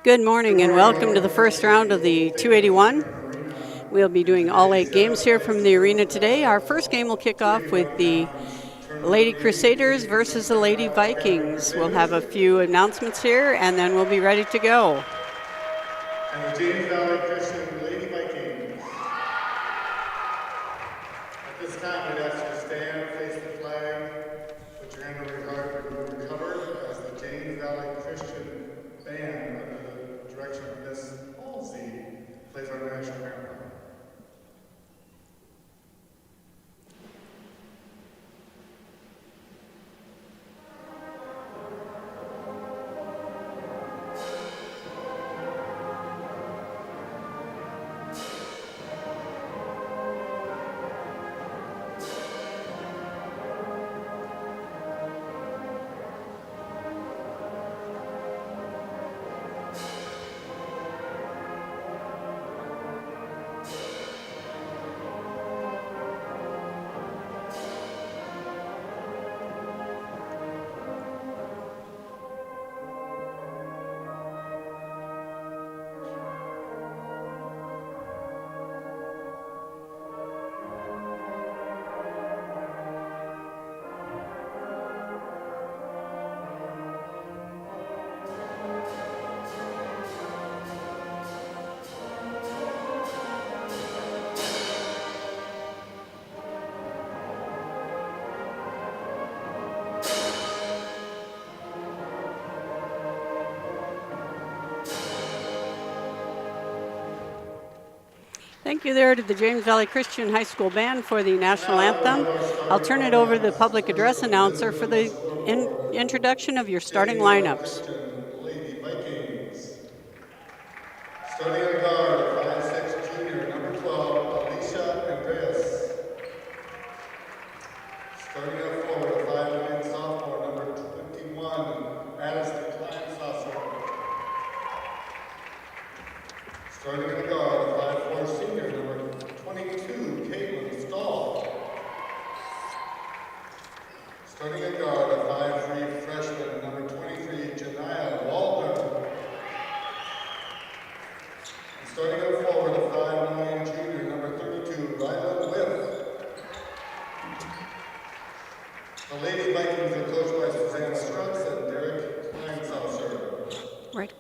Good morning and welcome to the first round of the 281. We'll be doing all 8 games here from the arena today. Our first game will kick off with the Lady Crusaders versus the Lady Vikings. We'll have a few announcements here and then we'll be ready to go. And the James Valley Christian Lady Vikings. At this time, we'd ask you to stand, face the flag, put your hand over your heart, and recover as the James Valley Christian Band, under the direction of Miss Halsey, plays our national anthem. Thank you there to the James Valley Christian High School Band for the national anthem. I'll turn it over to the public address announcer for the introduction of your starting lineups. Lady Vikings. Starting on guard, 5'6" junior, number 12, Alicia Andreas. Starting up forward, 5'9" sophomore, number 21, Addison Klein-Saucer. Starting on guard, 5'4" senior, number 22, Caitlin Stahl. Starting at guard, a 5'3" freshman, number 23, Janiyah Waldner. And starting up forward, a 5'9" junior, number 32, Rylan Whiff. The Lady Vikings are coached by Suzanne Strutz and Derek Kleinsaucer. Right.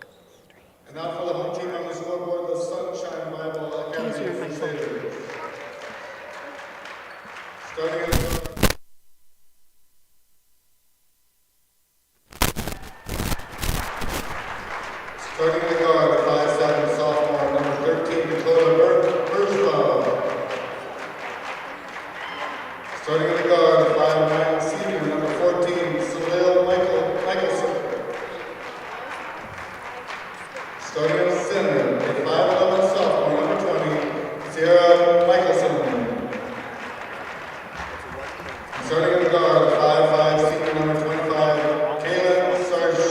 And now for the home team on the scoreboard, the Sunshine Bible Academy Crusaders. Starting at Starting the guard, 5'7" sophomore, number 13, Dakota Burzbaugh. Starting the guard, 5'9" senior, number 14, Salil Michelson. Starting at center, a 5'11" sophomore, number 20, Sierra Michelson. Starting at the guard, 5'5" senior, number 25, Kayla Sarge.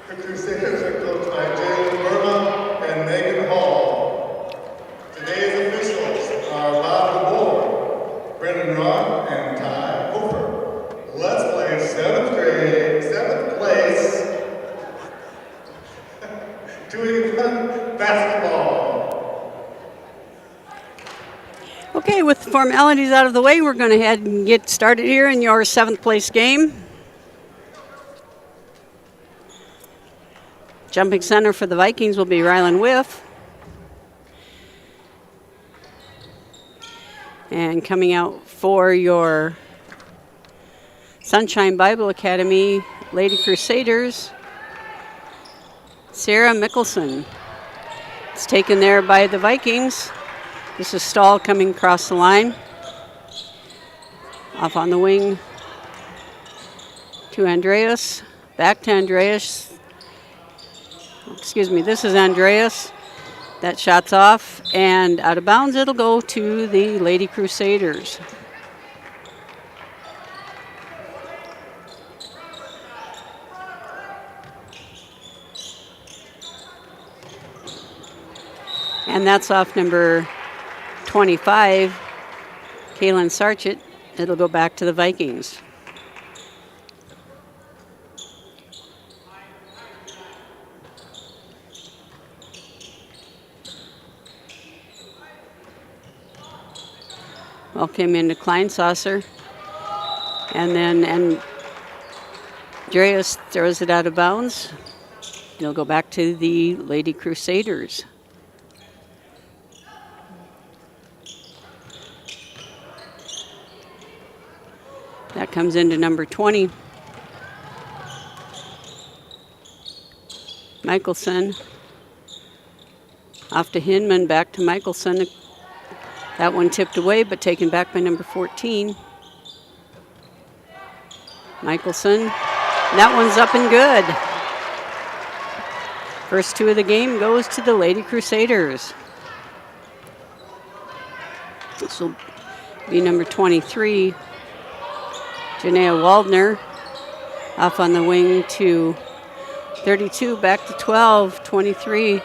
The Crusaders are coached by Jalen Burma and Megan Hall. Today's officials are Bob DeBoer, Brendan Ron, and Ty Hofer. Let's play 7th place, 281 basketball. Okay, with the formalities out of the way, we're going to head and get started here in your 7th place game. Jumping center for the Vikings will be Rylan Whiff. And coming out for your Sunshine Bible Academy Lady Crusaders, Sarah Mickelson. It's taken there by the Vikings. This is Stahl coming across the line. Off on the wing to Andreas. Back to Andreas. Excuse me, this is Andreas. That shot's off, and out of bounds it'll go to the Lady Crusaders. And that's off number 25, Kaylin Sarchett. It'll go back to the Vikings. Ball came into Kleinsasser. And then Andreas throws it out of bounds. It'll go back to the Lady Crusaders. That comes into number 20. Michelson. Off to Hinman, back to Michelson. That one tipped away, but taken back by number 14. Michelson. That one's up and good. First two of the game goes to the Lady Crusaders. This will be number 23. Janaea Waldner off on the wing to 32, back to 12, 23.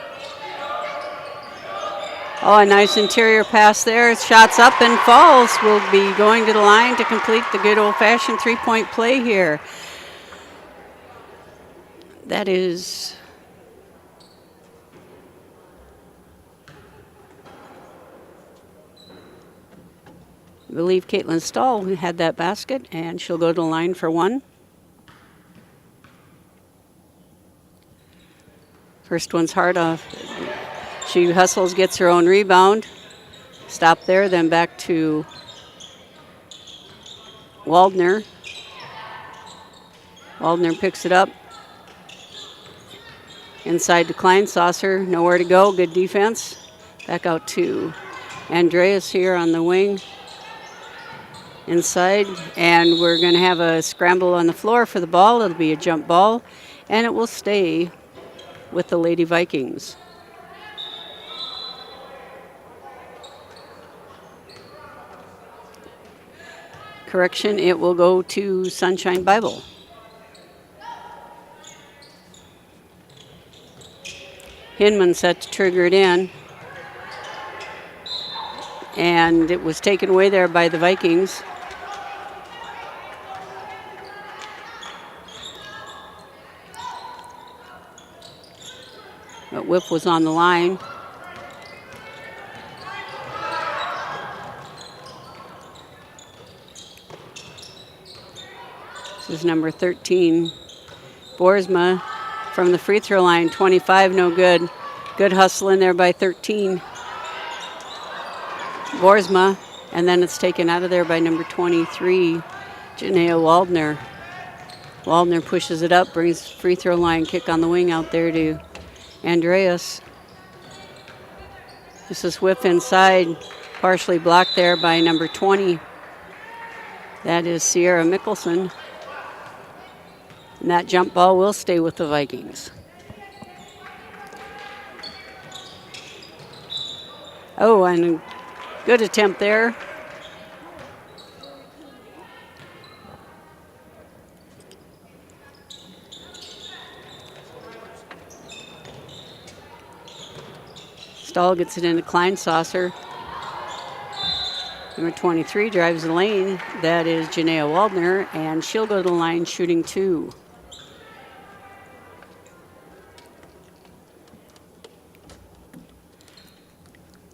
Oh, a nice interior pass there. Shots up and falls. Will be going to the line to complete the good old-fashioned three-point play here. That is I believe Caitlin Stahl who had that basket, and she'll go to the line for one. First one's hard off. She hustles, gets her own rebound. Stop there, then back to Waldner. Waldner picks it up. Inside to Kleinsasser, nowhere to go, good defense. Back out to Andreas here on the wing. Inside, and we're going to have a scramble on the floor for the ball. It'll be a jump ball, and it will stay with the Lady Vikings. Correction, it will go to Sunshine Bible. Hinman set to trigger it in. And it was taken away there by the Vikings. But Whip was on the line. This is number 13, Boersma from the free throw line, 25, no good. Good hustle in there by 13. Boersma, and then it's taken out of there by number 23, Janaea Waldner. Waldner pushes it up, brings free throw line kick on the wing out there to Andreas. This is Whip inside, partially blocked there by number 20. That is Sierra Mickelson. And that jump ball will stay with the Vikings. Oh, and a good attempt there. Stahl gets it into Kleinsasser. Number 23 drives the lane. That is Janaea Waldner, and she'll go to the line shooting 2.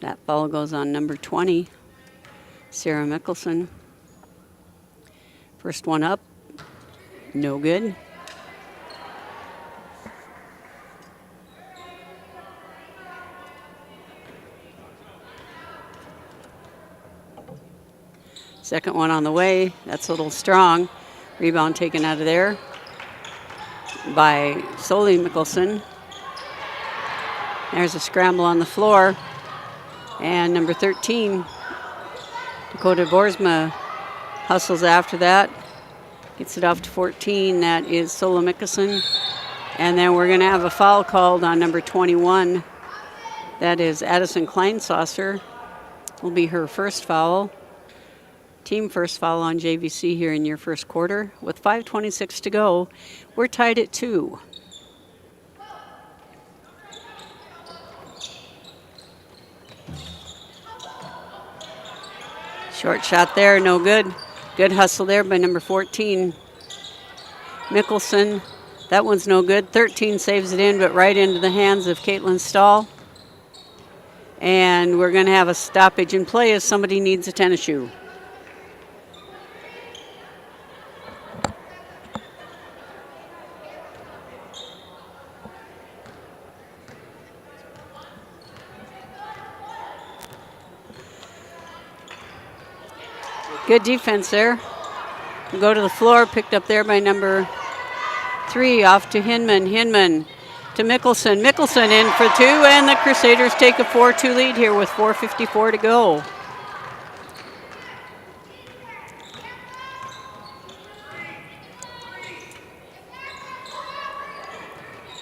That ball goes on number 20, Sarah Mickelson. First one up, no good. Second one on the way, that's a little strong. Rebound taken out of there by Solly Mickelson. There's a scramble on the floor. And number 13, Dakota Boersma, hustles after that. Gets it off to 14. That is Sola Mickelson. And then we're going to have a foul called on number 21. That is Addison Kleinsasser. Will be her first foul. Team first foul on JVC here in your first quarter. With 5:26 to go, we're tied at 2. Short shot there, no good. Good hustle there by number 14, Mickelson. That one's no good. 13 saves it in, but right into the hands of Caitlin Stahl. And And we're going to have a stoppage in play as somebody needs a tennis shoe. Good defense there. Go to the floor, picked up there by number 3, off to Hinman. Hinman to Mickelson. Mickelson in for 2, and the Crusaders take a 4-2 lead here with 4:54 to go.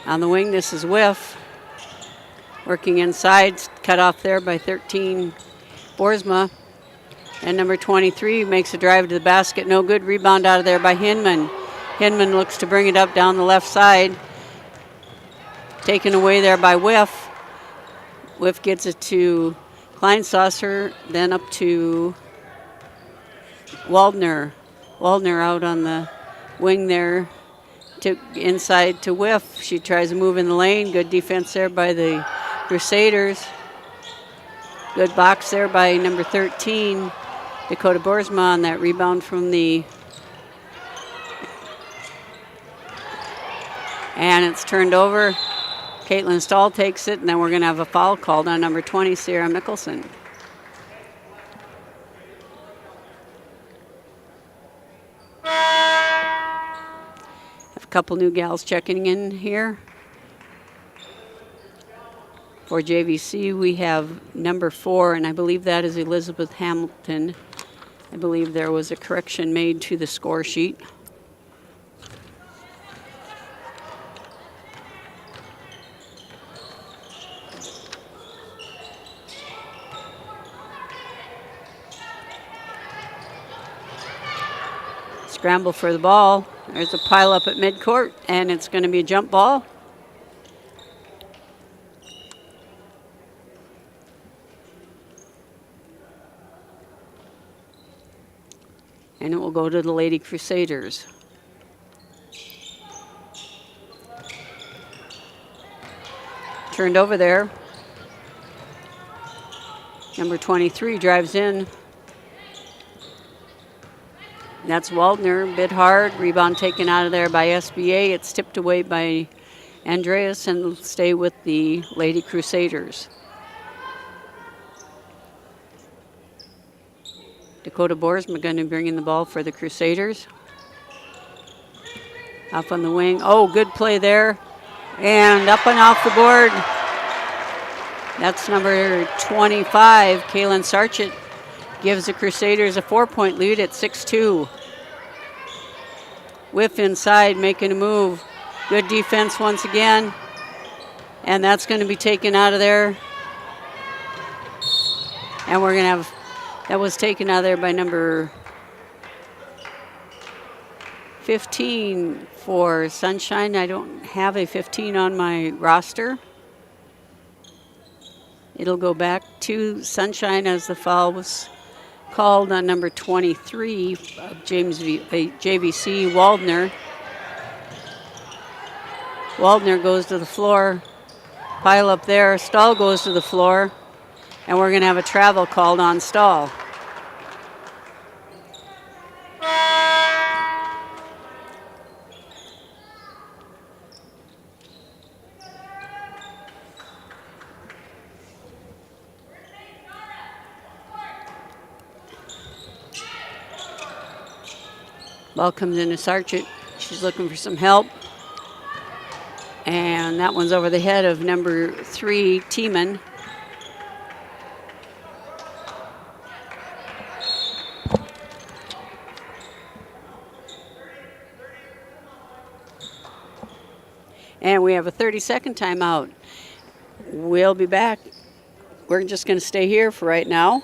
On the wing, this is Whiff. Working inside, cut off there by 13, Boersma. And number 23 makes a drive to the basket. No good. Rebound out of there by Hinman. Hinman looks to bring it up down the left side. Taken away there by Whiff. Whiff gets it to Kleinsasser, then up to Waldner. Waldner out on the wing there. To inside to Whiff. She tries to move in the lane. Good defense there by the Crusaders. Good box there by number 13. Dakota Boersma on that rebound from the... And it's turned over. Caitlin Stahl takes it, and then we're going to have a foul called on number 20, Sierra Mickelson. Have a couple new gals checking in here. For JVC, we have number 4, and I believe that is Elizabeth Hamilton. I believe there was a correction made to the score sheet. Scramble for the ball. There's a pile up at midcourt, and it's going to be a jump ball. And it will go to the Lady Crusaders. Turned over there. Number 23 drives in. That's Waldner, bit hard. Rebound taken out of there by SBA. It's tipped away by Andreas and will stay with the Lady Crusaders. Dakota Boersma going to bring in the ball for the Crusaders. Up on the wing. Oh, good play there. And up and off the board. That's number 25, Kaylin Sarchett, gives the Crusaders a 4-point lead at 6-2. Whiff inside, making a move. Good defense once again. And that's going to be taken out of there. And we're going to have... That was taken out of there by number 15 for Sunshine. I don't have a 15 on my roster. It'll go back to Sunshine as the foul was called on number 23 of JVC, Waldner. Waldner goes to the floor. Pile up there. Stahl goes to the floor. And we're going to have a travel called on Stahl. Ball comes into Sarchett. She's looking for some help. And that one's over the head of number 3, Tiemann. And we have a 30-second timeout. We'll be back. We're just going to stay here for right now.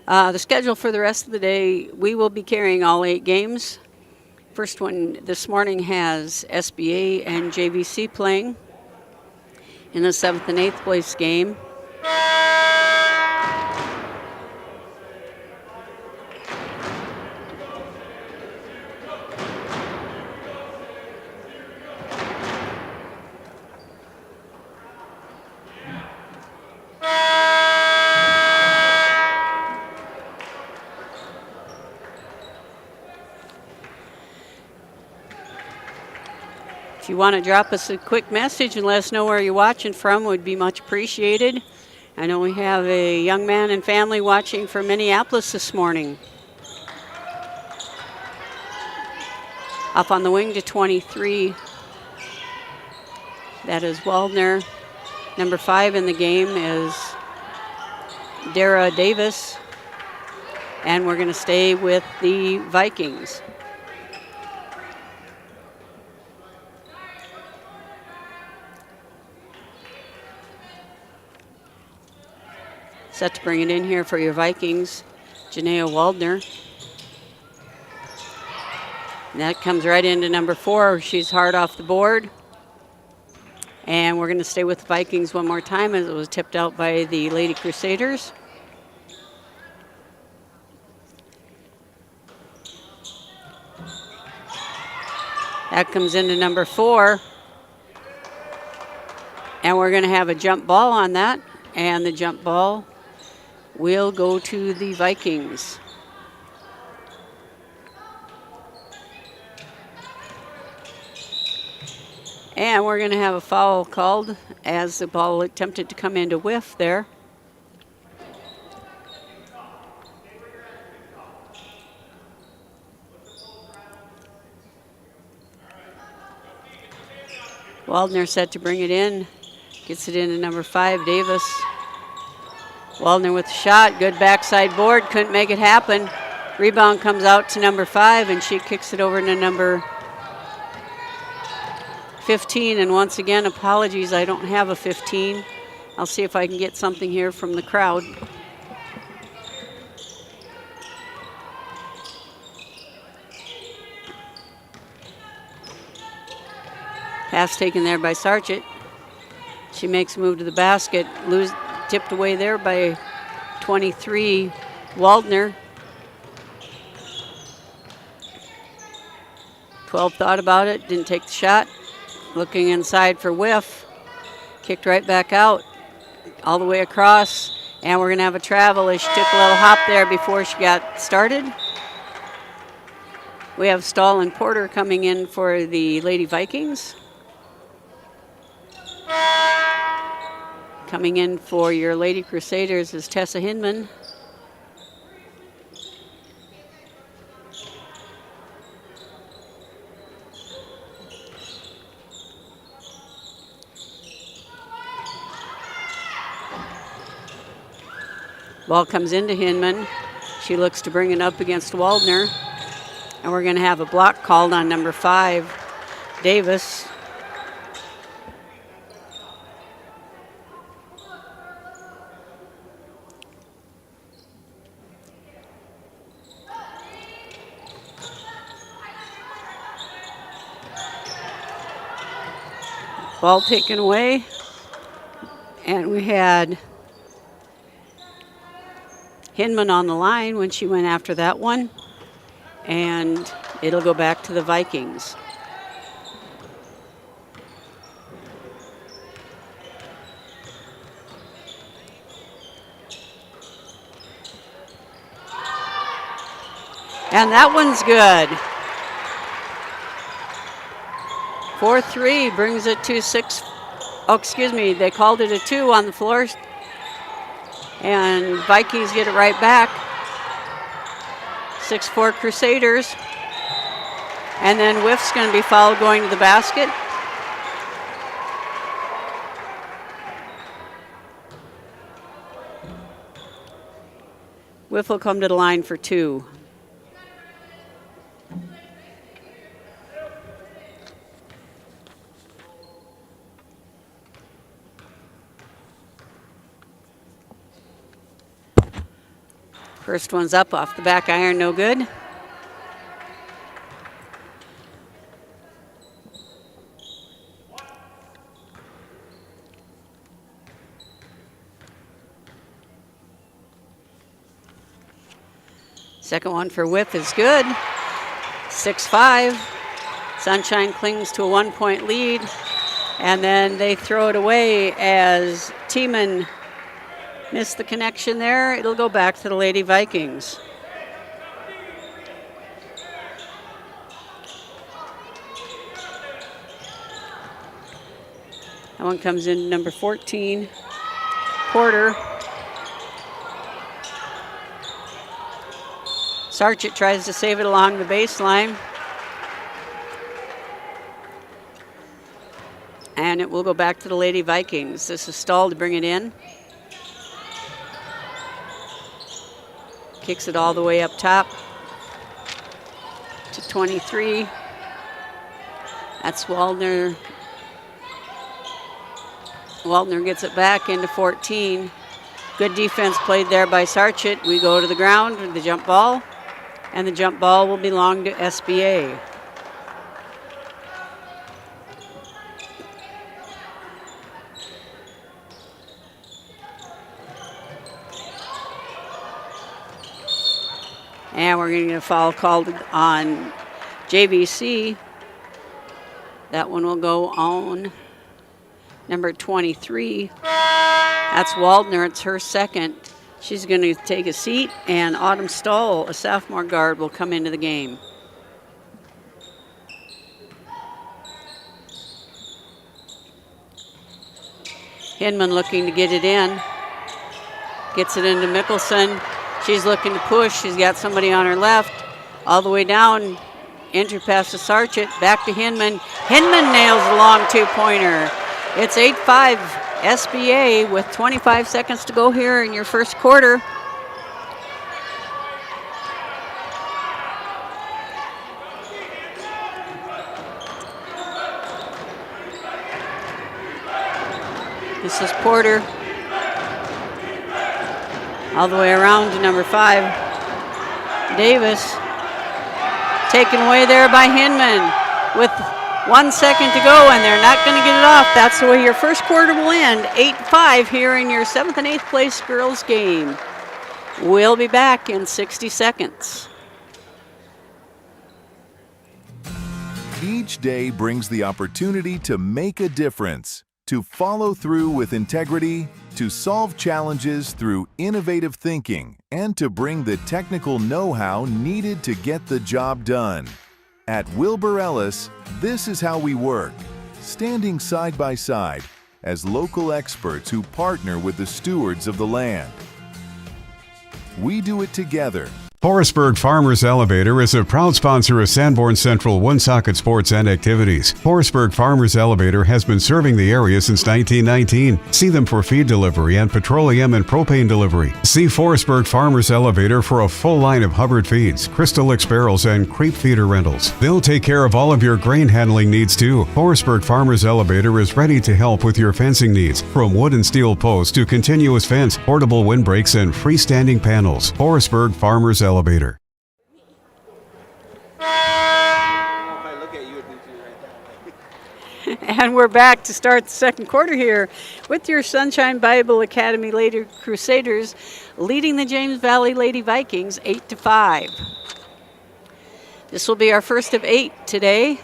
The schedule for the rest of the day, we will be carrying all 8 games. First one this morning has SBA and JVC playing in the 7th and 8th place game. you want to drop us a quick message and let us know where you're watching from, would be much appreciated. I know we have a young man and family watching from Minneapolis this morning. Up on the wing to 23. That is Waldner. Number 5 in the game is Dara Davis. And we're going to stay with the Vikings. Set to bring it in here for your Vikings, Janaea Waldner. And that comes right into number 4. She's hard off the board. And we're going to stay with the Vikings one more time as it was tipped out by the Lady Crusaders. That comes into number 4. And we're going to have a jump ball on that. And the jump ball will go to the Vikings. And we're going to have a foul called as the ball attempted to come into whiff there. Waldner set to bring it in. Gets it into number 5, Davis. Waldner with the shot. Good backside board. Couldn't make it happen. Rebound comes out to number 5, and she kicks it over to number 15, and once again, apologies, I don't have a 15. I'll see if I can get something here from the crowd. Pass taken there by Sarchik. She makes a move to the basket, tipped away there by 23, Waldner. 12 thought about it, didn't take the shot. Looking inside for whiff. Kicked right back out, all the way across. And we're going to have a travel as she took a little hop there before she got started. We have Stahl and Porter coming in for the Lady Vikings. Coming in for your Lady Crusaders is Tessa Hinman. Ball comes into Hinman. She looks to bring it up against Waldner. And we're going to have a block called on number 5, Davis. Ball taken away. And we had Hinman on the line when she went after that one, and it'll go back to the Vikings. And that one's good. 4-3 brings it to 6. Oh, excuse me, they called it a 2 on the floor. And Vikings get it right back. 6-4 Crusaders. And then Whiff's going to be fouled going to the basket. Whiff will come to the line for 2. First one's up off the back iron, no good. Second one for Whiff is good. 6-5. Sunshine clings to a 1-point lead. And then they throw it away as Tiemann missed the connection there. It'll go back to the Lady Vikings. That one comes in number 14, Porter. Sarchett tries to save it along the baseline. And it will go back to the Lady Vikings. This is Stahl to bring it in. Kicks it all the way up top to 23. That's Waldner. Waldner gets it back into 14. Good defense played there by Sarchett. We go to the ground with the jump ball, and the jump ball will belong to SBA. And we're going to get a foul called on JVC. That one will go on number 23. That's Waldner. It's her second. She's going to take a seat, and Autumn Stahl, a sophomore guard, will come into the game. Hinman looking to get it in. Gets it into Mickelson. She's looking to push. She's got somebody on her left. All the way down. Entry pass to Sarchett. Back to Hinman. Hinman nails the long two-pointer. It's 8-5 SBA with 25 seconds to go here in your first quarter. This is Porter. All the way around to number 5, Davis. Taken away there by Hinman with 1 second to go, and they're not going to get it off. That's the way your first quarter will end. 8-5 here in your 7th and 8th place girls game. We'll be back in 60 seconds. Each day brings the opportunity to make a difference, to follow through with integrity, to solve challenges through innovative thinking, and to bring the technical know-how needed to get the job done. At Wilbur Ellis, this is how we work, standing side by side as local experts who partner with the stewards of the land. We do it together. Forestburg Farmers Elevator is a proud sponsor of Sanborn Central Woonsocket Sports and Activities. Forestburg Farmers Elevator has been serving the area since 1919. See them for feed delivery and petroleum and propane delivery. See Forestburg Farmers Elevator for a full line of Hubbard feeds, Crystal Lix barrels, and creep feeder rentals. They'll take care of all of your grain handling needs too. Forestburg Farmers Elevator is ready to help with your fencing needs, from wood and steel posts to continuous fence, portable windbreaks, and freestanding panels. Forestburg Farmers Elevator. And we're back to start the second quarter here with your Sunshine Bible Academy Lady Crusaders leading the James Valley Lady Vikings 8-5. This will be our first of 8 today.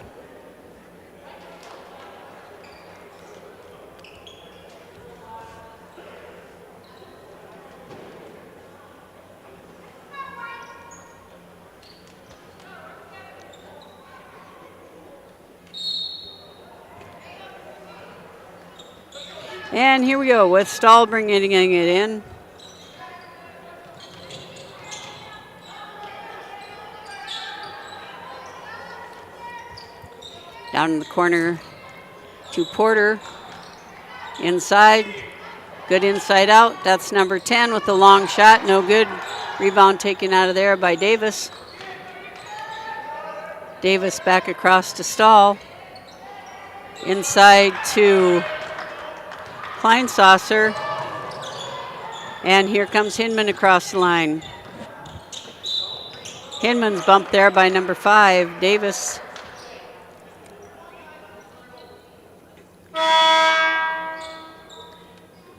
And here we go with Stahl bringing it in. Down in the corner to Porter. Inside. Good inside out. That's number 10 with the long shot. No good. Rebound taken out of there by Davis. Davis back across to Stahl. Inside to Kleinsasser, and here comes Hinman across the line. Hinman's bumped there by number 5, Davis.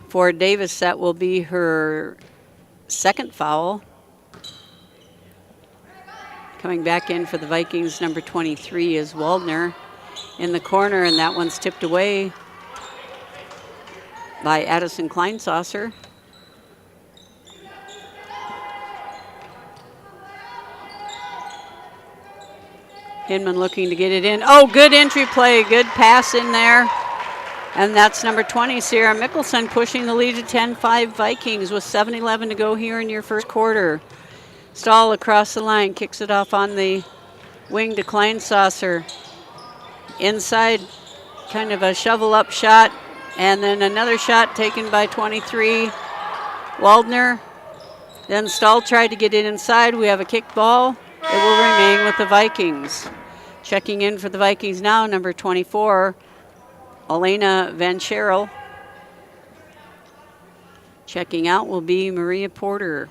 For Davis, that will be her second foul. Coming back in for the Vikings, number 23 is Waldner in the corner, and that one's tipped away by Addison Kleinsasser. Hinman looking to get it in. Oh, good entry play, good pass in there. And that's number 20, Sierra Mickelson, pushing the lead to 10-5 Vikings with 7:11 to go here in your first quarter. Stahl across the line, kicks it off on the wing to Kleinsasser. Inside, kind of a shovel-up shot, and then another shot taken by 23, Waldner. Then Stahl tried to get it inside. We have a kick ball. It will remain with the Vikings. Checking in for the Vikings now, number 24, Elena Van Scherel. Checking out will be Maria Porter.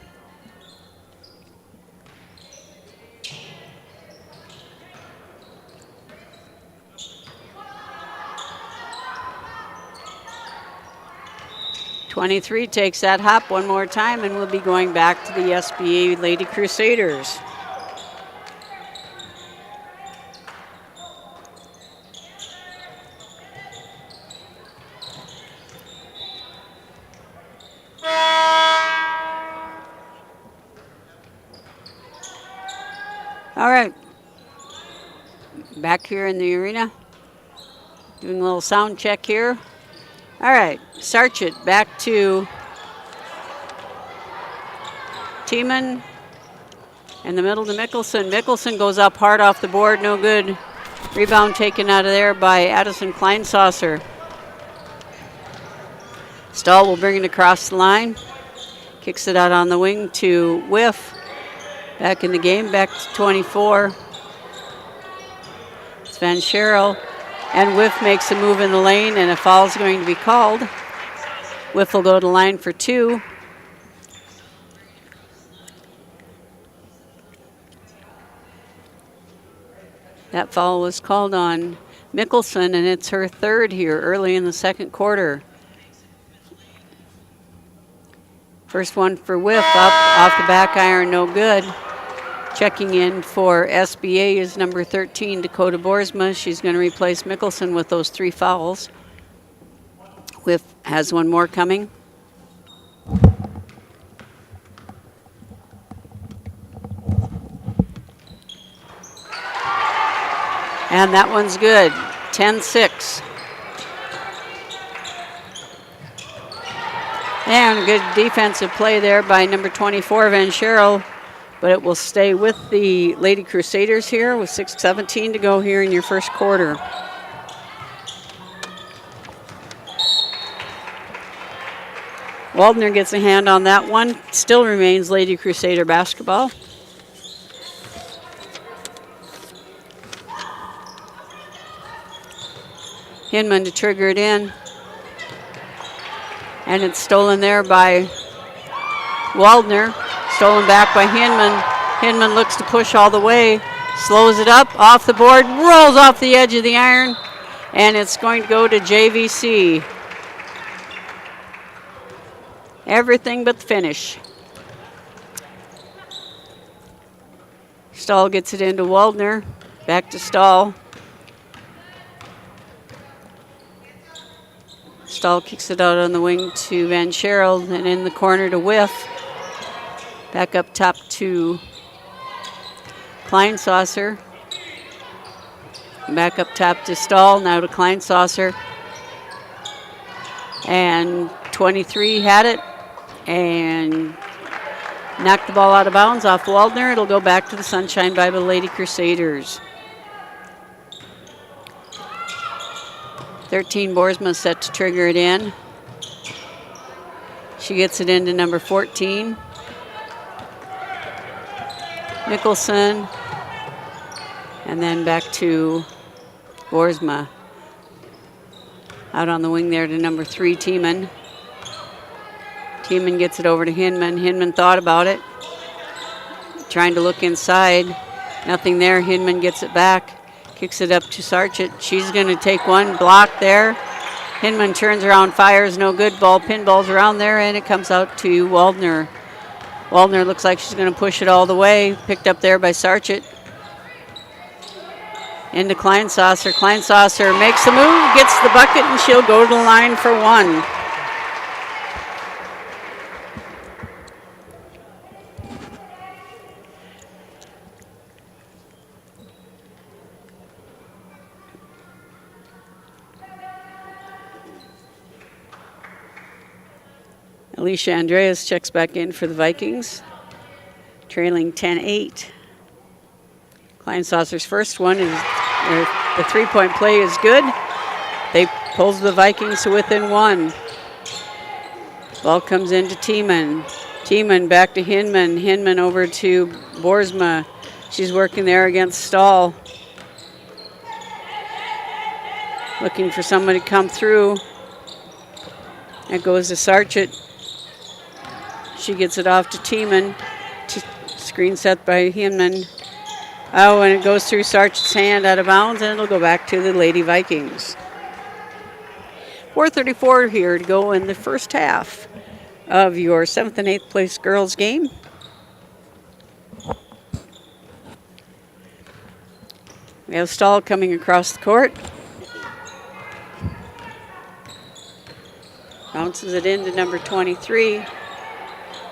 '23 takes that hop one more time and will be going back to the SBA Lady Crusaders. All right, back here in the arena, doing a little sound check here. All right, Sarchit back to Tiemann, in the middle to Mickelson. Mickelson goes up hard off the board, no good. Rebound taken out of there by Addison Kleinsasser. Stahl will bring it across the line, kicks it out on the wing to Whiff. Back in the game, back to 24. It's Van Scherel. And Whiff makes a move in the lane, and a foul is going to be called. Whiff will go to line for 2. That foul was called on Mickelson, and it's her third here early in the second quarter. First one for Whiff, up off the back iron, no good. Checking in for SBA is number 13, Dakota Boersma. She's going to replace Mickelson with those 3 fouls. Whiff has one more coming. And that one's good, 10-6. And a good defensive play there by number 24, Van Scherel. But it will stay with the Lady Crusaders here with 6:17 to go here in your first quarter. Waldner gets a hand on that one. Still remains Lady Crusader basketball. Hinman to trigger it in. And it's stolen there by Waldner. Stolen back by Hinman. Hinman looks to push all the way. Slows it up, off the board, rolls off the edge of the iron. And it's going to go to JVC. Everything but the finish. Stahl gets it into Waldner. Back to Stahl. Stahl kicks it out on the wing to Van Scherel, and in the corner to Whiff. Back up top to Kleinsasser. Back up top to Stahl, now to Kleinsasser. And 23 had it and knocked the ball out of bounds off Waldner. It'll go back to the Sunshine Bible Lady Crusaders. 13, Boersma set to trigger it in. She gets it into number 14. Mickelson. And then back to Boersma. Out on the wing there to number 3, Tiemann. Tiemann gets it over to Hinman. Hinman thought about it. Trying to look inside. Nothing there. Hinman gets it back. Kicks it up to Sarchit. She's going to take one block there. Hinman turns around, fires, no good. Ball pinballs around there, and it comes out to Waldner. Waldner looks like she's going to push it all the way. Picked up there by Sarchit. Into Kleinsasser. Kleinsasser makes the move, gets the bucket, and she'll go to the line for 1. Alicia Andreas checks back in for the Vikings, trailing 10-8. Kleinsasser's first one is, the three-point play is good. They pulls the Vikings to within one. Ball comes into Tiemann. Tiemann back to Hinman. Hinman over to Boersma. She's working there against Stahl. Looking for someone to come through. It goes to Sarchett. She gets it off to Tiemann. Screen set by Hinman. Oh, and it goes through Sarchett's hand out of bounds, and it'll go back to the Lady Vikings. 4:34 here to go in the first half of your 7th and 8th place girls game. We have Stahl coming across the court. Bounces it into number 23,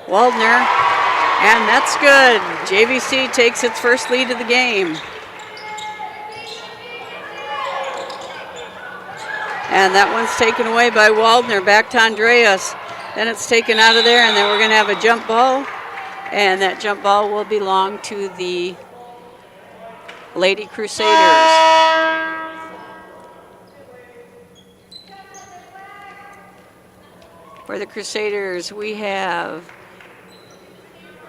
Waldner, and that's good. JVC takes its first lead of the game. And that one's taken away by Waldner, back to Andreas. Then it's taken out of there, and then we're going to have a jump ball. And that jump ball will belong to the Lady Crusaders. For the Crusaders, we have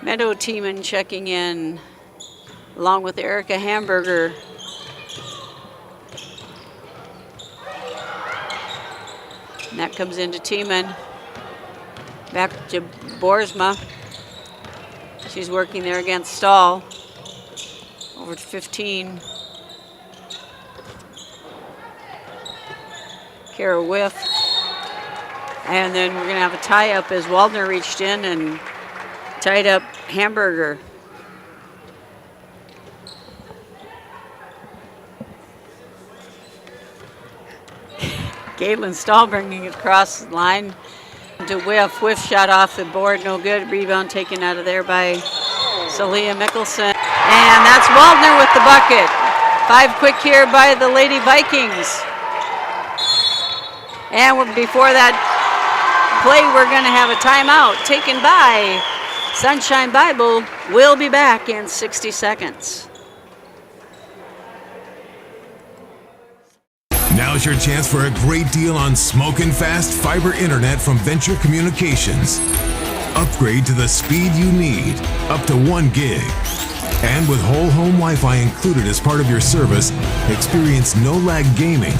Meadow Tiemann checking in, along with Erica Hamburger. And that comes into Tiemann. Back to Boersma. She's working there against Stahl. Over to 15. Kara Whiff. And then we're going to have a tie-up as Waldner reached in and tied up Hamburger. Caitlin Stahl bringing it across the line to Whiff. Whiff shot off the board, no good. Rebound taken out of there by Celia Mickelson. And that's Waldner with the bucket. 5 quick here by the Lady Vikings. And before that play, we're going to have a timeout taken by Sunshine Bible. We'll be back in 60 seconds. Now's your chance for a great deal on smoking fast fiber internet from Venture Communications. Upgrade to the speed you need, up to 1 gig. And with whole home Wi-Fi included as part of your service, experience no-lag gaming,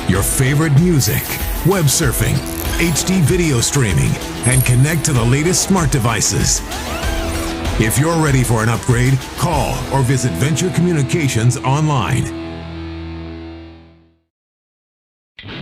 your favorite music, web surfing, HD video streaming, and connect to the latest smart devices. If you're ready for an upgrade, call or visit Venture Communications online.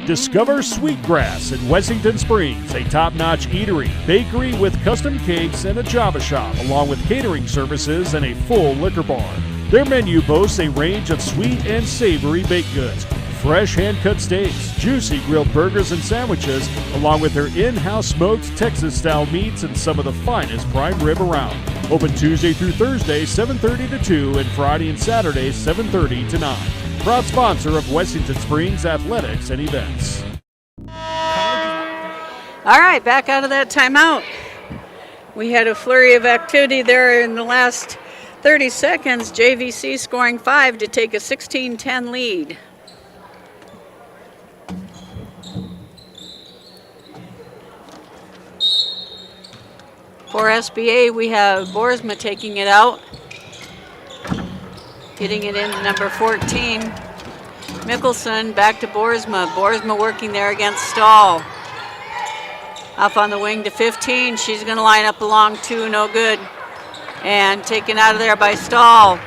Discover Sweetgrass in Wessington Springs, a top-notch eatery, bakery with custom cakes and a Java shop, along with catering services and a full liquor bar. Their menu boasts a range of sweet and savory baked goods, fresh hand-cut steaks, juicy grilled burgers and sandwiches, along with their in-house smoked Texas-style meats and some of the finest prime rib around. Open Tuesday through Thursday, 7:30 to 2, and Friday and Saturday, 7:30 to 9. Proud sponsor of Wessington Springs Athletics and Events. All right, back out of that timeout. We had a flurry of activity there in the last 30 seconds. JVC scoring 5 to take a 16-10 lead. For SBA, we have Boersma taking it out. Getting it into number 14. Mickelson back to Boersma. Boersma working there against Stahl. Up on the wing to 15. She's going to line up along 2, no good. And taken out of there by Stahl.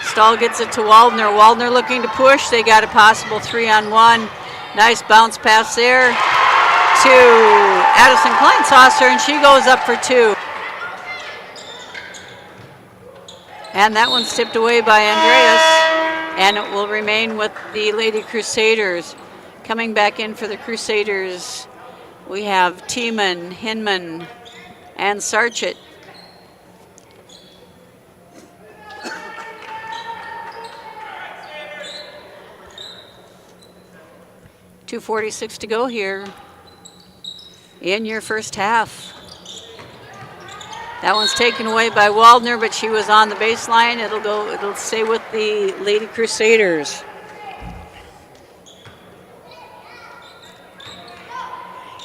Stahl gets it to Waldner. Waldner looking to push. They got a possible 3-on-1. Nice bounce pass there to Addison Kleinsasser, and she goes up for 2. And that one's tipped away by Andreas, and it will remain with the Lady Crusaders. Coming back in for the Crusaders, we have Tiemann, Hinman, and Sarchett. .246 to go here in your first half. That one's taken away by Waldner, but she was on the baseline. It'll stay with the Lady Crusaders.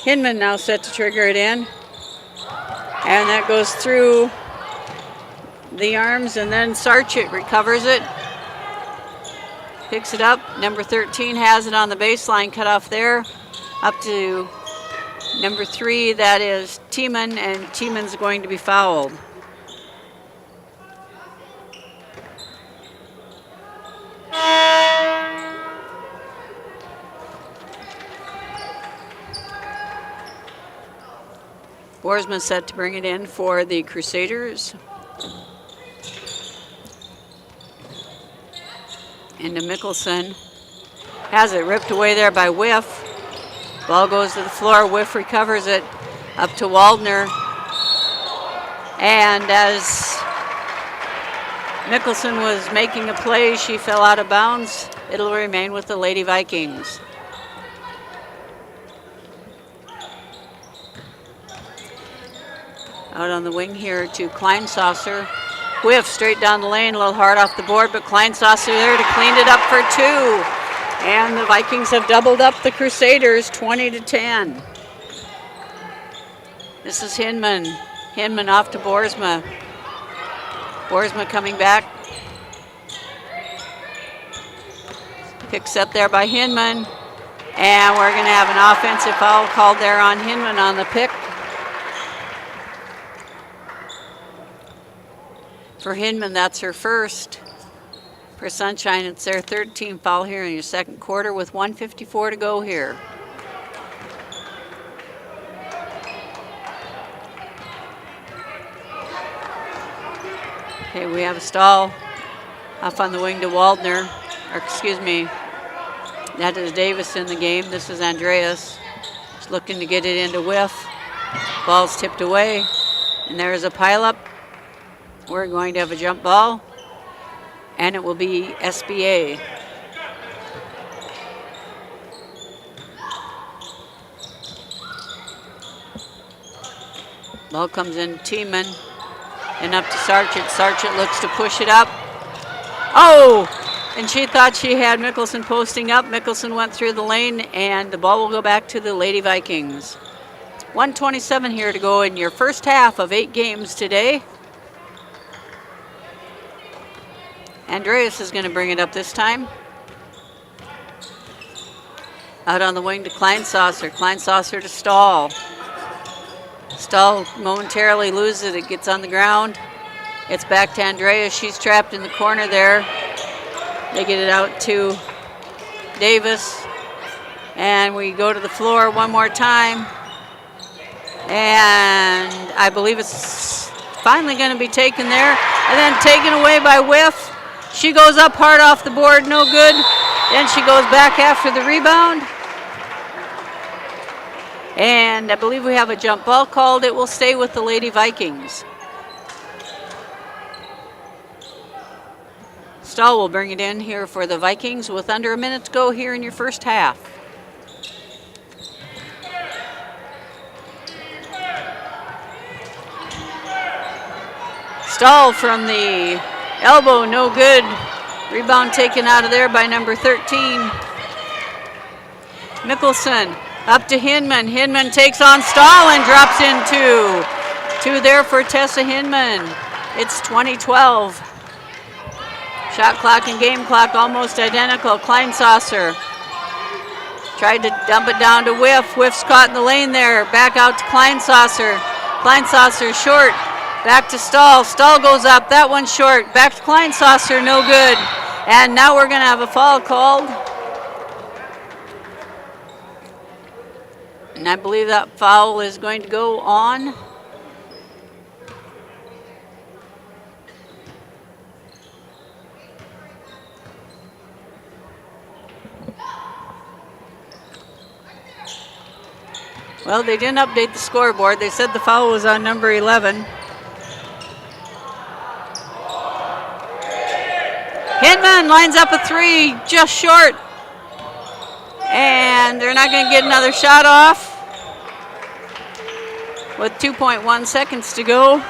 Hinman now set to trigger it in. And that goes through the arms, and then Sarchik recovers it. Picks it up. Number 13 has it on the baseline, cut off there. Up to number 3, that is Tiemann, and Tiemann's going to be fouled. Boersma set to bring it in for the Crusaders. Into Mickelson. Has it ripped away there by Whiff. Ball goes to the floor. Whiff recovers it up to Waldner. And as Mickelson was making a play, she fell out of bounds. It'll remain with the Lady Vikings. Out on the wing here to Kleinsasser. Whiff straight down the lane, a little hard off the board, but Kleinsasser there to clean it up for 2. And the Vikings have doubled up the Crusaders, 20-10. This is Hinman. Hinman off to Boersma. Boersma coming back. Picks up there by Hinman. And we're going to have an offensive foul called there on Hinman on the pick. For Hinman, that's her first. For Sunshine, it's their third team foul here in your second quarter with 1:54 to go here. Okay, we have a stall off on the wing to Waldner, or excuse me, that is Davis in the game. This is Andreas. Just looking to get it into Whiff. Ball's tipped away, and there is a pileup. We're going to have a jump ball, and it will be SBA. Ball comes in Tiemann and up to Sarchik. Sarchik looks to push it up. Oh! And she thought she had Mickelson posting up. Mickelson went through the lane, and the ball will go back to the Lady Vikings. 1:27 here to go in your first half of 8 games today. Andreas is going to bring it up this time. Out on the wing to Kleinsasser. Kleinsasser to Stahl. Stahl momentarily loses it. It gets on the ground. It's back to Andreas. She's trapped in the corner there. They get it out to Davis. And we go to the floor one more time. And I believe it's finally going to be taken there. And then taken away by Whiff. She goes up hard off the board, no good. Then she goes back after the rebound. And I believe we have a jump ball called. It will stay with the Lady Vikings. Stahl will bring it in here for the Vikings with under a minute to go here in your first half. Stahl from the elbow, no good. Rebound taken out of there by number 13. Mickelson up to Hinman. Hinman takes on Stahl and drops in 2. 2 there for Tessa Hinman. It's 20-12. Shot clock and game clock almost identical. Kleinsasser tried to dump it down to Whiff. Whiff's caught in the lane there. Back out to Kleinsasser. Kleinsasser short. Back to Stahl. Stahl goes up. That one's short. Back to Kleinsasser. No good. And now we're going to have a foul called. And I believe that foul is going to go on. Well, they didn't update the scoreboard. They said the foul was on number 11. Hinman lines up a 3, just short. And they're not going to get another shot off with 2.1 seconds to go.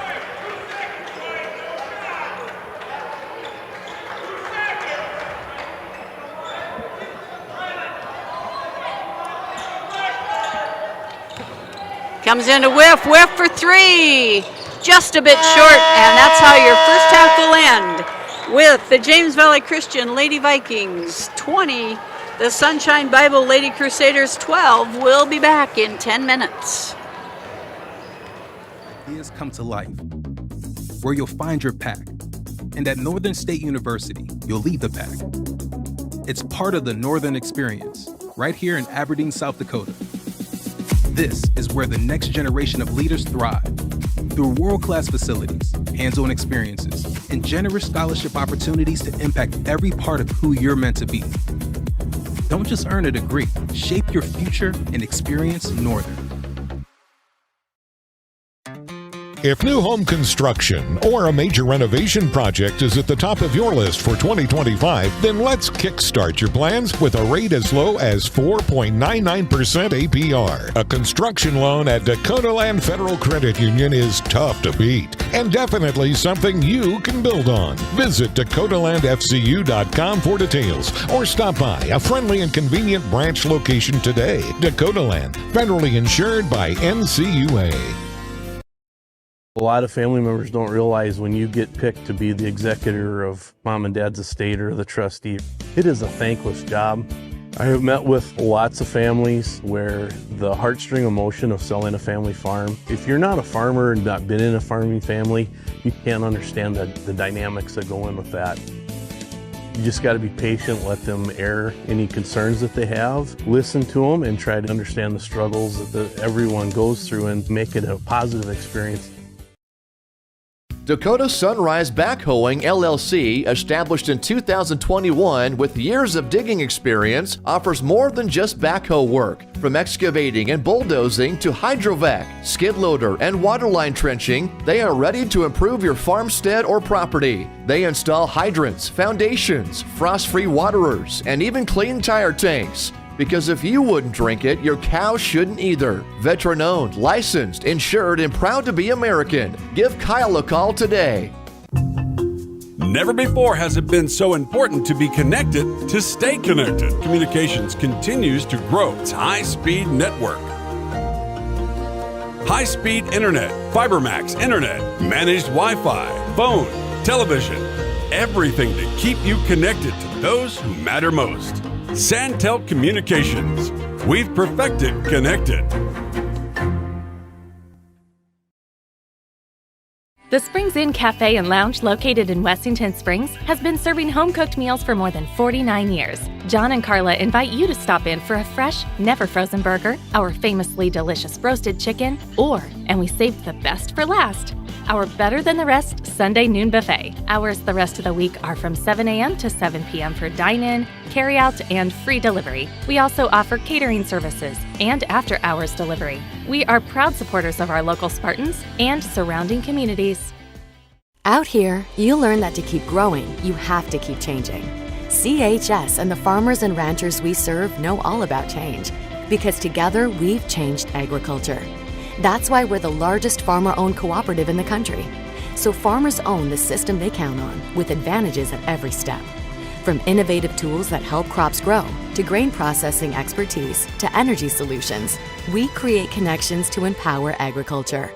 Comes in to whiff for 3. Just a bit short, and that's how your first half will end. With the James Valley Christian Lady Vikings 20, the Sunshine Bible Lady Crusaders 12. We'll be back in 10 minutes. Ideas come to life, where you'll find your pack. And at Northern State University, you'll lead the pack. It's part of the Northern Experience, right here in Aberdeen, South Dakota. This is where the next generation of leaders thrive. Through world-class facilities, hands-on experiences, and generous scholarship opportunities to impact every part of who you're meant to be. Don't just earn a degree, shape your future and experience Northern. If new home construction or a major renovation project is at the top of your list for 2025, then let's kickstart your plans with a rate as low as 4.99% APR. A construction loan at Dakota Land Federal Credit Union is tough to beat and definitely something you can build on. Visit DakotaLandFCU.com for details or stop by a friendly and convenient branch location today. Dakota Land, federally insured by NCUA. A lot of family members don't realize when you get picked to be the executor of mom and dad's estate or the trustee, it is a thankless job. I have met with lots of families where the heartstring emotion of selling a family farm, if you're not a farmer and not been in a farming family, you can't understand the dynamics that go in with that. You just got to be patient, let them air any concerns that they have, listen to them, and try to understand the struggles that everyone goes through and make it a positive experience. Dakota Sunrise Backhoeing LLC, established in 2021 with years of digging experience, offers more than just backhoe work. From excavating and bulldozing to hydrovac, skid loader, and waterline trenching, they are ready to improve your farmstead or property. They install hydrants, foundations, frost-free waterers, and even clean tire tanks. Because if you wouldn't drink it, your cow shouldn't either. Veteran-owned, licensed, insured, and proud to be American. Give Kyle a call today. Never before has it been so important to be connected to stay connected. Communications continues to grow its high-speed network. High-speed internet, FiberMax internet, managed Wi-Fi, phone, television, everything to keep you connected to those who matter most. Santel Communications. We've perfected connected. The Springs Inn Cafe and Lounge, located in Wessington Springs, has been serving home-cooked meals for more than 49 years. John and Carla invite you to stop in for a fresh, never-frozen burger, our famously delicious roasted chicken, and we saved the best for last, our Better Than the Rest Sunday noon buffet. Hours the rest of the week are from 7 a.m. to 7 p.m. for dine-in, carry-out, and free delivery. We also offer catering services and after-hours delivery. We are proud supporters of our local Spartans and surrounding communities. Out here, you learn that to keep growing, you have to keep changing. CHS and the farmers and ranchers we serve know all about change, because together we've changed agriculture. That's why we're the largest farmer-owned cooperative in the country. So farmers own the system they count on, with advantages at every step. From innovative tools that help crops grow, to grain processing expertise, to energy solutions, we create connections to empower agriculture.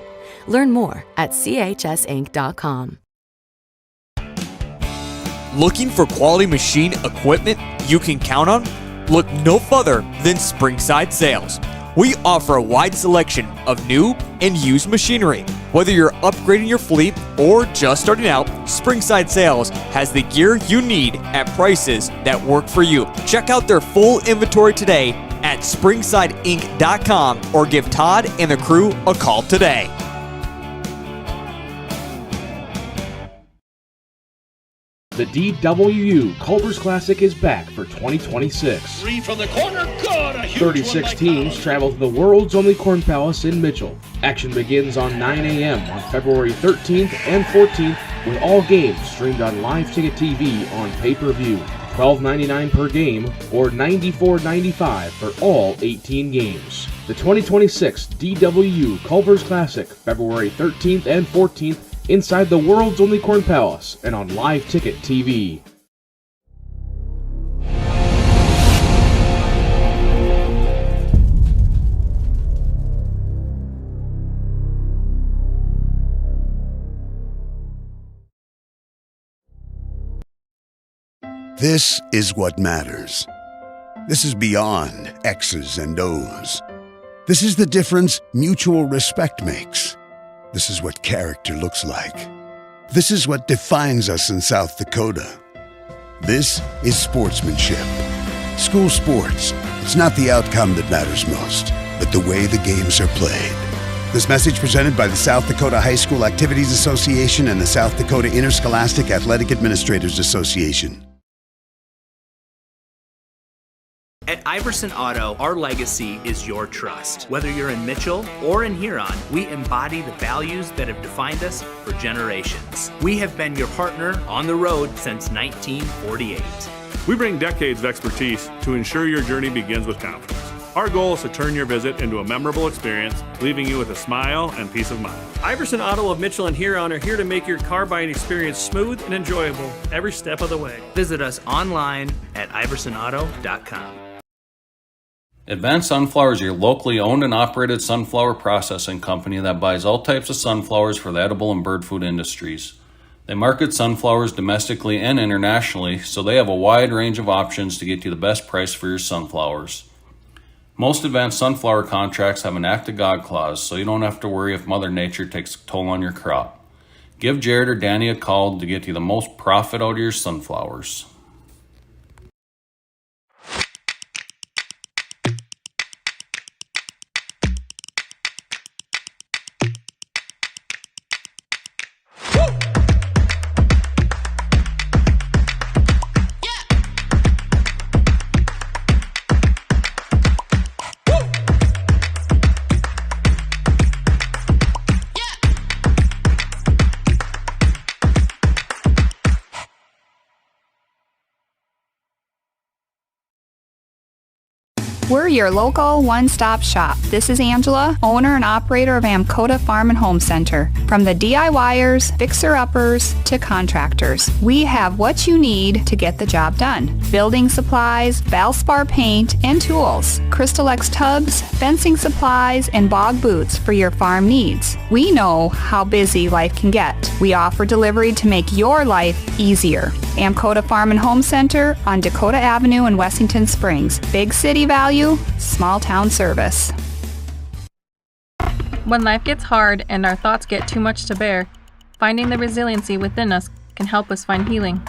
Learn more at chsinc.com. Looking for quality machine equipment you can count on? Look no further than Springside Sales. We offer a wide selection of new and used machinery. Whether you're upgrading your fleet or just starting out, Springside Sales has the gear you need at prices that work for you. Check out their full inventory today at springsideinc.com or give Todd and the crew a call today. The DWU Culver's Classic is back for 2026. Three from the corner, good! A huge 36 teams travel to the world's only Corn Palace in Mitchell. Action begins on 9 a.m. on February 13th and 14th, with all games streamed on Live Ticket TV on pay-per-view. $12.99 per game or $94.95 for all 18 games. The 2026 DWU Culver's Classic, February 13th and 14th, inside the world's only Corn Palace and on Live Ticket TV. This is what matters. This is beyond X's and O's. This is the difference mutual respect makes. This is what character looks like. This is what defines us in South Dakota. This is sportsmanship. School sports, it's not the outcome that matters most, but the way the games are played. This message presented by the South Dakota High School Activities Association and the South Dakota Interscholastic Athletic Administrators Association. At Iverson Auto, our legacy is your trust. Whether you're in Mitchell or in Huron, we embody the values that have defined us for generations. We have been your partner on the road since 1948. We bring decades of expertise to ensure your journey begins with confidence. Our goal is to turn your visit into a memorable experience, leaving you with a smile and peace of mind. Iverson Auto of Mitchell and Huron are here to make your car buying experience smooth and enjoyable every step of the way. Visit us online at iversonauto.com. Advanced Sunflower is your locally owned and operated sunflower processing company that buys all types of sunflowers for the edible and bird food industries. They market sunflowers domestically and internationally, so they have a wide range of options to get you the best price for your sunflowers. Most advanced sunflower contracts have an Act of God clause, so you don't have to worry if Mother Nature takes a toll on your crop. Give Jared or Danny a call to get you the most profit out of your sunflowers. We're your local one-stop shop. This is Angela, owner and operator of Amcota Farm and Home Center. From the DIYers, fixer-uppers, to contractors, we have what you need to get the job done. Building supplies, Valspar paint, and tools, Crystal X tubs, fencing supplies, and bog boots for your farm needs. We know how busy life can get. We offer delivery to make your life easier. Amcota Farm and Home Center on Dakota Avenue in Wessington Springs. Big city value, small town service. When life gets hard and our thoughts get too much to bear, finding the resiliency within us can help us find healing.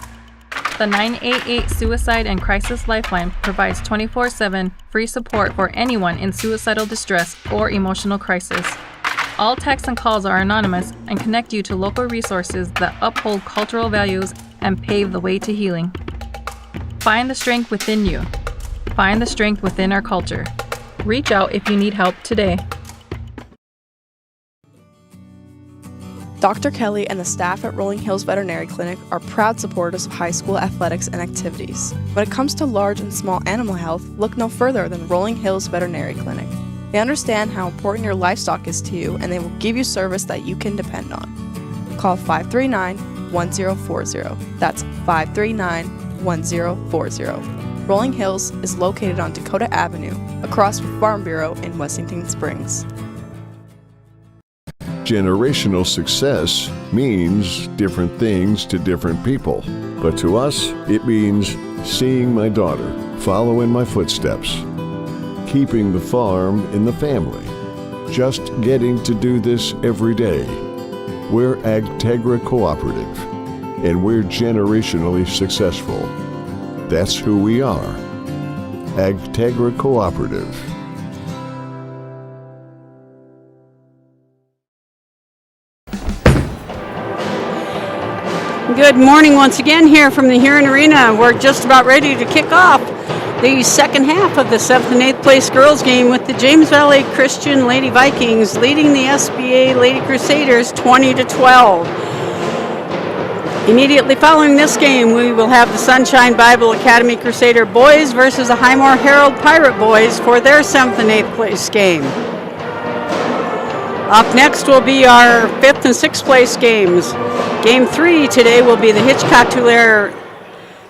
The 988 Suicide and Crisis Lifeline provides 24/7 free support for anyone in suicidal distress or emotional crisis. All texts and calls are anonymous and connect you to local resources that uphold cultural values and pave the way to healing. Find the strength within you. Find the strength within our culture. Reach out if you need help today. Dr. Kelly and the staff at Rolling Hills Veterinary Clinic are proud supporters of high school athletics and activities. When it comes to large and small animal health, look no further than Rolling Hills Veterinary Clinic. They understand how important your livestock is to you, and they will give you service that you can depend on. Call 539-1040. That's 539-1040. Rolling Hills is located on Dakota Avenue, across from Farm Bureau in Wessington Springs. Generational success means different things to different people. But to us, it means seeing my daughter follow in my footsteps, keeping the farm in the family, just getting to do this every day. We're Agtegra Cooperative, and we're generationally successful. That's who we are. Agtegra Cooperative. Good morning once again here from the Huron Arena. We're just about ready to kick off the second half of the 7th and 8th place girls game with the James Valley Christian Lady Vikings leading the SBA Lady Crusaders 20-12. Immediately following this game, we will have the Sunshine Bible Academy Crusader boys versus the Highmore Herald Pirate boys for their 7th and 8th place game. Up next will be our 5th and 6th place games. Game 3 today will be the Hitchcock-Tulare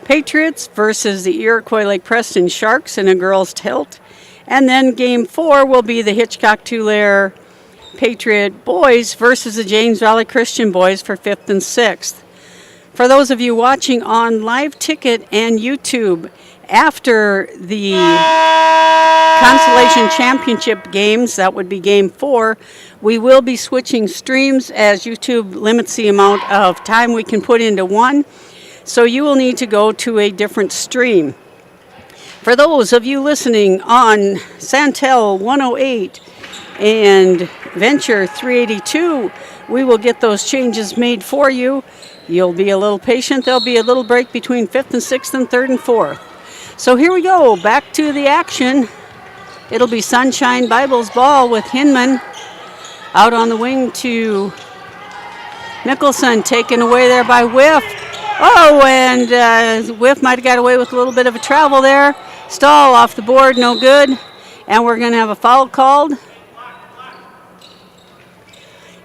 Patriots versus the Iroquois Lake Preston Sharks in a girls' tilt. And then Game 4 will be the Hitchcock-Tulare Patriot boys versus the James Valley Christian boys for 5th and 6th. For those of you watching on Live Ticket and YouTube, after the Consolation Championship games, that would be Game 4, we will be switching streams as YouTube limits the amount of time we can put into one. So you will need to go to a different stream. For those of you listening on Santel 108 and Venture 382, we will get those changes made for you. You'll be a little patient. There'll be a little break between 5th and 6th and 3rd and 4th. So here we go, back to the action. It'll be Sunshine Bible's ball with Hinman out on the wing to Mickelson, taken away there by Whiff. Oh, and Whiff might have got away with a little bit of a travel there. Stahl off the board, no good. And we're going to have a foul called.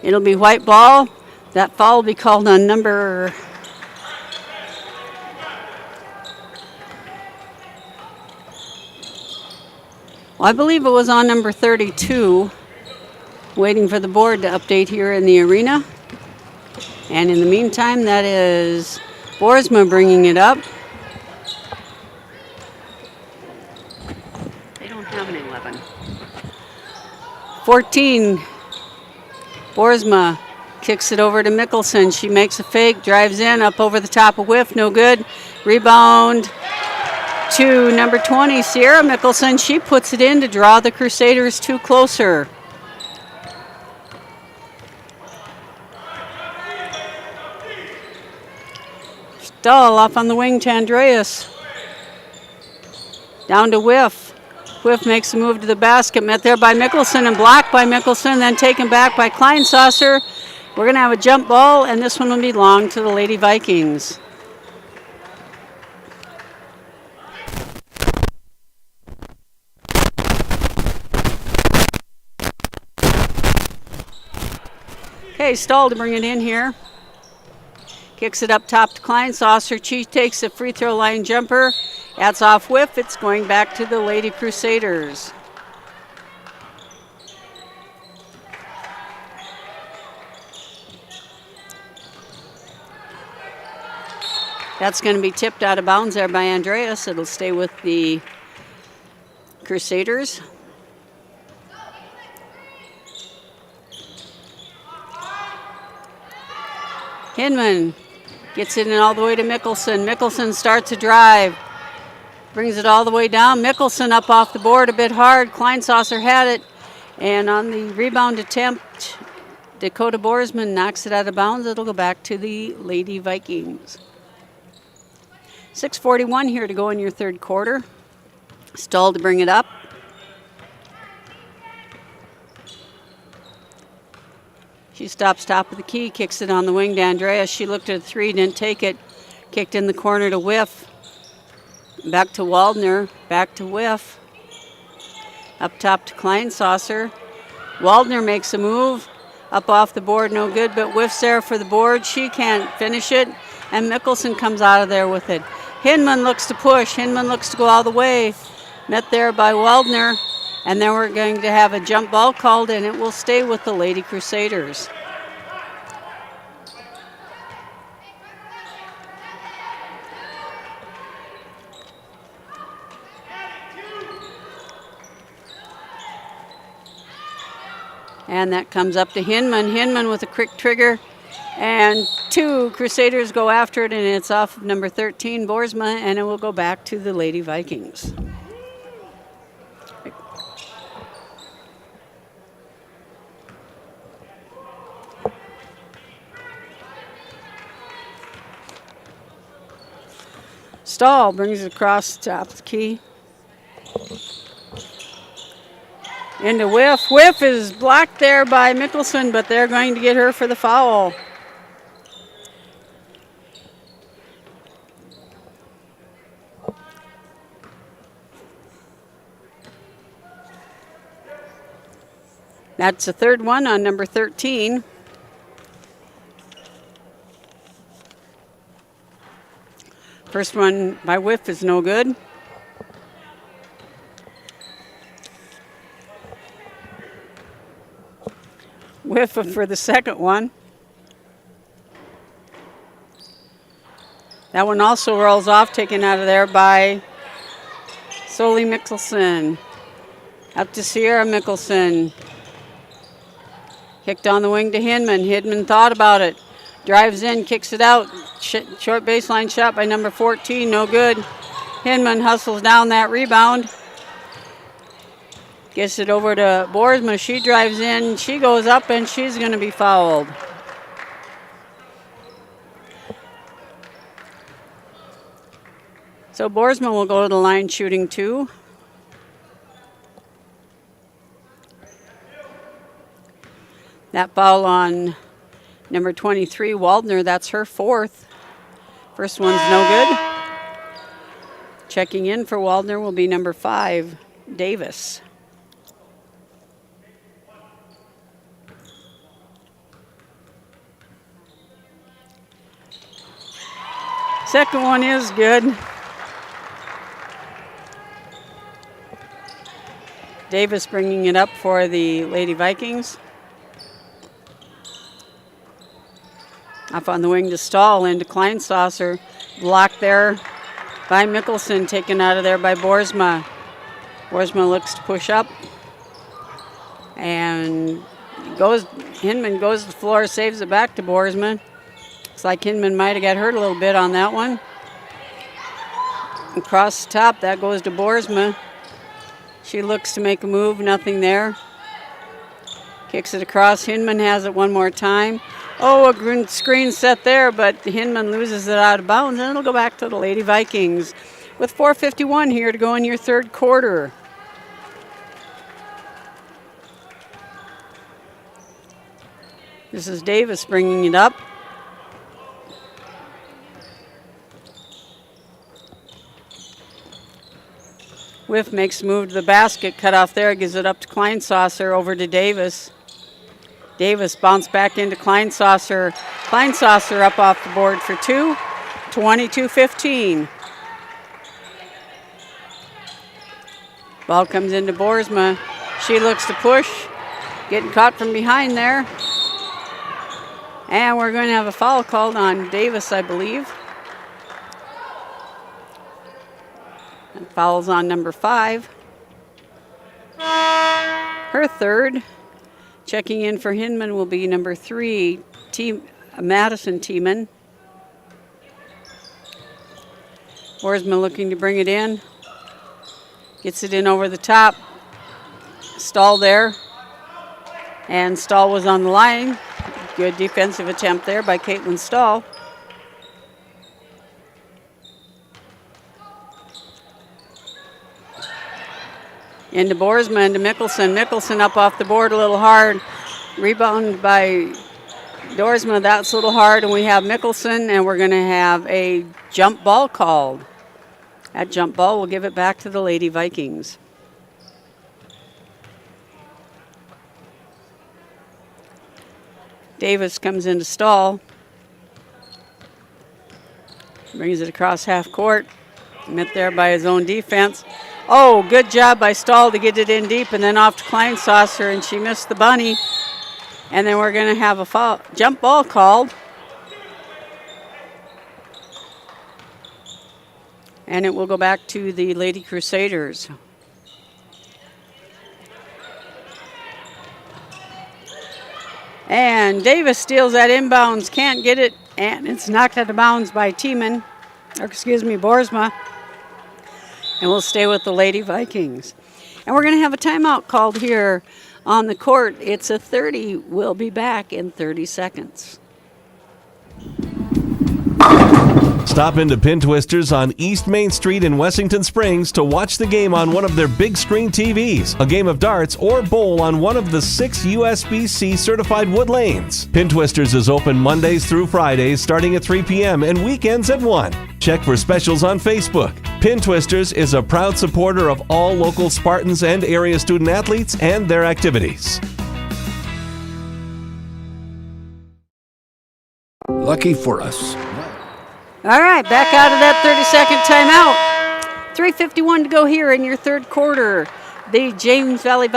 It'll be white ball. That foul will be called on number... Well, I believe it was on number 32. Waiting for the board to update here in the arena. And in the meantime, that is Boersma bringing it up. They don't have an 11. 14. Boersma kicks it over to Mickelson. She makes a fake, drives in, up over the top of Whiff, no good. Rebound to number 20, Sierra Mickelson. She puts it in to draw the Crusaders two closer. Stahl off on the wing to Andreas. Down to Whiff. Whiff makes a move to the basket, met there by Mickelson and blocked by Mickelson, then taken back by Kleinsasser. We're going to have a jump ball, and this one will belong to the Lady Vikings. Okay, Stahl to bring it in here. Kicks it up top to Kleinsasser. She takes a free throw line jumper. That's off Whiff. It's going back to the Lady Crusaders. That's going to be tipped out of bounds there by Andreas. It'll stay with the Crusaders. Hinman gets it in all the way to Mickelson. Mickelson starts a drive. Brings it all the way down. Mickelson up off the board a bit hard. Kleinsasser had it. And on the rebound attempt, Dakota Boersman knocks it out of bounds. It'll go back to the Lady Vikings. 6:41 here to go in your third quarter. Stahl to bring it up. She stops top of the key, kicks it on the wing to Andreas. She looked at a three, didn't take it. Kicked in the corner to Whiff. Back to Waldner, back to Whiff. Up top to Kleinsasser. Waldner makes a move. Up off the board, no good, but Whiff's there for the board. She can't finish it, and Mickelson comes out of there with it. Hinman looks to push. Hinman looks to go all the way. Met there by Waldner. And then we're going to have a jump ball called, and it will stay with the Lady Crusaders. And that comes up to Hinman. Hinman with a quick trigger. And two Crusaders go after it, and it's off of number 13, Boersma, and it will go back to the Lady Vikings. Stahl brings it across the top of the key. Into Whiff. Whiff is blocked there by Mickelson, but they're going to get her for the foul. That's the third one on number 13. First one by Whiff is no good. Whiff for the second one. That one also rolls off, taken out of there by Soli Mickelson. Up to Sierra Mickelson. Kicked on the wing to Hinman. Hinman thought about it. Drives in, kicks it out. Short baseline shot by number 14, no good. Hinman hustles down that rebound. Gets it over to Boersma. She drives in, she goes up, and she's going to be fouled. So Boersma will go to the line shooting 2. That foul on number 23, Waldner, that's her 4th. First one's no good. Checking in for Waldner will be number 5, Davis. Second one is good. Davis bringing it up for the Lady Vikings. Up on the wing to Stahl, into Kleinsasser. Blocked there by Mickelson, taken out of there by Boersma. Boersma looks to push up. And Hinman goes to the floor, saves it back to Boersma. Looks like Hinman might have got hurt a little bit on that one. Across the top, that goes to Boersma. She looks to make a move, nothing there. Kicks it across, Hinman has it one more time. Oh, a green screen set there, but Hinman loses it out of bounds, and it'll go back to the Lady Vikings with 4:51 here to go in your third quarter. This is Davis bringing it up. Whiff makes a move to the basket, cut off there, gives it up to Kleinsasser, over to Davis. Davis bounced back into Kleinsasser. Kleinsasser up off the board for 2, 22-15. Ball comes into Boersma. She looks to push, getting caught from behind there. And we're going to have a foul called on Davis, I believe. And fouls on number 5. Her 3rd. Checking in for Hinman will be number 3, Madison Tiemann. Boersma looking to bring it in. Gets it in over the top. Stahl there. And Stahl was on the line. Good defensive attempt there by Caitlin Stahl. Into Boersma, into Mickelson. Mickelson up off the board a little hard. Rebound by Boersma, that's a little hard. And we have Mickelson, and we're going to have a jump ball called. That jump ball will give it back to the Lady Vikings. Davis comes into Stahl. Brings it across half court. Met there by his own defense. Oh, good job by Stahl to get it in deep, and then off to Kleinsasser, and she missed the bunny. And then we're going to have a jump ball called. And it will go back to the Lady Crusaders. And Davis steals that inbounds, can't get it, and it's knocked out of bounds by Boersma. And we'll stay with the Lady Vikings. And we're going to have a timeout called here on the court. It's a 30. We'll be back in 30 seconds. Stop into Pin Twisters on East Main Street in Wessington Springs to watch the game on one of their big screen TVs, a game of darts, or bowl on one of the 6 USB-C certified wood lanes. Pin Twisters is open Mondays through Fridays starting at 3 p.m. and weekends at 1. Check for specials on Facebook. Pin Twisters is a proud supporter of all local Spartans and area student athletes and their activities. Lucky for us. All right, back out of that 30-second timeout. 3:51 to go here in your third quarter. The James Valley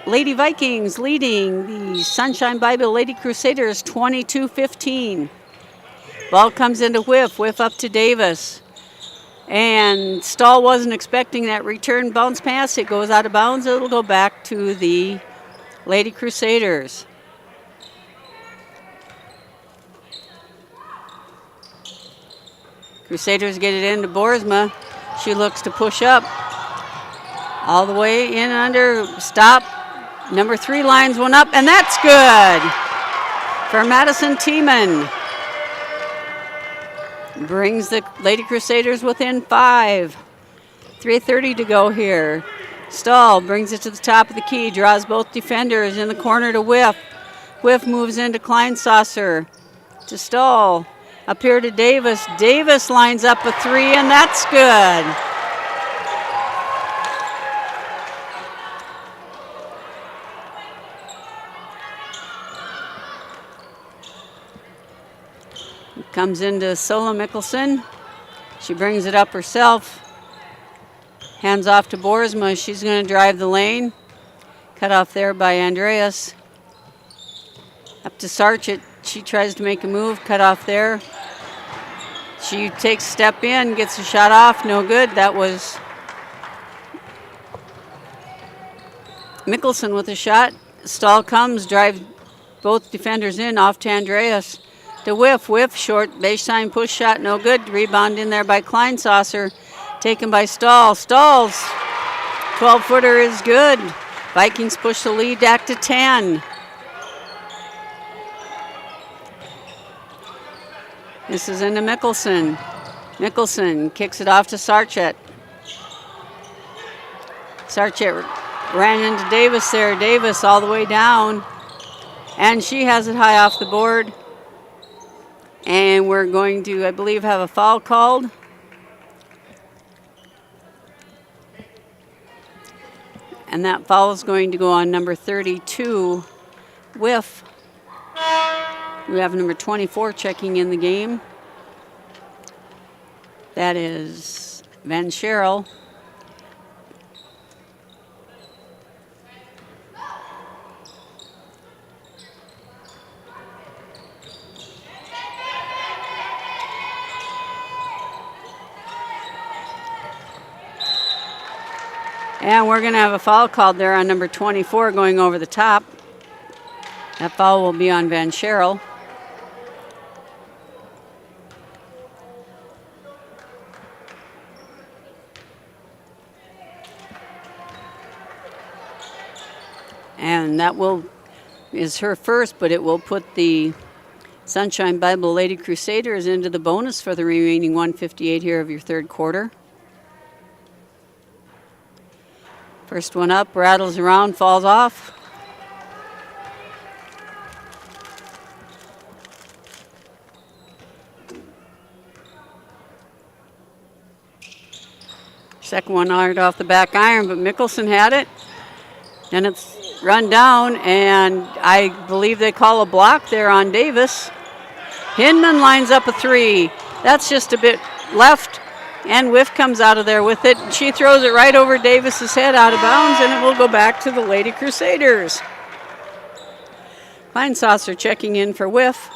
Lady Vikings leading the Sunshine Bible Lady Crusaders 22-15. Ball comes into Whiff. Whiff up to Davis. And Stahl wasn't expecting that return bounce pass. It goes out of bounds. It'll go back to the Lady Crusaders. Crusaders get it into Boersma. She looks to push up. All the way in under. Stop. Number 3 lines one up, and that's good for Madison Tiemann. Brings the Lady Crusaders within 5. 3:30 to go here. Stahl brings it to the top of the key, draws both defenders in the corner to Whiff. Whiff moves into Kleinsasser to Stahl. Up here to Davis. Davis lines up a 3, and that's good. Comes into Sola Mickelson. She brings it up herself. Hands off to Boersma. She's going to drive the lane. Cut off there by Andreas. Up to Sarchit. She tries to make a move. Cut off there. She takes a step in, gets a shot off. No good. That was Mickelson with a shot. Stahl comes, drives both defenders in, off to Andreas. To Whiff. Whiff, short baseline push shot, no good. Rebound in there by Kleinsasser. Taken by Stahl. Stahl's 12-footer is good. Vikings push the lead back to 10. This is into Mickelson. Mickelson kicks it off to Sarchit. Sarchit ran into Davis there. Davis all the way down. And she has it high off the board. And we're going to, I believe, have a foul called. And that foul is going to go on number 32, Whiff. We have number 24 checking in the game. That is Van Scherel. And we're going to have a foul called there on number 24 going over the top. That foul will be on Van Scherel. And that is her first, but it will put the Sunshine Bible Lady Crusaders into the bonus for the remaining 158 here of your third quarter. First one up, rattles around, falls off. Second one hard off the back iron, but Mickelson had it. Then it's run down, and I believe they call a block there on Davis. Hinman lines up a 3. That's just a bit left. And Whiff comes out of there with it. She throws it right over Davis's head out of bounds, and it will go back to the Lady Crusaders. Kleinsasser checking in for Whiff.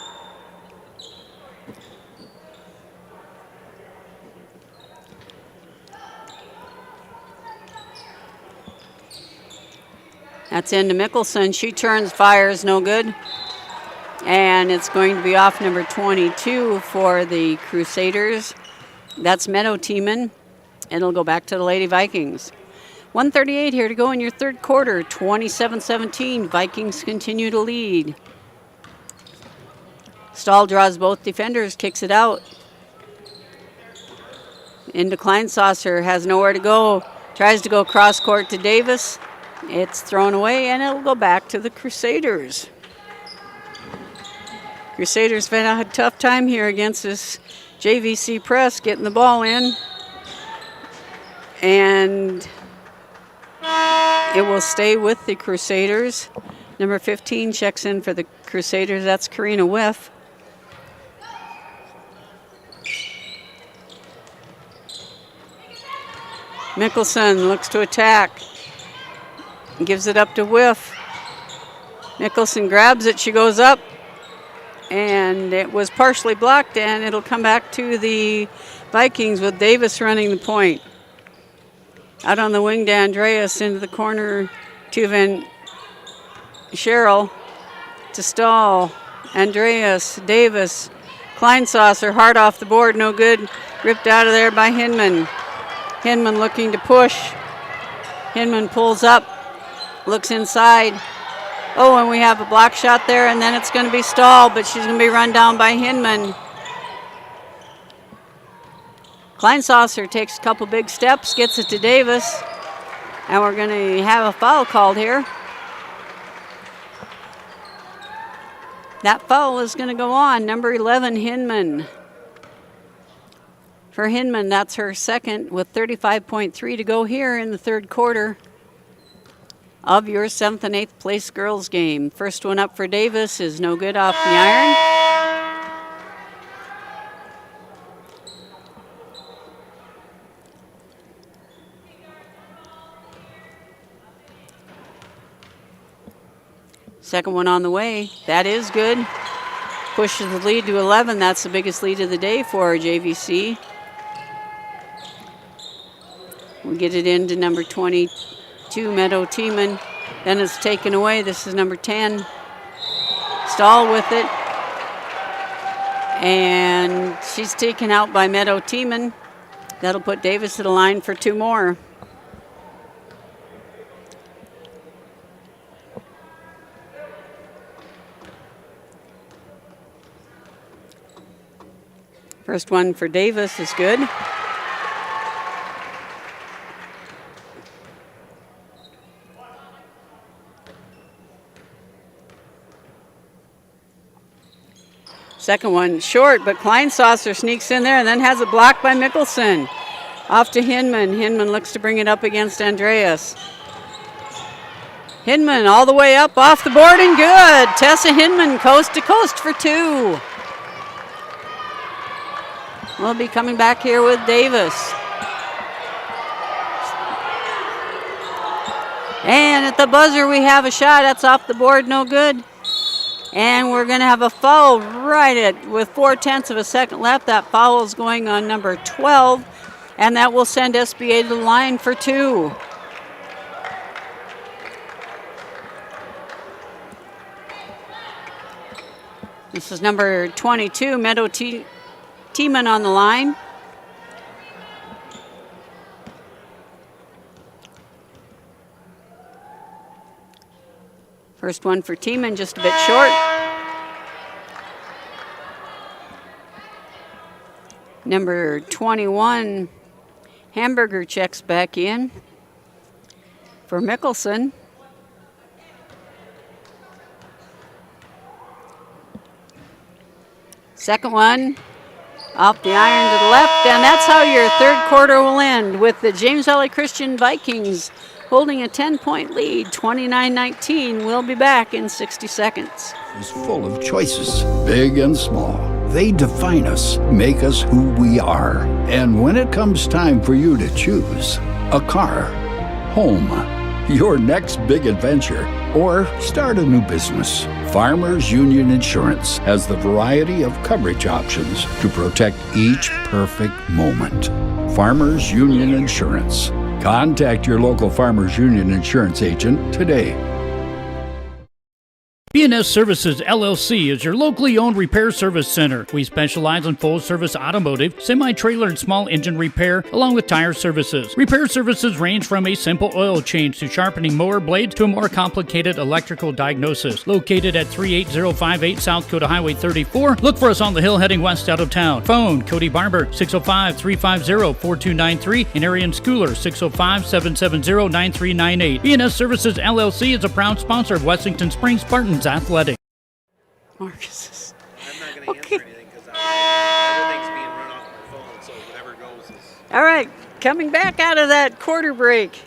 That's into Mickelson. She turns, fires, no good. And it's going to be off number 22 for the Crusaders. That's Meadow Tiemann. And it'll go back to the Lady Vikings. 1:38 here to go in your third quarter. 27-17. Vikings continue to lead. Stahl draws both defenders, kicks it out. Into Kleinsasser, has nowhere to go. Tries to go cross court to Davis. It's thrown away, and it'll go back to the Crusaders. Crusaders have had a tough time here against this JVC press, getting the ball in. And it will stay with the Crusaders. Number 15 checks in for the Crusaders. That's Karina Whiff. Mickelson looks to attack. Gives it up to Whiff. Mickelson grabs it. She goes up. And it was partially blocked, and it'll come back to the Vikings with Davis running the point. Out on the wing to Andreas, into the corner to Van Scherel, to Stahl, Andreas, Davis, Kleinsasser, hard off the board, no good. Ripped out of there by Hinman. Hinman looking to push. Hinman pulls up, looks inside. Oh, and we have a block shot there, and then it's going to be Stahl, but she's going to be run down by Hinman. Kleinsasser takes a couple big steps, gets it to Davis, and we're going to have a foul called here. That foul is going to go on, number 11, Hinman. For Hinman, that's her second with 35.3 to go here in the third quarter of your 7th and 8th place girls game. First one up for Davis is no good off the iron. Second one on the way. That is good. Pushes the lead to 11. That's the biggest lead of the day for JVC. We get it into number 22, Meadow Tiemann. Then it's taken away. This is number 10. Stahl with it. And she's taken out by Meadow Tiemann. That'll put Davis to the line for two more. First one for Davis is good. Second one short, but Kleinsasser sneaks in there and then has it blocked by Mickelson. Off to Hinman. Hinman looks to bring it up against Andreas. Hinman all the way up off the board and good. Tessa Hinman coast to coast for two. We'll be coming back here with Davis. And at the buzzer we have a shot. That's off the board, no good. And we're going to have a foul with 0.4 of a second left. That foul is going on number 12. And that will send SBA to the line for two. This is number 22, Meadow Tiemann on the line. First one for Tiemann, just a bit short. Number 21, Hamburger checks back in for Mickelson. Second one off the iron to the left, and that's how your third quarter will end, with the James Valley Christian Vikings holding a 10-point lead, 29-19. We'll be back in 60 seconds. Is full of choices, big and small. They define us, make us who we are. And when it comes time for you to choose a car, home, your next big adventure, or start a new business, Farmers Union Insurance has the variety of coverage options to protect each perfect moment. Farmers Union Insurance. Contact your local Farmers Union Insurance agent today. B&S Services LLC is your locally owned repair service center. We specialize in full-service automotive, semi-trailer and small engine repair, along with tire services. Repair services range from a simple oil change to sharpening mower blades to a more complicated electrical diagnosis. Located at 38058 South Coda Highway 34. Look for us on the hill heading west out of town. Phone Cody Barber 605-350-4293 and Arian Schooler 605-770-9398. B&S Services LLC is a proud sponsor of Wessington Springs Spartans Athletic. Marcus. I'm not going to answer anything because everything's being run off my phone, so whatever goes is... All right, coming back out of that quarter break.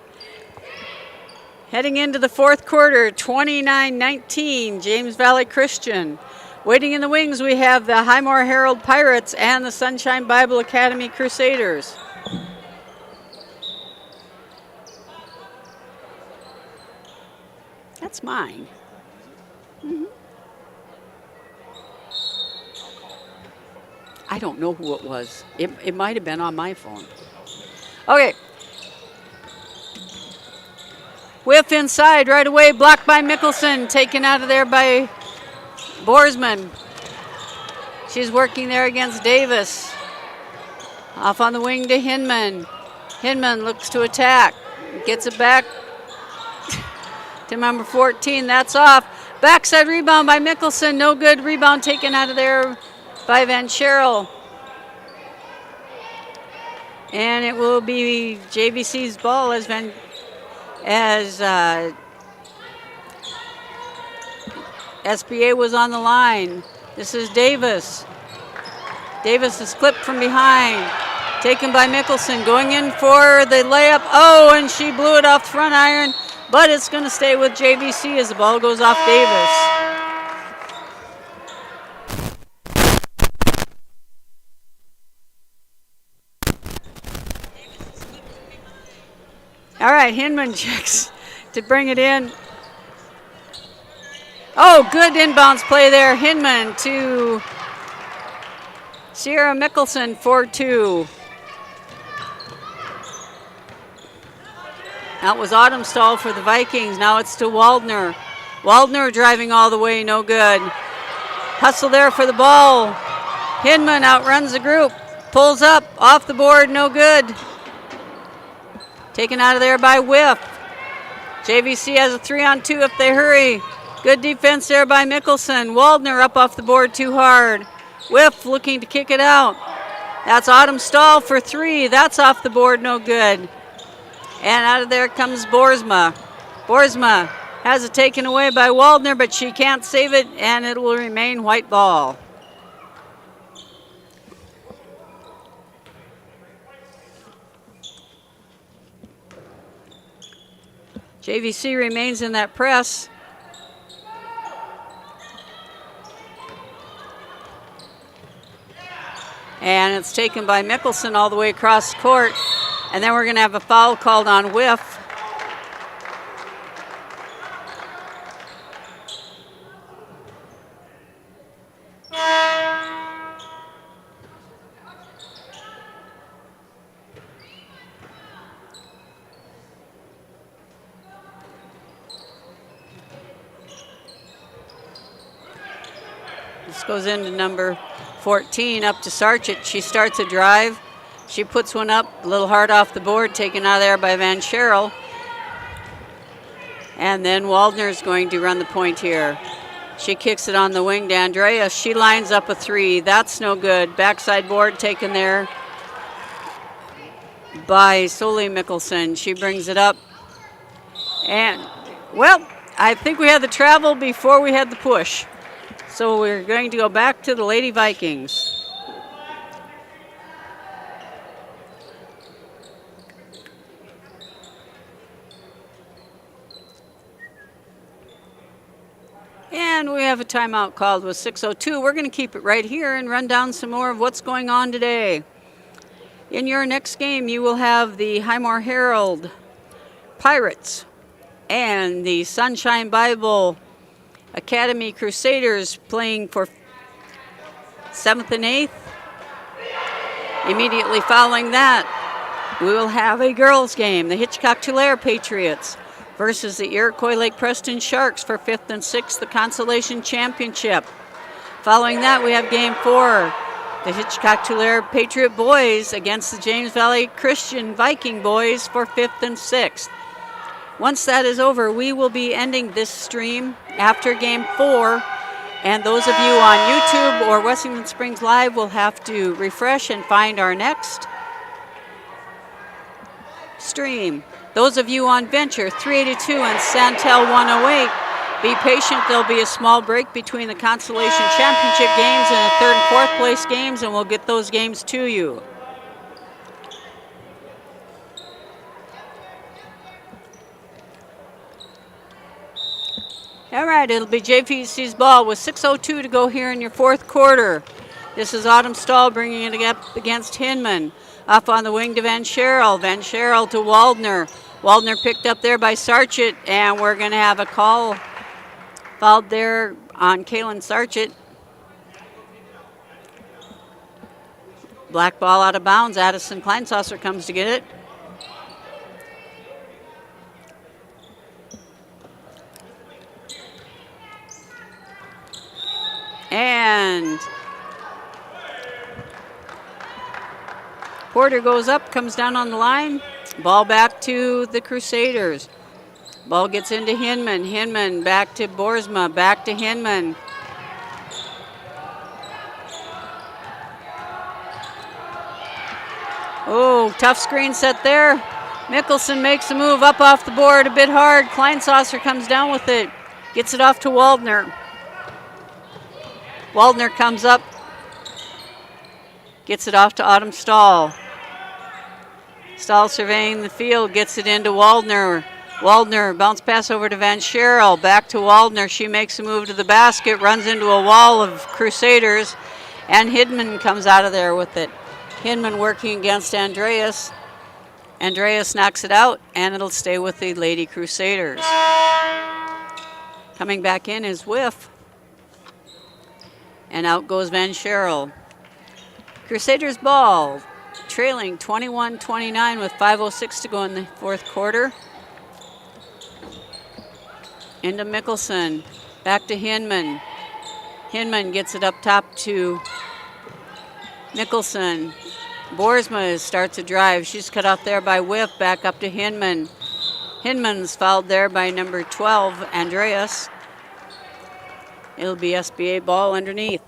Heading into the fourth quarter, 29-19, James Valley Christian. Waiting in the wings, we have the Highmore Herald Pirates and the Sunshine Bible Academy Crusaders. That's mine. Mm-hmm. I don't know who it was. It might have been on my phone. Okay. Whiff inside right away, blocked by Mickelson, taken out of there by Boersma. She's working there against Davis. Off on the wing to Hinman. Hinman looks to attack, gets it back to number 14. That's off. Backside rebound by Mickelson. No good. Rebound taken out of there by Van Scherel. And it will be JVC's ball as SBA was on the line. This is Davis. Davis is clipped from behind. Taken by Mickelson. Going in for the layup. Oh, and she blew it off the front iron. But it's going to stay with JVC as the ball goes off Davis. All right, Hinman checks to bring it in. Oh, good inbounds play there. Hinman to Sierra Mickelson, 4-2. That was Autumnstall for the Vikings. Now it's to Waldner. Waldner driving all the way, no good. Hustle there for the ball. Hinman outruns the group. Pulls up, off the board, no good. Taken out of there by Whiff. JVC has a 3-on-2 if they hurry. Good defense there by Mickelson. Waldner up off the board too hard. Whiff looking to kick it out. That's Autumnstall for 3. That's off the board, no good. And out of there comes Boersma. Boersma has it taken away by Waldner, but she can't save it, and it will remain white ball. JVC remains in that press. And it's taken by Mickelson all the way across the court. And then we're going to have a foul called on Whiff. This goes into number 14 up to Sarchit. She starts a drive. She puts one up, a little hard off the board, taken out of there by Van Scherel. And then Waldner's going to run the point here. She kicks it on the wing to Andrea. She lines up a 3. That's no good. Backside board taken there by Soli Mickelson. She brings it up. And, well, I think we had the travel before we had the push. So we're going to go back to the Lady Vikings. And we have a timeout called with 6:02. We're going to keep it right here and run down some more of what's going on today. In your next game, you will have the Highmore Herald Pirates and the Sunshine Bible Academy Crusaders playing for 7th and 8th. Immediately following that, we will have a girls' game, the Hitchcock-Tulare Patriots versus the Iroquois Lake Preston Sharks for 5th and 6th, the Consolation Championship. Following that, we have Game 4, the Hitchcock-Tulare Patriot Boys against the James Valley Christian Viking Boys for 5th and 6th. Once that is over, we will be ending this stream after Game 4, and those of you on YouTube or Wessington Springs Live will have to refresh and find our next stream. Those of you on Venture 382 and Santel 108, be patient. There'll be a small break between the Consolation Championship games and the 3rd and 4th place games, and we'll get those games to you. All right, it'll be JVC's ball with 6:02 to go here in your 4th quarter. This is Autumnstall bringing it up against Hinman. Off on the wing to Van Scherel. Van Scherel to Waldner. Waldner picked up there by Sarchit, and we're going to have a call fouled there on Kaylin Sarchit. Black ball out of bounds. Addison Kleinsasser comes to get it. And Porter goes up, comes down on the line. Ball back to the Crusaders. Ball gets into Hinman. Hinman back to Boersma, back to Hinman. Oh, tough screen set there. Mickelson makes a move up off the board a bit hard. Kleinsasser comes down with it. Gets it off to Waldner. Waldner comes up. Gets it off to Autumn Stahl. Stahl surveying the field, gets it into Waldner. Waldner, bounce pass over to Van Scherel. Back to Waldner. She makes a move to the basket, runs into a wall of Crusaders, and Hinman comes out of there with it. Hinman working against Andreas. Andreas knocks it out, and it'll stay with the Lady Crusaders. Coming back in is Whiff. And out goes Van Scherel. Crusaders ball, trailing 21-29 with 5:06 to go in the fourth quarter. Into Mickelson, back to Hinman. Hinman gets it up top to Mickelson. Boersma starts a drive. She's cut off there by Whiff, back up to Hinman. Hinman's fouled there by number 12, Andreas. It'll be SBA ball underneath.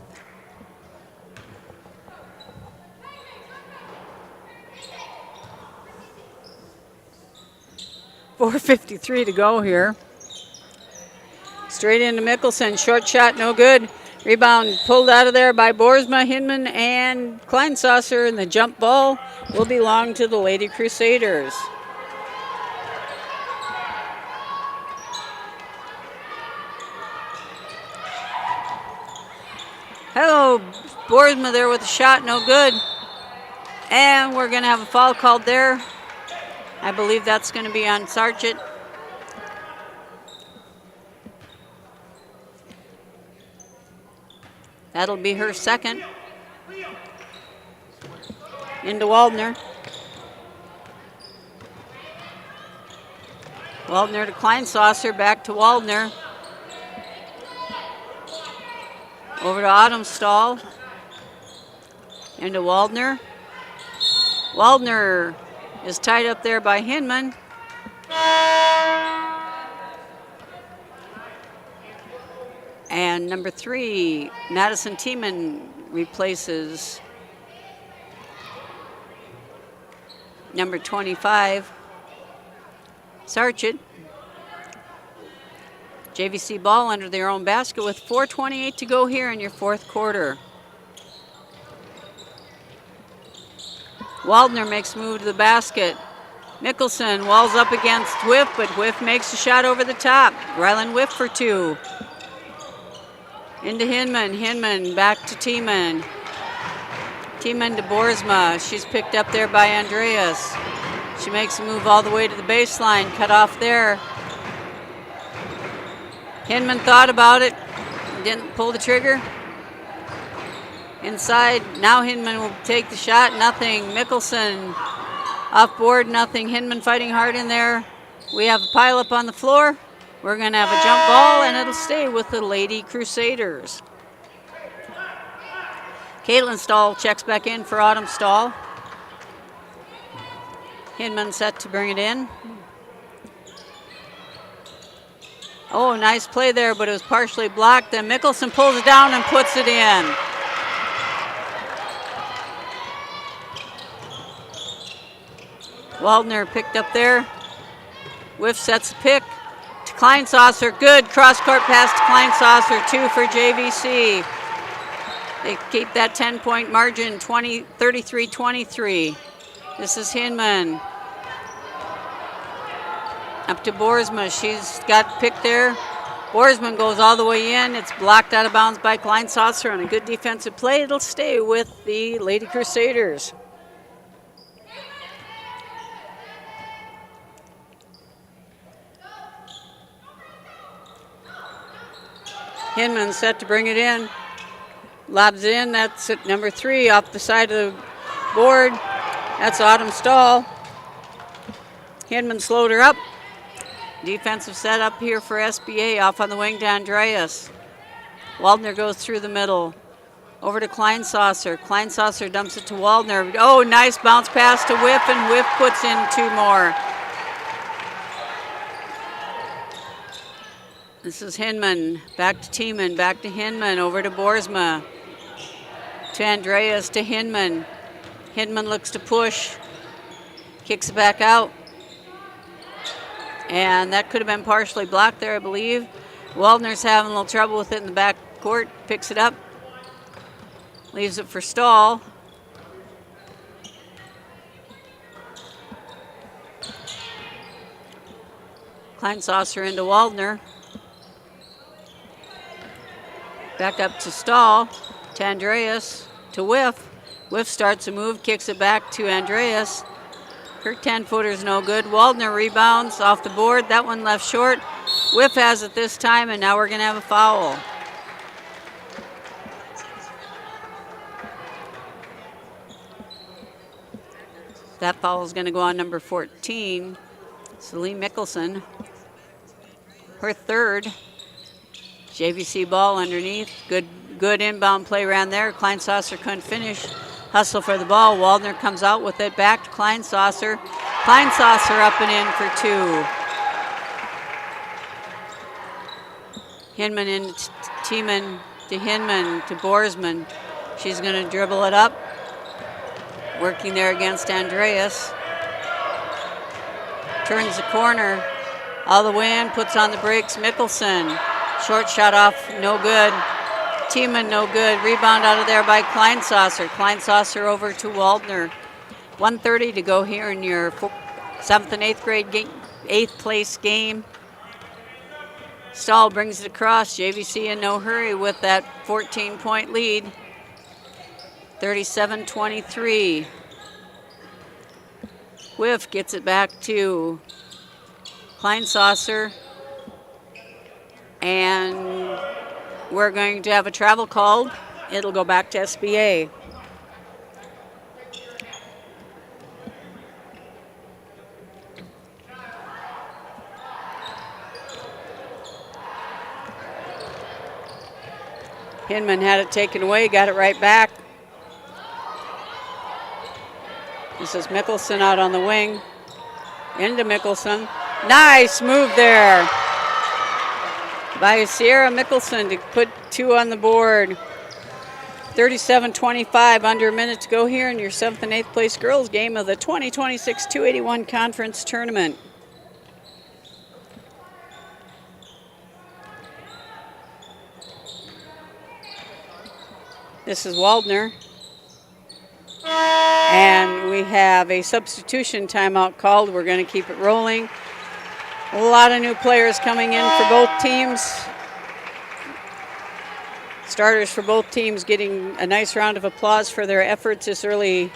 .453 to go here. Straight into Mickelson, short shot, no good. Rebound pulled out of there by Boersma, Hinman, and Kleinsasser, and the jump ball will belong to the Lady Crusaders. Hello, Boersma there with a shot, no good. And we're going to have a foul called there. I believe that's going to be on Sargent. That'll be her second. Into Waldner. Waldner to Kleinsasser, back to Waldner. Over to Autumn Stahl. Into Waldner. Waldner is tied up there by Hinman. And number 3, Madison Tiemann replaces number 25, Sargent. JVC ball under their own basket with 4:28 to go here in your fourth quarter. Waldner makes a move to the basket. Mickelson walls up against Whiff, but Whiff makes a shot over the top. Rylan Whiff for 2. Into Hinman. Hinman back to Tiemann. Tiemann to Boersma. She's picked up there by Andreas. She makes a move all the way to the baseline. Cut off there. Hinman thought about it. Didn't pull the trigger. Inside. Now Hinman will take the shot. Nothing. Mickelson off board. Nothing. Hinman fighting hard in there. We have a pile up on the floor. We're going to have a jump ball, and it'll stay with the Lady Crusaders. Caitlin Stahl checks back in for Autumn Stahl. Hinman set to bring it in. Oh, nice play there, but it was partially blocked. Then Mickelson pulls it down and puts it in. Waldner picked up there. Whiff sets a pick. To Kleinsasser, good cross-court pass to Kleinsasser, 2 for JVC. They keep that 10-point margin, 33-23. This is Hinman. Up to Boersma, she's got picked there. Boersma goes all the way in. It's blocked out of bounds by Kleinsasser on a good defensive play. It'll stay with the Lady Crusaders. Hinman set to bring it in. Lobs it in. That's at number 3 off the side of the board. That's Autumn Stahl. Hinman slowed her up. Defensive setup here for SBA. Off on the wing to Andreas. Waldner goes through the middle. Over to Kleinsasser. Kleinsasser dumps it to Waldner. Oh, nice bounce pass to Whiff, and Whiff puts in 2 more. This is Hinman. Back to Tiemann. Back to Hinman. Over to Boersma. To Andreas. To Hinman. Hinman looks to push. Kicks it back out. And that could have been partially blocked there, I believe. Waldner's having a little trouble with it in the back court. Picks it up. Leaves it for Stahl. Kleinsasser into Waldner. Back up to Stahl. To Andreas. To Whiff. Whiff starts a move, kicks it back to Andreas. Her 10-footer's no good. Waldner rebounds off the board. That one left short. Whiff has it this time, and now we're going to have a foul. That foul is going to go on number 14, Celine Mickelson. Her third. JVC ball underneath. Good inbound play ran there. Kleinsasser couldn't finish. Hustle for the ball. Waldner comes out with it back to Kleinsasser. Kleinsasser up and in for 2. Hinman into Tiemann to Hinman to Boersman. She's going to dribble it up. Working there against Andreas. Turns the corner. All the way in, puts on the brakes. Mickelson. Short shot off, no good. Tiemann, no good. Rebound out of there by Kleinsasser. Kleinsasser over to Waldner. 1:30 to go here in your 7th and 8th grade 8th place game. Stahl brings it across. JVC in no hurry with that 14-point lead. 37-23. Whiff gets it back to Kleinsasser. And we're going to have a travel called. It'll go back to SBA. Hinman had it taken away, got it right back. This is Mickelson out on the wing. Into Mickelson. Nice move there by Sierra Mickelson to put 2 on the board. 37-25, under a minute to go here in your 7th and 8th place girls game of the 2026 281 conference tournament. This is Waldner. And we have a substitution timeout called. We're going to keep it rolling. A lot of new players coming in for both teams. Starters for both teams getting a nice round of applause for their efforts this early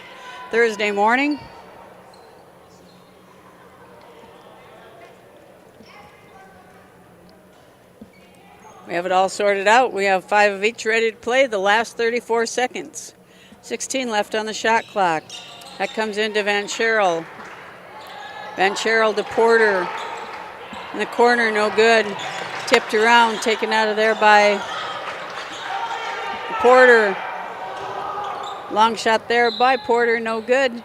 Thursday morning. We have it all sorted out. We have 5 of each ready to play the last 34 seconds. 16 left on the shot clock. That comes into Van Scherel. Van Scherel to Porter. In the corner, no good. Tipped around, taken out of there by Porter. Long shot there by Porter, no good.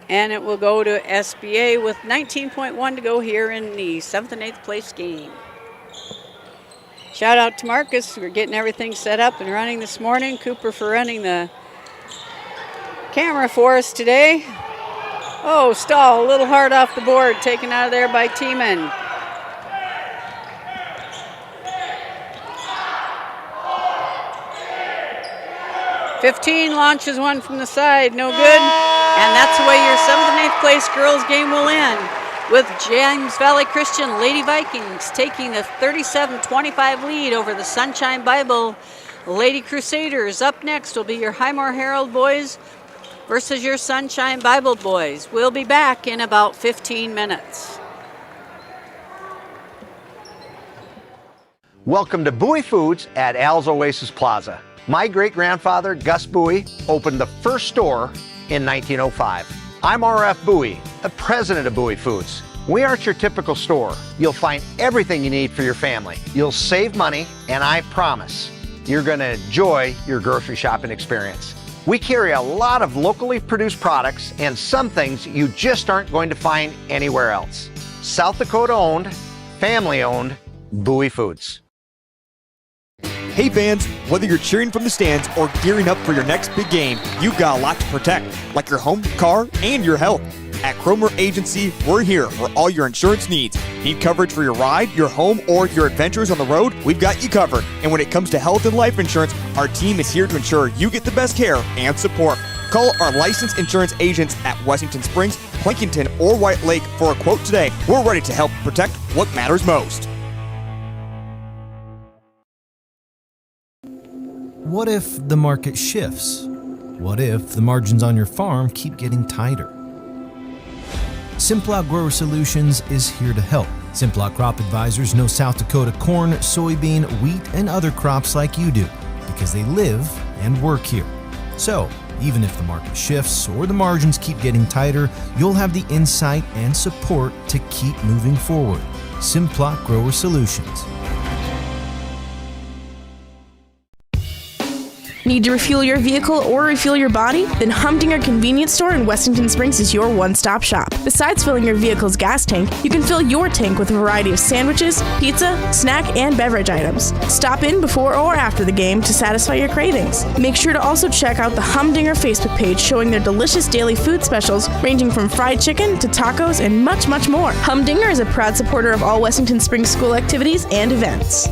And it will go to SBA with 19.1 to go here in the 7th and 8th place game. Shout out to Marcus. We're getting everything set up and running this morning. Cooper for running the camera for us today. Oh, Stahl, a little hard off the board, taken out of there by Tiemann. "15 launches one from the side, no good. And that's the way your 7th and 8th place girls game will end, with James Valley Christian Lady Vikings taking the 37-25 lead over the Sunshine Bible Lady Crusaders. Up next will be your Highmore Herald boys versus your Sunshine Bible boys. We'll be back in about 15 minutes. Welcome to Bowie Foods at Al's Oasis Plaza. My great-grandfather, Gus Bowie, opened the first store in 1905. I'm R.F. Bowie, the president of Bowie Foods. We aren't your typical store. You'll find everything you need for your family. You'll save money, and I promise you're going to enjoy your grocery shopping experience. We carry a lot of locally produced products and some things you just aren't going to find anywhere else. South Dakota owned, family owned, Bowie Foods. Hey fans, whether you're cheering from the stands or gearing up for your next big game, you've got a lot to protect, like your home, car, and your health. At Cromer Agency, we're here for all your insurance needs. Need coverage for your ride, your home, or your adventures on the road? We've got you covered. And when it comes to health and life insurance, our team is here to ensure you get the best care and support. Call our licensed insurance agents at Wessington Springs, Plankinton, or White Lake for a quote today. We're ready to help protect what matters most. What if the market shifts? What if the margins on your farm keep getting tighter? Simplot Grower Solutions is here to help. Simplot Crop Advisors know South Dakota corn, soybean, wheat, and other crops like you do because they live and work here. So, even if the market shifts or the margins keep getting tighter, you'll have the insight and support to keep moving forward. Simplot Grower Solutions. Need to refuel your vehicle or refuel your body? Then Humdinger Convenience Store in Wessington Springs is your one-stop shop. Besides filling your vehicle's gas tank, you can fill your tank with a variety of sandwiches, pizza, snack, and beverage items. Stop in before or after the game to satisfy your cravings. Make sure to also check out the Humdinger Facebook page showing their delicious daily food specials ranging from fried chicken to tacos and much, much more. Humdinger is a proud supporter of all Wessington Springs school activities and events.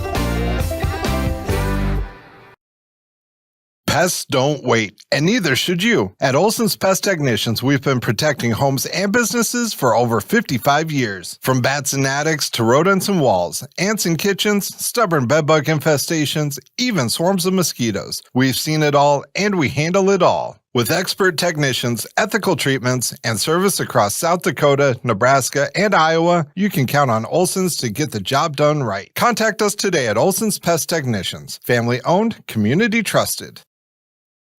Pests don't wait, and neither should you. At Olson's Pest Technicians, we've been protecting homes and businesses for over 55 years. From bats and attics to rodents and walls, ants in kitchens, stubborn bedbug infestations, even swarms of mosquitoes. We've seen it all, and we handle it all. With expert technicians, ethical treatments, and service across South Dakota, Nebraska, and Iowa, you can count on Olson's to get the job done right. Contact us today at Olson's Pest Technicians. Family owned, community trusted.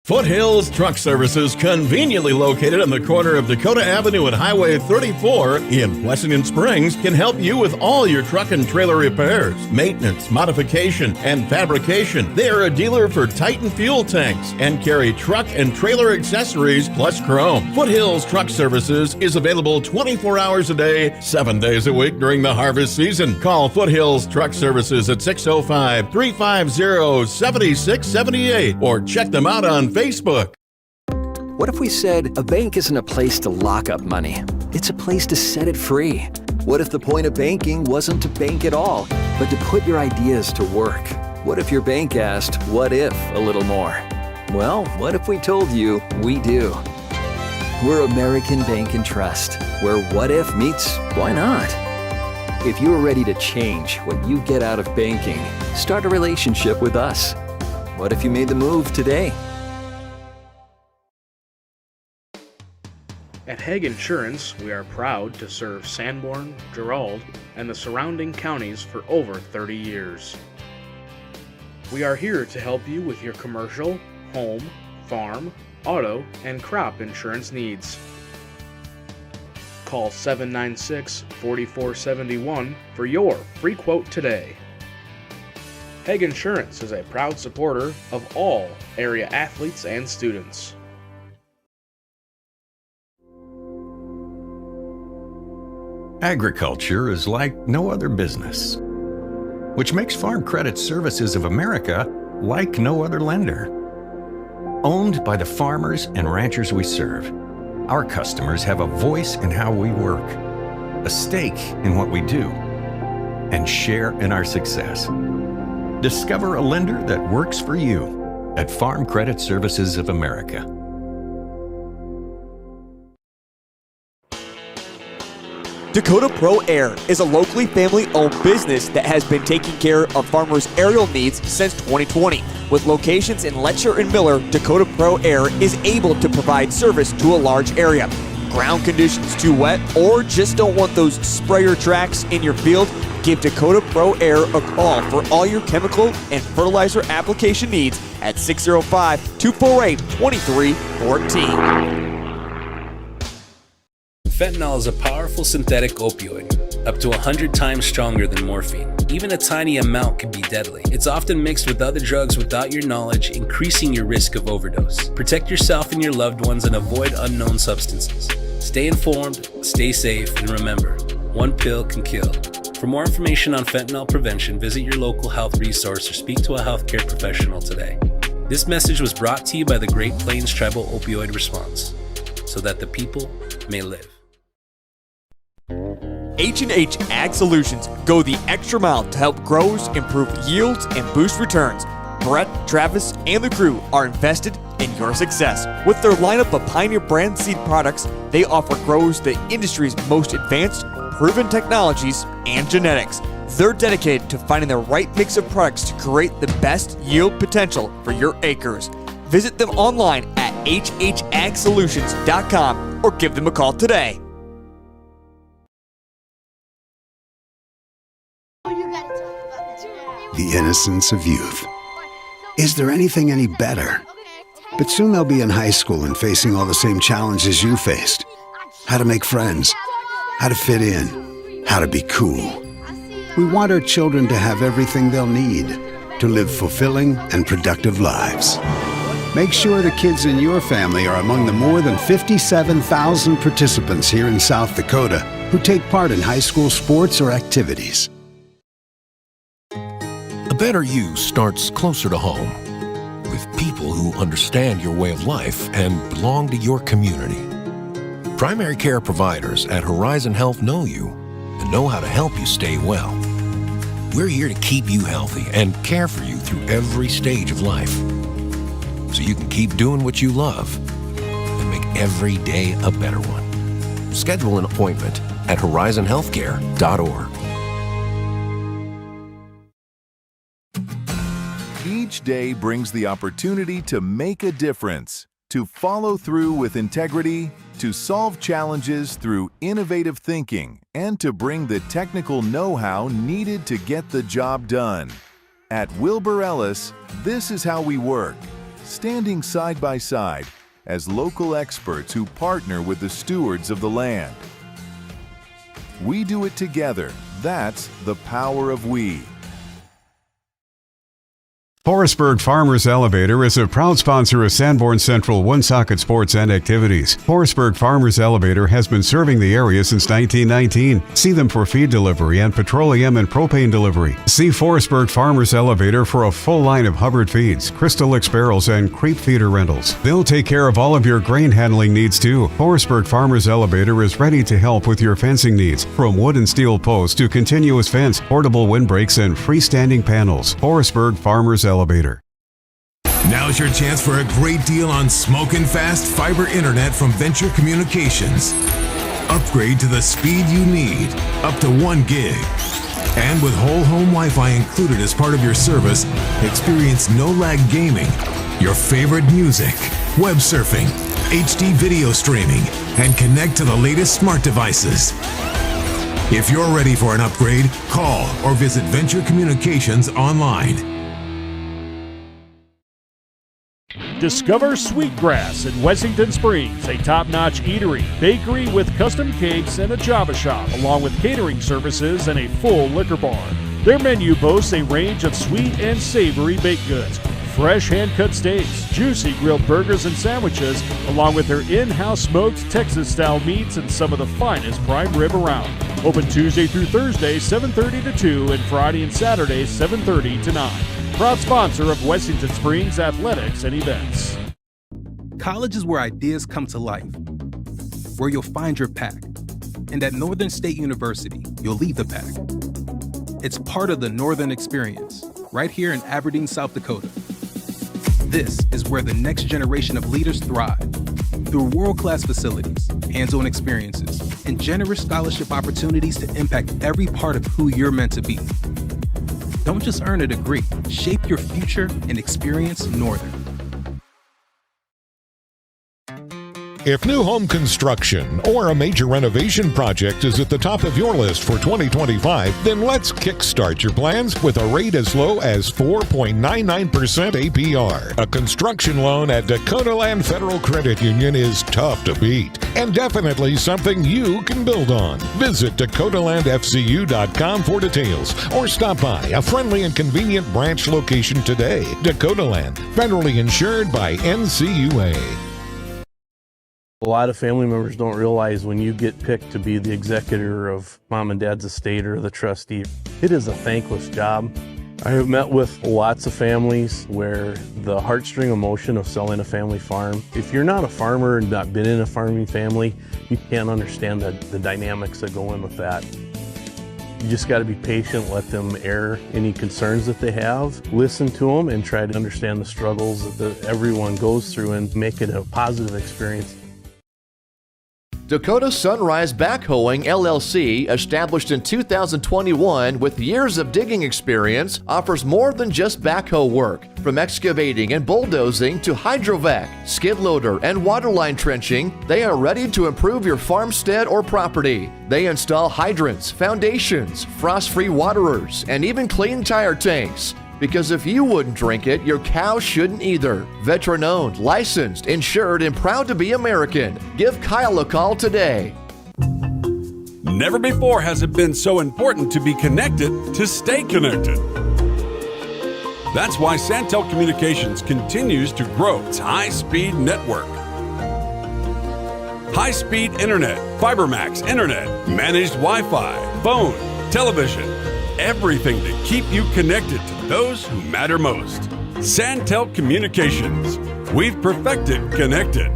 Foothills Truck Services, conveniently located on the corner of Dakota Avenue and Highway 34 in Wessington Springs, can help you with all your truck and trailer repairs, maintenance, modification, and fabrication. They are a dealer for Titan fuel tanks and carry truck and trailer accessories plus chrome. Foothills Truck Services is available 24 hours a day, 7 days a week during the harvest season. Call Foothills Truck Services at 605-350-7678 or check them out on Facebook. What if we said a bank isn't a place to lock up money? It's a place to set it free. What if the point of banking wasn't to bank at all, but to put your ideas to work? What if your bank asked, what if a little more? Well, what if we told you we do? We're American Bank and Trust, where what if meets why not? If you're ready to change what you get out of banking, start a relationship with us. What if you made the move today? At Hague Insurance, we are proud to serve Sanborn, Gerald, and the surrounding counties for over 30 years. We are here to help you with your commercial, home, farm, auto, and crop insurance needs. Call 796-4471 for your free quote today. Hague Insurance is a proud supporter of all area athletes and students. Agriculture is like no other business, which makes Farm Credit Services of America like no other lender. Owned by the farmers and ranchers we serve, our customers have a voice in how we work, a stake in what we do, and share in our success. Discover a lender that works for you at Farm Credit Services of America. Dakota Pro Air is a locally family-owned business that has been taking care of farmers' aerial needs since 2020. With locations in Letcher and Miller, Dakota Pro Air is able to provide service to a large area. Ground conditions too wet, or just don't want those sprayer tracks in your field? Give Dakota Pro Air a call for all your chemical and fertilizer application needs at 605-248-2314. Fentanyl is a powerful synthetic opioid, up to 100 times stronger than morphine. Even a tiny amount can be deadly. It's often mixed with other drugs without your knowledge, increasing your risk of overdose. Protect yourself and your loved ones and avoid unknown substances. Stay informed, stay safe, and remember, one pill can kill. For more information on fentanyl prevention, visit your local health resource or speak to a healthcare professional today. This message was brought to you by the Great Plains Tribal Opioid Response, so that the people may live. H&H Ag Solutions go the extra mile to help growers improve yields and boost returns. Brett, Travis, and the crew are invested in your success. With their lineup of Pioneer brand seed products, they offer growers the industry's most advanced, proven technologies and genetics. They're dedicated to finding the right mix of products to create the best yield potential for your acres. Visit them online at hhagsolutions.com or give them a call today. The innocence of youth. Is there anything any better? But soon they'll be in high school and facing all the same challenges you faced. How to make friends, how to fit in, how to be cool. We want our children to have everything they'll need to live fulfilling and productive lives. Make sure the kids in your family are among the more than 57,000 participants here in South Dakota who take part in high school sports or activities. A better you starts closer to home, with people who understand your way of life and belong to your community. Primary care providers at Horizon Health know you and know how to help you stay well. We're here to keep you healthy and care for you through every stage of life, so you can keep doing what you love and make every day a better one. Schedule an appointment at horizonhealthcare.org. Each day brings the opportunity to make a difference, to follow through with integrity, to solve challenges through innovative thinking, and to bring the technical know-how needed to get the job done. At Wilbur Ellis, this is how we work, standing side by side as local experts who partner with the stewards of the land. We do it together. That's the power of we. Forestburg Farmers Elevator is a proud sponsor of Sanborn Central Woonsocket Sports and Activities. Forestburg Farmers Elevator has been serving the area since 1919. See them for feed delivery and petroleum and propane delivery. See Forestburg Farmers Elevator for a full line of Hubbard feeds, Crystal X barrels, and creep feeder rentals. They'll take care of all of your grain handling needs too. Forestburg Farmers Elevator is ready to help with your fencing needs, from wood and steel posts to continuous fence, portable windbreaks, and freestanding panels. Forestburg Farmers Elevator. Now's your chance for a great deal on smoking fast fiber internet from Venture Communications. Upgrade to the speed you need, up to 1 gig. And with whole home Wi-Fi included as part of your service, experience no-lag gaming, your favorite music, web surfing, HD video streaming, and connect to the latest smart devices. If you're ready for an upgrade, call or visit Venture Communications online. Discover Sweetgrass in Wessington Springs, a top-notch eatery, bakery with custom cakes and a Java shop, along with catering services and a full liquor bar. Their menu boasts a range of sweet and savory baked goods, fresh hand-cut steaks, juicy grilled burgers and sandwiches, along with their in-house smoked Texas-style meats and some of the finest prime rib around. Open Tuesday through Thursday, 7:30 to 2, and Friday and Saturday, 7:30 to 9. Proud sponsor of Wessington Springs Athletics and Events. College is where ideas come to life, where you'll find your pack. And at Northern State University, you'll leave the pack. It's part of the Northern Experience, right here in Aberdeen, South Dakota. This is where the next generation of leaders thrive, through world-class facilities, hands-on experiences, and generous scholarship opportunities to impact every part of who you're meant to be. Don't just earn a degree, shape your future and experience Northern. If new home construction or a major renovation project is at the top of your list for 2025, then let's kickstart your plans with a rate as low as 4.99% APR. A construction loan at Dakota Land Federal Credit Union is tough to beat and definitely something you can build on. Visit DakotaLandFCU.com for details or stop by a friendly and convenient branch location today. Dakota Land, federally insured by NCUA. A lot of family members don't realize when you get picked to be the executor of mom and dad's estate or the trustee, it is a thankless job. I have met with lots of families where the heartstring emotion of selling a family farm, if you're not a farmer and not been in a farming family, you can't understand the dynamics that go in with that. You just got to be patient, let them air any concerns that they have, listen to them, and try to understand the struggles that everyone goes through and make it a positive experience. Dakota Sunrise Backhoeing LLC, established in 2021 with years of digging experience, offers more than just backhoe work. From excavating and bulldozing to hydrovac, skid loader, and waterline trenching, they are ready to improve your farmstead or property. They install hydrants, foundations, frost-free waterers, and even clean tire tanks. Because if you wouldn't drink it, your cow shouldn't either. Veteran-owned, licensed, insured, and proud to be American. Give Kyle a call today. Never before has it been so important to be connected to stay connected. That's why Santel Communications continues to grow its high-speed network. High-speed internet, FiberMax internet, managed Wi-Fi, phone, television, everything to keep you connected to those who matter most. Santel Communications. We've perfected connected.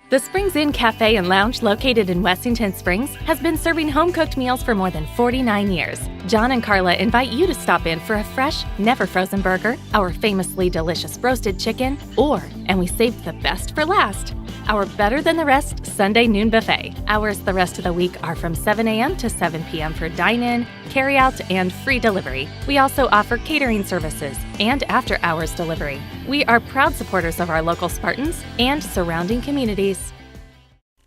The Springs Inn Cafe and Lounge, located in Wessington Springs, has been serving home-cooked meals for more than 49 years. John and Carla invite you to stop in for a fresh, never-frozen burger, our famously delicious roasted chicken, or, and we saved the best for last, our Better Than the Rest Sunday noon buffet. Hours the rest of the week are from 7 a.m. to 7 p.m. for dine-in, carry-out, and free delivery. We also offer catering services and after-hours delivery. We are proud supporters of our local Spartans and surrounding communities.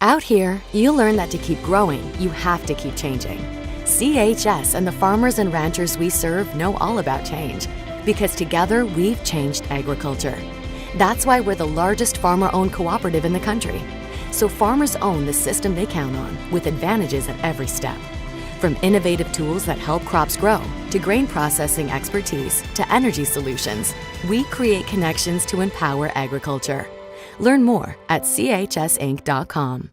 Out here, you learn that to keep growing, you have to keep changing. CHS and the farmers and ranchers we serve know all about change, because together we've changed agriculture. That's why we're the largest farmer-owned cooperative in the country. So farmers own the system they count on, with advantages at every step. From innovative tools that help crops grow, to grain processing expertise, to energy solutions, we create connections to empower agriculture. Learn more at chsinc.com.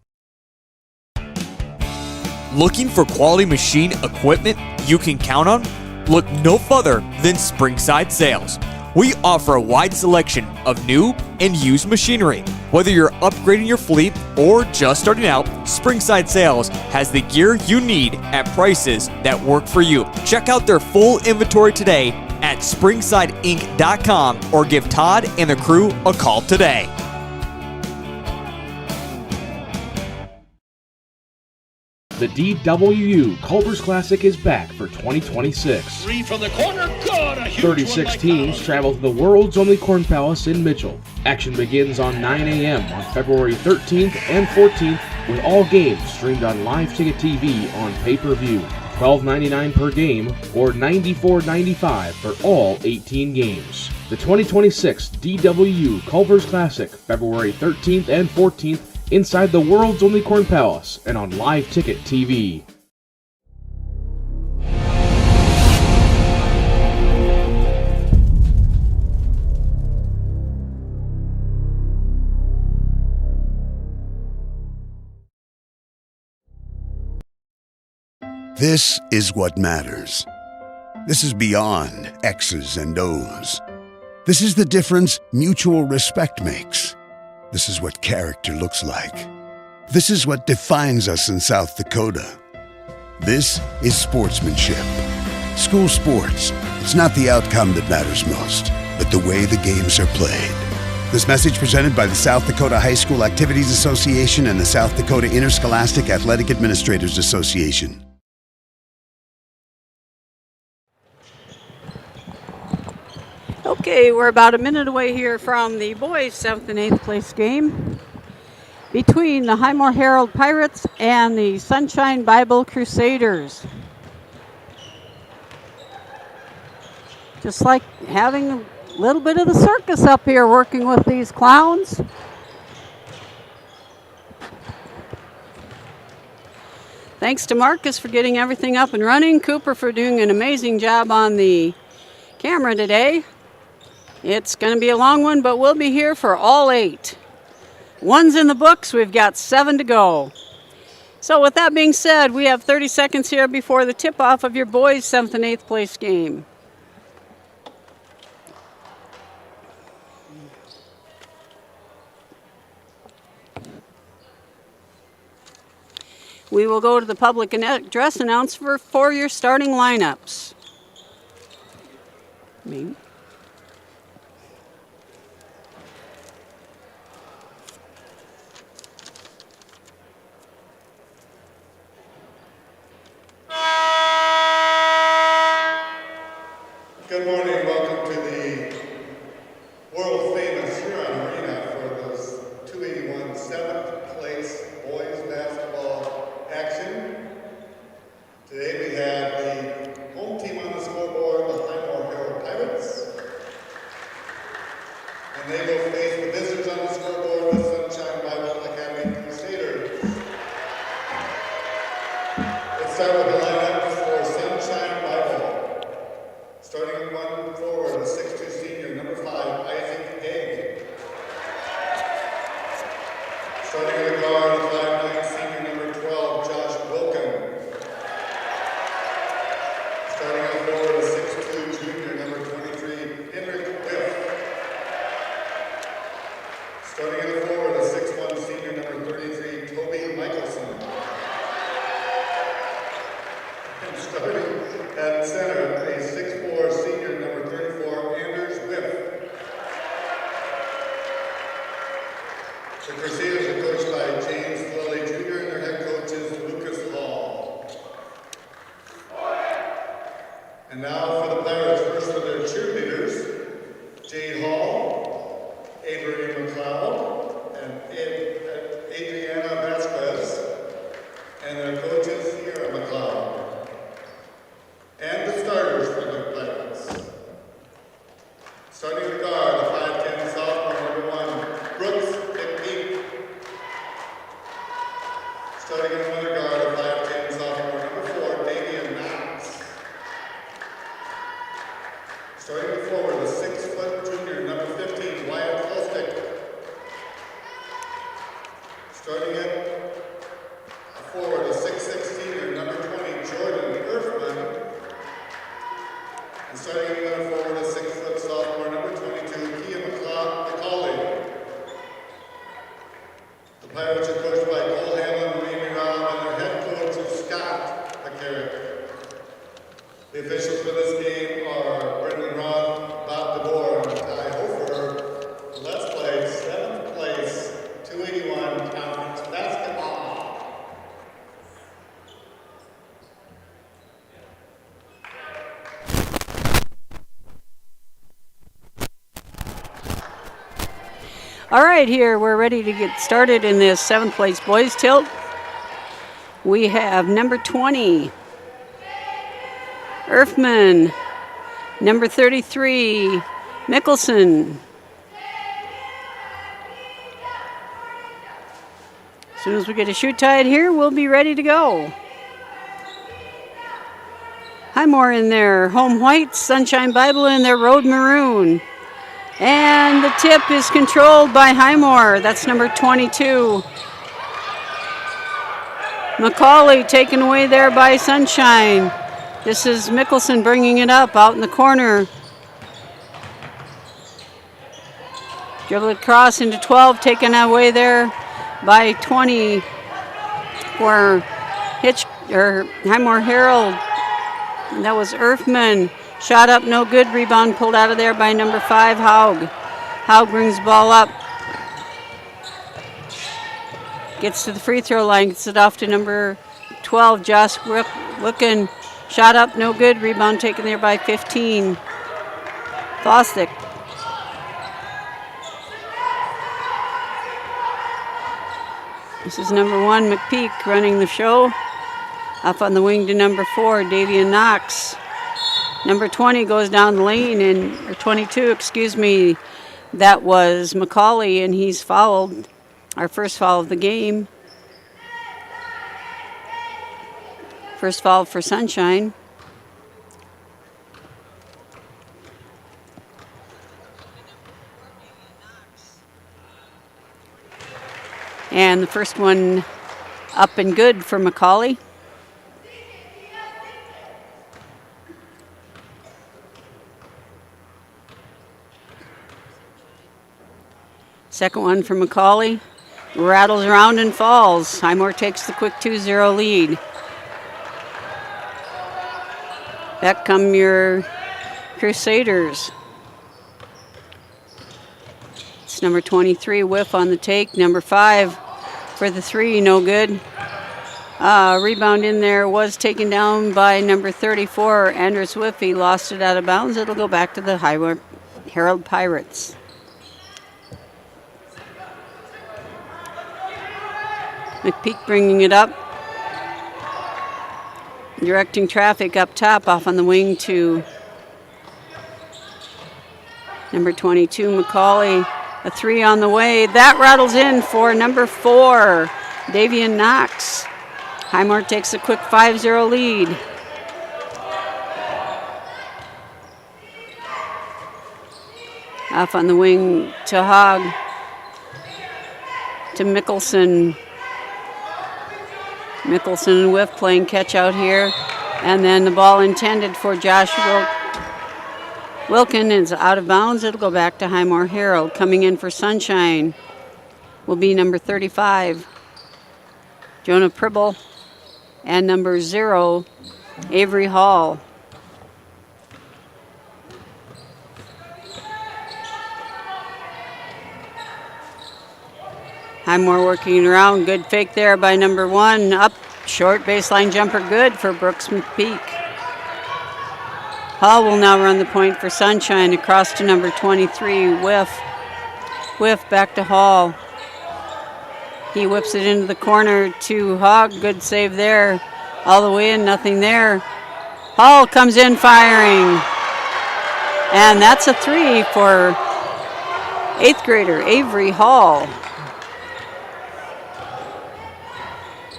Looking for quality machine equipment you can count on? Look no further than Springside Sales. We offer a wide selection of new and used machinery. Whether you're upgrading your fleet or just starting out, Springside Sales has the gear you need at prices that work for you. Check out their full inventory today at springsideinc.com or give Todd and the crew a call today. The DWU Culver's Classic is back for 2026. Three from the corner, good! A huge 36 teams travel to the world's only Corn Palace in Mitchell. Action begins on 9 a.m. on February 13th and 14th, with all games streamed on Live Ticket TV on pay-per-view. $12.99 per game or $94.95 for all 18 games. The 2026 DWU Culver's Classic, February 13th and 14th, inside the world's only Corn Palace and on Live Ticket TV. This is what matters. This is beyond X's and O's. This is the difference mutual respect makes. This is what character looks like. This is what defines us in South Dakota. This is sportsmanship. School sports, it's not the outcome that matters most, but the way the games are played. This message presented by the South Dakota High School Activities Association and the South Dakota Interscholastic Athletic Administrators Association. Okay, we're about a minute away here from the boys' 7th and 8th place game between the Highmore Herald Pirates and the Sunshine Bible Crusaders. Just like having a little bit of the circus up here working with these clowns. Thanks to Marcus for getting everything up and running. Cooper for doing an amazing job on the camera today. It's going to be a long one, but we'll be here for all 8. 1's in the books. We've got 7 to go. So with that being said, we have 30 seconds here before the tip-off of your boys' 7th and 8th place game. We will go to the public address announcement for your starting lineups. Me. Good morning. Welcome to the world-famous Huron Arena for this 281 7th place boys basketball action. Today we have the home team on the scoreboard, the Highmore Herald Pirates. And they will face the visitors on the scoreboard, the Sunshine Bible Academy Crusaders. Let's start with the lineup for Sunshine Bible. Starting at 1 forward, the 6'2" senior, number 5, Isaac Haig. Starting at the guard, the 5'9" senior, number 12, Josh Wilkin. Starting at the forward, the 6'2" junior, number 23, Henrik Whiff. Starting at the forward, the 6'1" senior, number 33, Toby Michelson. And starting at center, a 6'4" senior, number 34, Anders Whiff. The Crusaders are coached by James Lilly Jr. and their head coach is Lucas Hall. And now for the Pirates, first for their cheerleaders, Jade Hall, Avery McLeod, and Adriana Vasquez, and their coaches, Sierra McLeod. And the starters for the Pirates. Starting at the guard, the 5'10" sophomore, number 1, Brooks McPeak. Starting at another guard, the 5'10" sophomore, number 4, Damian Knox. Starting at forward, the 6' junior, number 15, Wyatt Felstick. Starting at forward, the 6'6" senior, number 20, Jordan Earthman. And starting at another forward, a 6' sophomore, number 22, Kia McCauley. The Pirates are coached by Cole Hanlon, Amy Robb, and their head coach is Scott McCarrick. The officials for this game are Brendan Roth, Bob DeBoer, and Ty Hofer. Let's play 7th place, 281 conference basketball. All right, here we're ready to get started in this 7th place boys tilt. We have number 20, Erfman, number 33, Mickelson. As soon as we get a shoot tied here, we'll be ready to go. Highmore in their home white, Sunshine Bible in their road maroon. And the tip is controlled by Highmore. That's number 22. McCauley taken away there by Sunshine. This is Mickelson bringing it up out in the corner. Dribble it across into 12, taken away there by 20 for Highmore Herald. And that was Erfman. Shot up, no good. Rebound pulled out of there by number 5, Haug. Haug brings the ball up. Gets to the free throw line. Gets it off to number 12, Josh Wilkin. Shot up, no good. Rebound taken there by 15. Fostick. This is number 1, McPeak, running the show. Up on the wing to number 4, Davian Knox. Number 20 goes down the lane, or 22, excuse me. That was McCauley, and he's fouled. Our first foul of the game. First foul for Sunshine. And the first one up and good for McCauley. Second one for McCauley. Rattles around and falls. Highmore takes the quick 2-0 lead. Back come your Crusaders. It's number 23, whiff on the take. Number 5 for the 3, no good. Rebound in there was taken down by number 34, Andrews Whiff. He lost it out of bounds. It'll go back to the Highmore Herald Pirates. McPeak bringing it up. Directing traffic up top, off on the wing to number 22, McCauley. A 3 on the way. That rattles in for number 4, Davian Knox. Highmore takes a quick 5-0 lead. Off on the wing to Hogg. To Mickelson. Mickelson and Whiff playing catch out here. And then the ball intended for Josh Wilkin is out of bounds. It'll go back to Highmore Herald. Coming in for Sunshine will be number 35, Jonah Pribble, and number 0, Avery Hall. Highmore working around. Good fake there by number 1. Up short, baseline jumper good for Brooks McPeak. Hall will now run the point for Sunshine across to number 23, Whiff. Whiff back to Hall. He whips it into the corner to Hogg. Good save there. All the way in, nothing there. Hall comes in firing. And that's a 3 for 8th grader Avery Hall.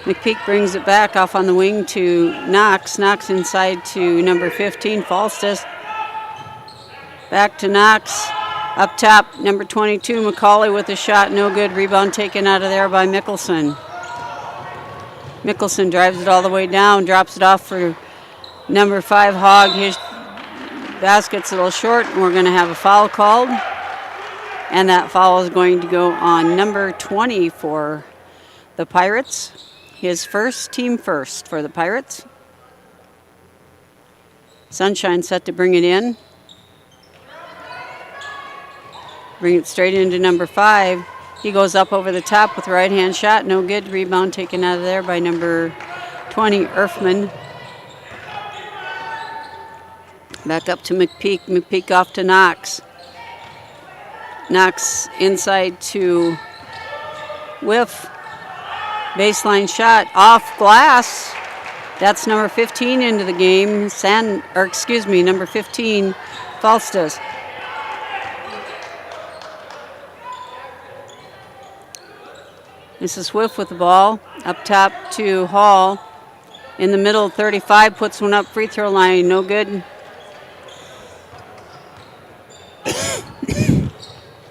McPeak brings it back off on the wing to Knox. Knox inside to number 15, Falstus. Back to Knox. Up top, number 22, McCauley with a shot. No good. Rebound taken out of there by Mickelson. Mickelson drives it all the way down, drops it off for number 5, Hogg. His basket's a little short, and we're going to have a foul called. And that foul is going to go on number 20 for the Pirates. His first, team first for the Pirates. Sunshine set to bring it in. Bring it straight into number 5. He goes up over the top with a right-hand shot. No good. Rebound taken out of there by number 20, Erfman. Back up to McPeak. McPeak off to Knox. Knox inside to Whiff. Baseline shot off glass. That's number 15 into the game. Number 15, Falstus. This is Whiff with the ball. Up top to Hall. In the middle, 35 puts one up, free throw line, no good.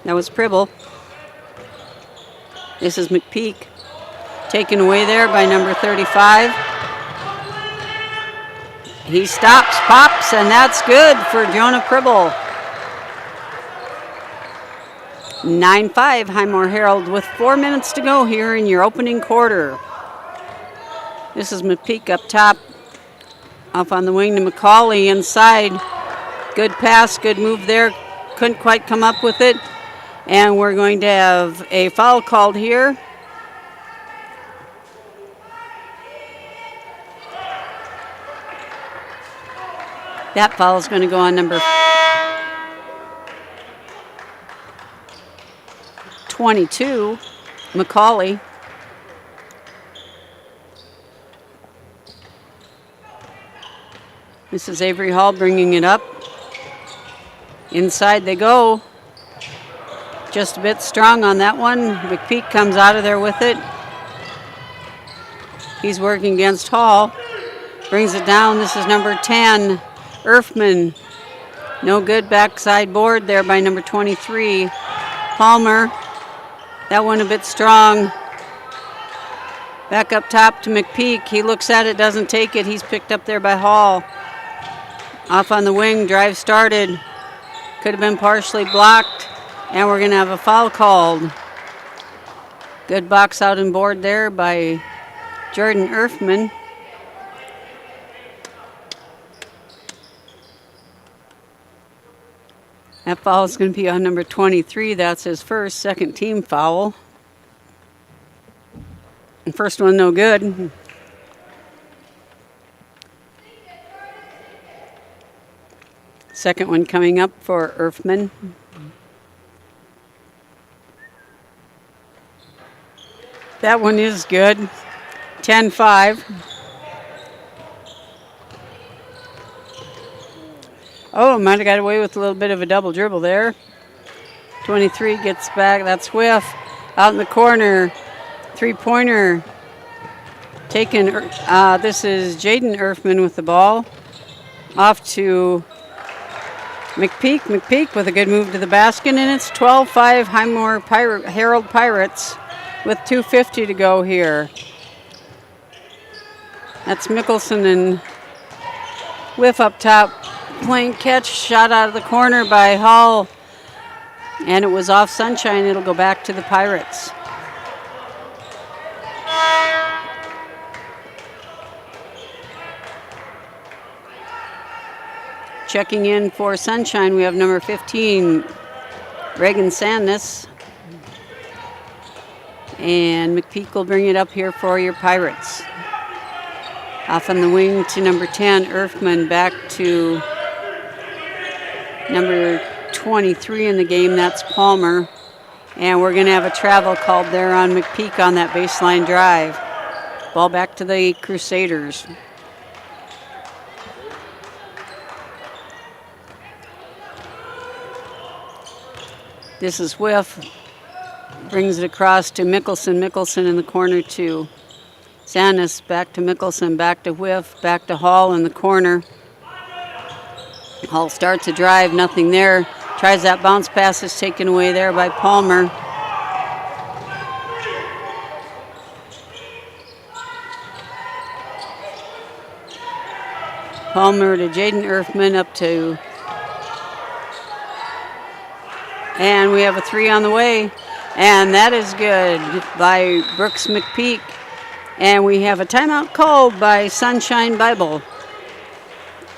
That was Pribble. This is McPeak. Taken away there by number 35. He stops, pops, and that's good for Jonah Pribble. 9-5, Highmore Herald with 4 minutes to go here in your opening quarter. This is McPeak up top. Off on the wing to McCauley inside. Good pass, good move there. Couldn't quite come up with it. And we're going to have a foul called here. That foul is going to go on number 22, Macaulay. This is Avery Hall bringing it up. Inside they go. Just a bit strong on that one. McPeak comes out of there with it. He's working against Hall. Brings it down. This is number 10, Erfman. No good, backside board there by number 23, Palmer. That one a bit strong. Back up top to McPeak. He looks at it, doesn't take it. He's picked up there by Hall. Off on the wing, drive started. Could have been partially blocked, and we're going to have a foul called. Good box out and board there by Jordan Erfman. That foul is going to be on number 23. That's his first, second team foul. And first one no good. Second one coming up for Erfman. That one is good. 10-5. Oh, might have got away with a little bit of a double dribble there. 23 gets back. That's Whiff. Out in the corner. Three-pointer. Taken. This is Jaden Erfman with the ball. Off to McPeak. McPeak with a good move to the basket, and it's 12-5 Highmore Herald Pirates with 2:50 to go here. That's Mickelson and Whiff up top. Playing catch, shot out of the corner by Hall, and it was off Sunshine. It'll go back to the Pirates. Checking in for Sunshine, we have number 15, Reagan Sandness, and McPeak will bring it up here for your Pirates. Off on the wing to number 10, Erfman, back to number 23 in the game, that's Palmer. And we're going to have a travel called there on McPeak on that baseline drive. Ball back to the Crusaders. This is Whiff. Brings it across to Mickelson. Mickelson in the corner to Sandus. Back to Mickelson. Back to Whiff. Back to Hall in the corner. Hall starts a drive, nothing there. Tries that bounce pass, is taken away there by Palmer. Palmer to Jaden Erfman up to, and we have a three on the way, and that is good by Brooks McPeak. And we have a timeout called by Sunshine Bible.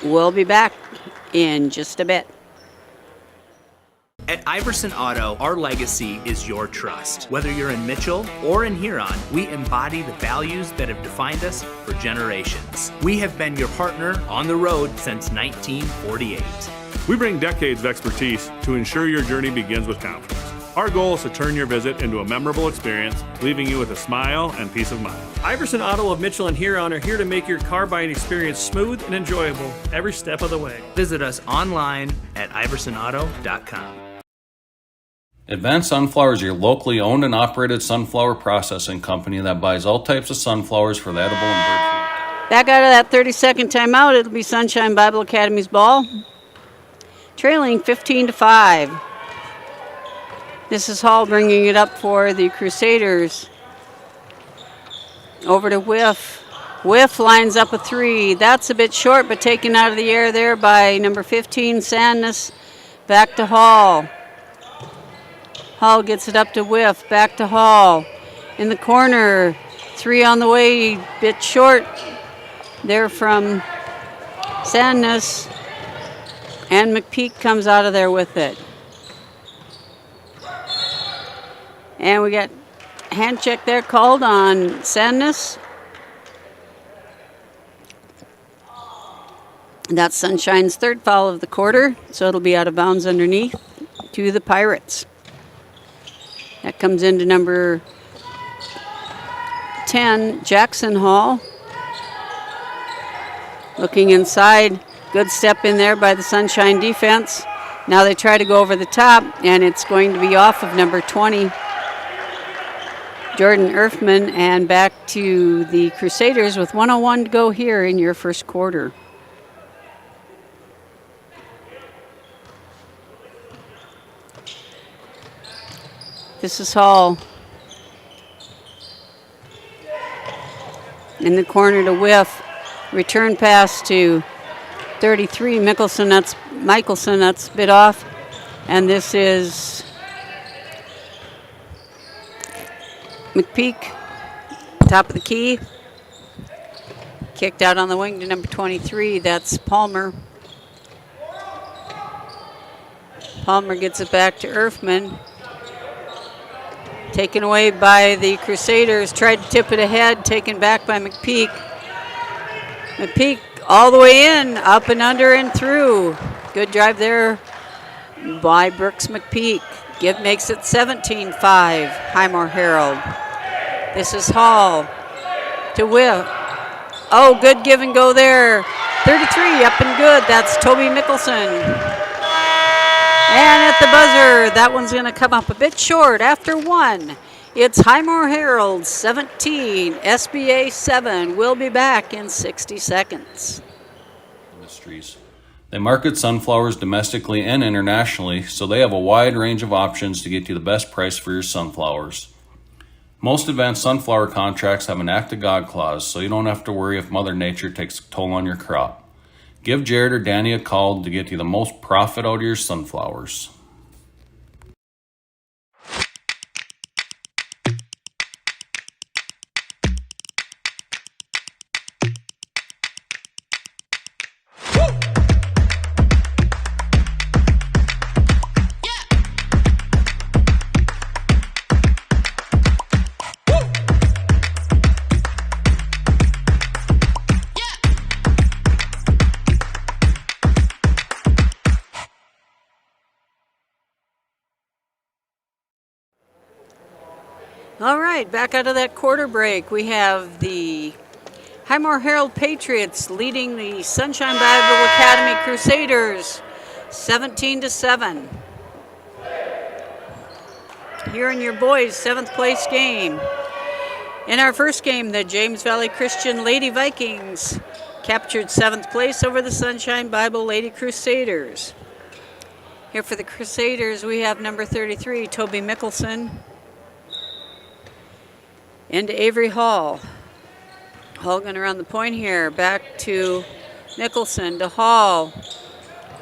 We'll be back in just a bit. At Iverson Auto, our legacy is your trust. Whether you're in Mitchell or in Huron, we embody the values that have defined us for generations. We have been your partner on the road since 1948. We bring decades of expertise to ensure your journey begins with confidence. Our goal is to turn your visit into a memorable experience, leaving you with a smile and peace of mind. Iverson Auto of Mitchell and Huron are here to make your car buying experience smooth and enjoyable every step of the way. Visit us online at iversonauto.com. Advanced Sunflower is your locally owned and operated sunflower processing company that buys all types of sunflowers for the edible and bird food. Back out of that 30-second timeout, it'll be Sunshine Bible Academy's ball. Trailing 15-5. This is Hall bringing it up for the Crusaders. Over to Whiff. Whiff lines up a three. That's a bit short, but taken out of the air there by number 15, Sandness. Back to Hall. Hall gets it up to Whiff. Back to Hall. In the corner. Three on the way. Bit short there from Sandness. And McPeak comes out of there with it. And we got hand check there called on Sandness. That's Sunshine's third foul of the quarter, so it'll be out of bounds underneath to the Pirates. That comes into number 10, Jackson Hall. Looking inside, good step in there by the Sunshine defense. Now they try to go over the top, and it's going to be off of number 20, Jordan Erfman, and back to the Crusaders with 1:01 to go here in your first quarter. This is Hall. In the corner to whiff. Return pass to 33, Michelson. That's bit off. And this is McPeak, top of the key. Kicked out on the wing to number 23. That's Palmer. Palmer gets it back to Erfman. Taken away by the Crusaders. Tried to tip it ahead. Taken back by McPeak. McPeak all the way in, up and under and through. Good drive there by Brooks McPeak. Makes it 17-5, Highmore Herald. This is Hall to Whiff. Oh, good give and go there. 33, up and good. That's Toby Mickelson. And at the buzzer, that one's going to come up a bit short after one. It's Highmore Herald 17, SBA 7. We'll be back in 60 seconds. Industries. They market sunflowers domestically and internationally, so they have a wide range of options to get you the best price for your sunflowers. Most advanced sunflower contracts have an Act of God clause, so you don't have to worry if Mother Nature takes a toll on your crop. Give Jared or Danny a call to get you the most profit out of your sunflowers. All right, back out of that quarter break, we have the Highmore Herald Patriots leading the Sunshine Bible Academy Crusaders 17-7. Here in your boys' 7th place game. In our first game, the James Valley Christian Lady Vikings captured 7th place over the Sunshine Bible Lady Crusaders. Here for the Crusaders, we have number 33, Toby Mickelson. Into Avery Hall. Hall going around the point here. Back to Mickelson, to Hall.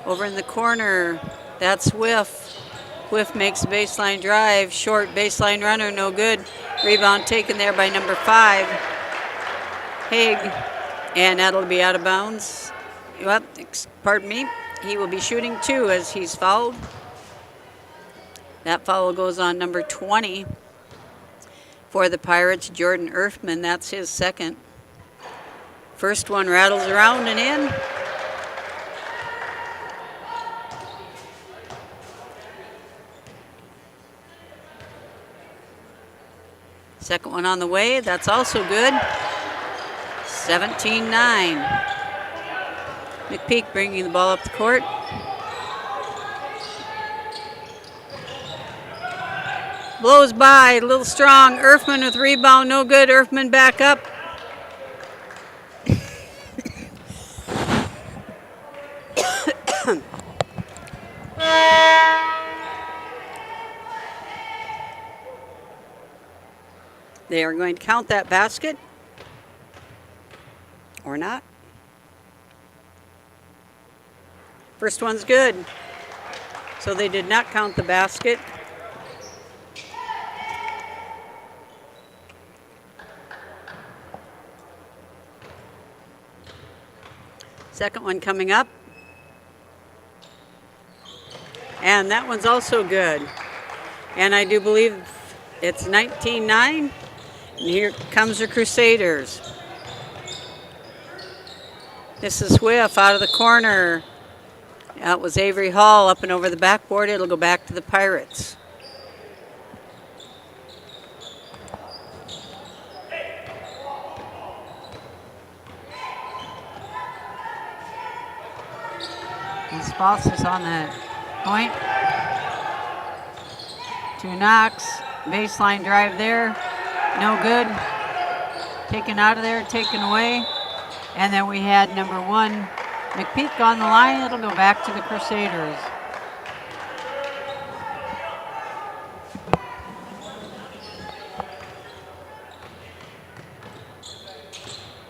Over in the corner, that's Whiff. Whiff makes a baseline drive. Short baseline runner, no good. Rebound taken there by number 5, Haig. And that'll be out of bounds. Well, pardon me. He will be shooting 2 as he's fouled. That foul goes on number 20. For the Pirates, Jordan Erfman, that's his second. First one rattles around and in. Second one on the way, that's also good. 17-9. McPeak bringing the ball up the court. Blows by, a little strong. Erfman with rebound, no good. Erfman back up. They are going to count that basket. Or not. First one's good. So they did not count the basket. Second one coming up. And that one's also good. And I do believe it's 19-9. And here comes the Crusaders. This is Whiff out of the corner. That was Avery Hall up and over the backboard. It'll go back to the Pirates. And Spaltz is on the point. To Knox. Baseline drive there. No good. Taken out of there, taken away. And then we had number 1, McPeak on the line. It'll go back to the Crusaders.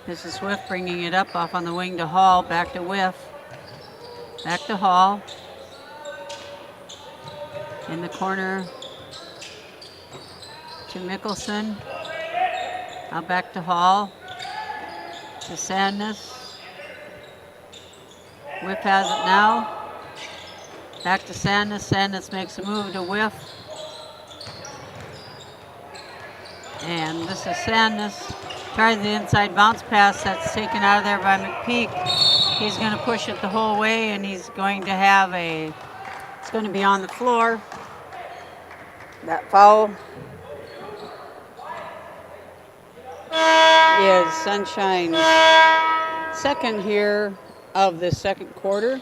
This is Swift bringing it up off on the wing to Hall. Back to Whiff. Back to Hall. In the corner to Mickelson. Now back to Hall. To Sandness. Whiff has it now. Back to Sandness. Sandness makes a move to Whiff. And this is Sandness. Tries the inside bounce pass. That's taken out of there by McPeak. He's going to push it the whole way, and he's going to have it's going to be on the floor. That foul is Sunshine's second here of the second quarter.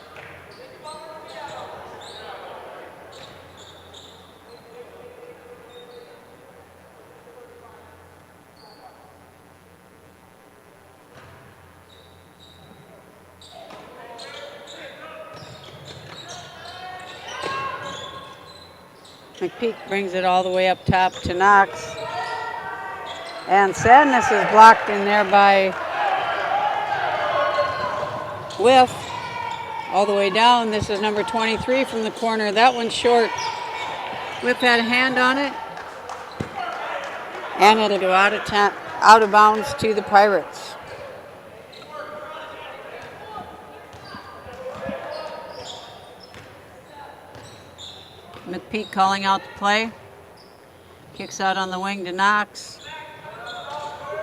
McPeak brings it all the way up top to Knox. And Sadness is blocked in there by Whiff. All the way down. This is number 23 from the corner. That one's short. Whiff had a hand on it. And it'll go out of bounds to the Pirates. McPeak calling out the play. Kicks out on the wing to Knox.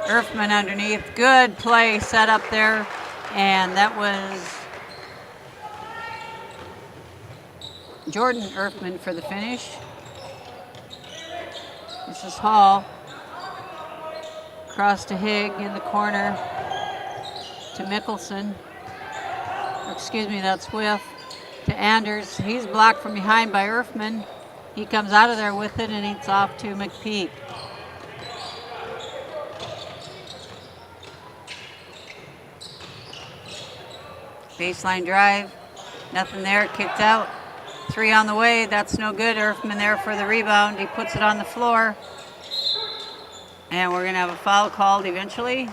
Erfman underneath. Good play set up there. And that was Jordan Erfman for the finish. This is Hall. Cross to Higg in the corner to Mickelson. Excuse me, that's Whiff. To Anders. He's blocked from behind by Erfman. He comes out of there with it, and it's off to McPeak. Baseline drive. Nothing there. Kicked out. 3 on the way. That's no good. Erfman there for the rebound. He puts it on the floor. And we're going to have a foul called eventually.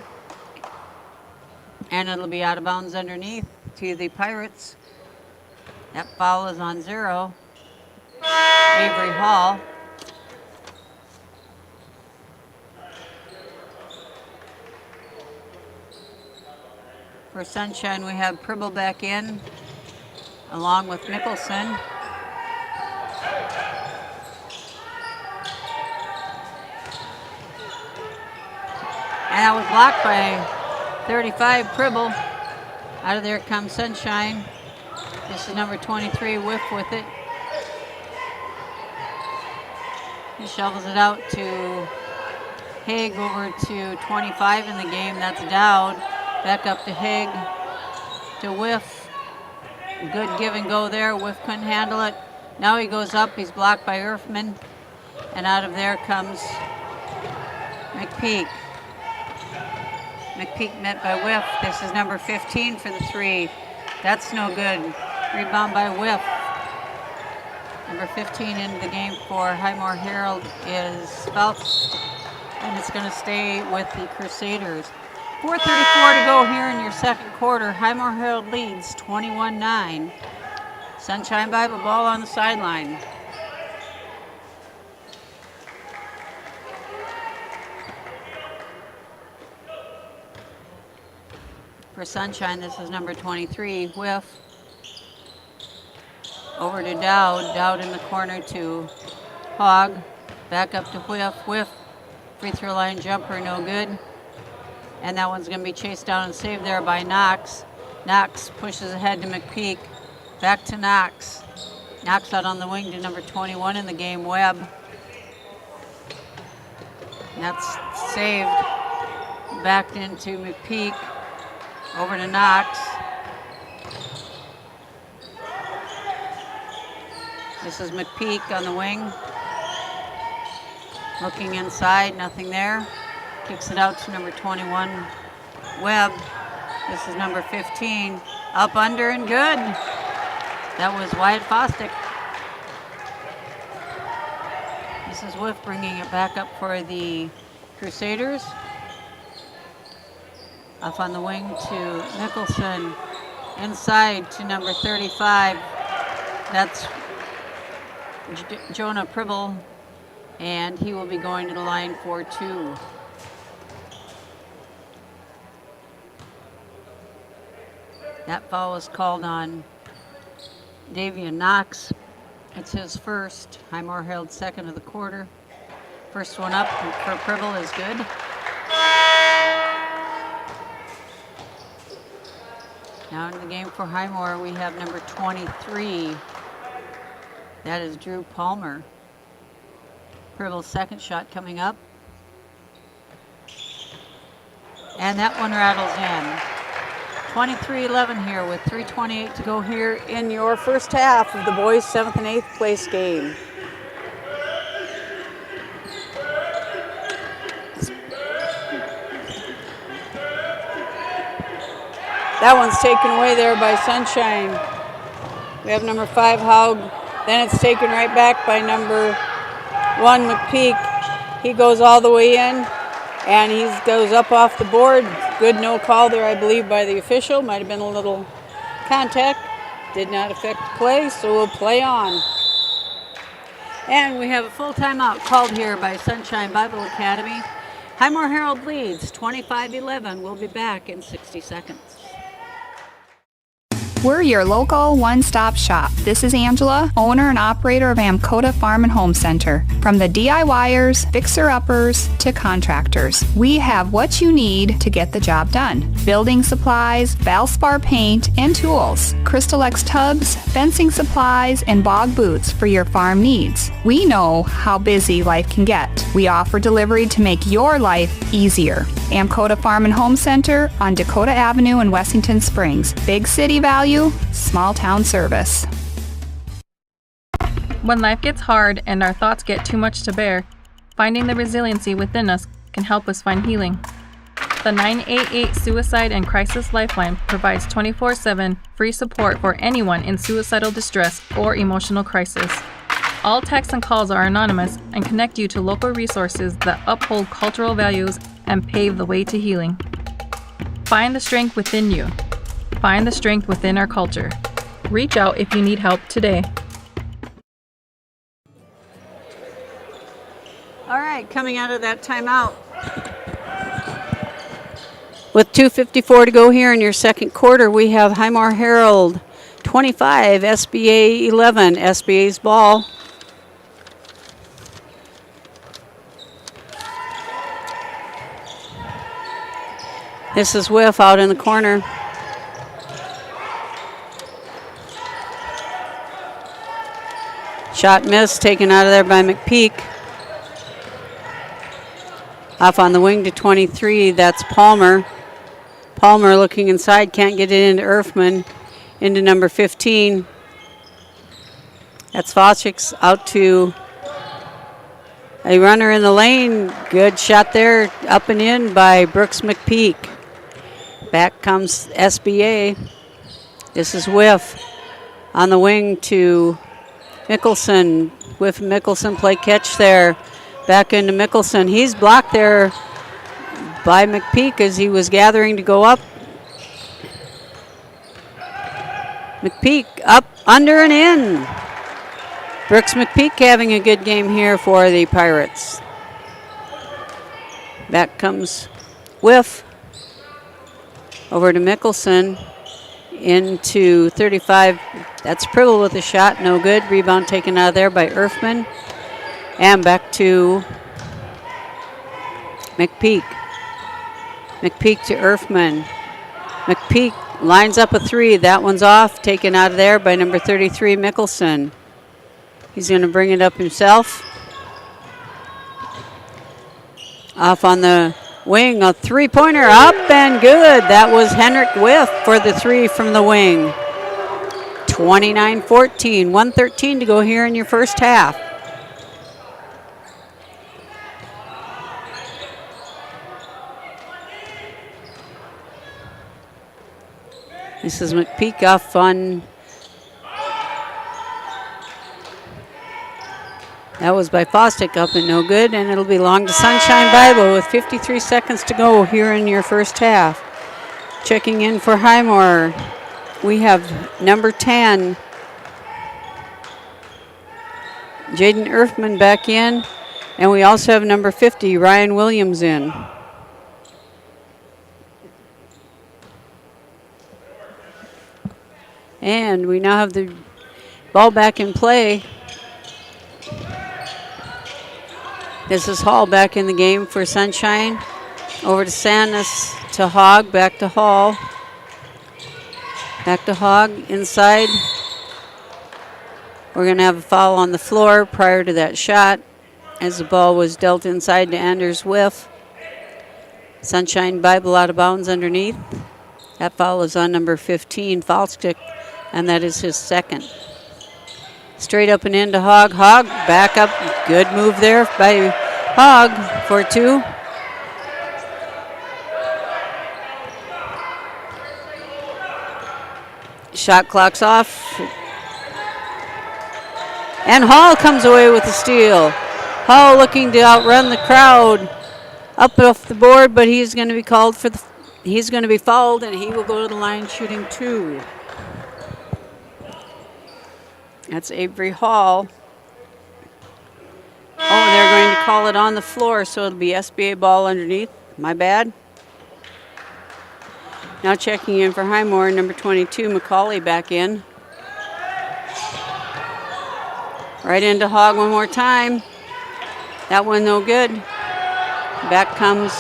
And it'll be out of bounds underneath to the Pirates. That foul is on 0. Avery Hall. For Sunshine, we have Pribble back in, along with Mickelson. And that was blocked by 35, Pribble. Out of there comes Sunshine. This is number 23, Whiff with it. He shovels it out to Higg, over to 25 in the game. That's Dowd. Back up to Higg, to Whiff. Good give and go there. Whiff couldn't handle it. Now he goes up. He's blocked by Erfman. And out of there comes McPeak. McPeak met by Whiff. This is number 15 for the 3. That's no good. Rebound by Whiff. Number 15 into the game for Highmore Herald is Spaltz, and it's going to stay with the Crusaders. 4:34 to go here in your second quarter. Highmore Herald leads 21-9. Sunshine Bible ball on the sideline. For Sunshine, this is number 23, Whiff. Over to Dowd. Dowd in the corner to Hogg. Back up to Whiff. Whiff. Free throw line jumper, no good. And that one's going to be chased down and saved there by Knox. Knox pushes ahead to McPeak. Back to Knox. Knox out on the wing to number 21 in the game, Webb. And that's saved. Backed into McPeak. Over to Knox. This is McPeak on the wing. Looking inside, nothing there. Kicks it out to number 21, Webb. This is number 15. Up, under, and good. That was Wyatt Fostick. Mrs. Whiff bringing it back up for the Crusaders. Up on the wing to Nicholson. Inside to number 35. That's Jonah Pribble, and he will be going to the line for 2. That foul was called on Davian Knox. It's his first. Highmore Herald second of the quarter. First one up for Pribble is good. Now in the game for Highmore, we have number 23. That is Drew Palmer. Pribble's second shot coming up. And that one rattles in. 23-11 here with 3:28 to go here in your first half of the boys' 7th and 8th place game. That one's taken away there by Sunshine. We have number 5, Haug. Then it's taken right back by number 1, McPeak. He goes all the way in, and he goes up off the board. Good no call there, I believe, by the official. Might have been a little contact. Did not affect the play, so we'll play on. And we have a full timeout called here by Sunshine Bible Academy. Highmore Herald leads 25-11. We'll be back in 60 seconds. We're your local one-stop shop. This is Angela, owner and operator of Amcota Farm and Home Center. From the DIYers, fixer-uppers, to contractors, we have what you need to get the job done. Building supplies, Valspar paint, and tools, Crystal X tubs, fencing supplies, and bog boots for your farm needs. We know how busy life can get. We offer delivery to make your life easier. Amcota Farm and Home Center on Dakota Avenue in Wessington Springs. Big city value, small town service. When life gets hard and our thoughts get too much to bear, finding the resiliency within us can help us find healing. The 988 Suicide and Crisis Lifeline provides 24/7 free support for anyone in suicidal distress or emotional crisis. All texts and calls are anonymous and connect you to local resources that uphold cultural values and pave the way to healing. Find the strength within you. Find the strength within our culture. Reach out if you need help today. All right, coming out of that timeout. With 2:54 to go here in your second quarter, we have Highmore Herald 25, SBA 11, SBA's ball. This is Whiff out in the corner. Shot missed, taken out of there by McPeak. Off on the wing to 23, that's Palmer. Palmer looking inside, can't get it into Erfman. Into number 15. That's Foschicks out to a runner in the lane. Good shot there, up and in by Brooks McPeak. Back comes SBA. This is Whiff on the wing to Mickelson. Whiff and Mickelson play catch there. Back into Mickelson. He's blocked there by McPeak as he was gathering to go up. McPeak up, under, and in. Brooks McPeak having a good game here for the Pirates. Back comes Whiff. Over to Mickelson. Into 35. That's Pribble with a shot. No good. Rebound taken out of there by Erfman. And back to McPeak. McPeak to Erfman. McPeak lines up a three. That one's off. Taken out of there by number 33, Mickelson. He's going to bring it up himself. Off on the wing. A three-pointer up and good. That was Henrik Whiff for the three from the wing. 29-14, 1:13 to go here in your first half. This is McPeak off on. That was by Fosdick up and no good, and it'll belong to Sunshine Bible with 53 seconds to go here in your first half. Checking in for Highmore, we have number 10, Jaden Erfman back in, and we also have number 50, Ryan Williams in. And we now have the ball back in play. This is Hall back in the game for Sunshine. Over to Sandus, to Hogg, back to Hall. Back to Hogg, inside. We're going to have a foul on the floor prior to that shot as the ball was dealt inside to Anders Whiff. Sunshine Bible out of bounds underneath. That foul is on number 15, Falstick, and that is his second. Straight up and into Hogg. Hogg back up. Good move there by Hogg for two. Shot clock's off. And Hall comes away with the steal. Hall looking to outrun the crowd up off the board, but he's going to be called for the. He's going to be fouled, and he will go to the line shooting two. That's Avery Hall. Oh, they're going to call it on the floor, so it'll be SBA ball underneath. My bad. Now checking in for Highmore, number 22, McCauley back in. Right into Hogg one more time. That one no good. Back comes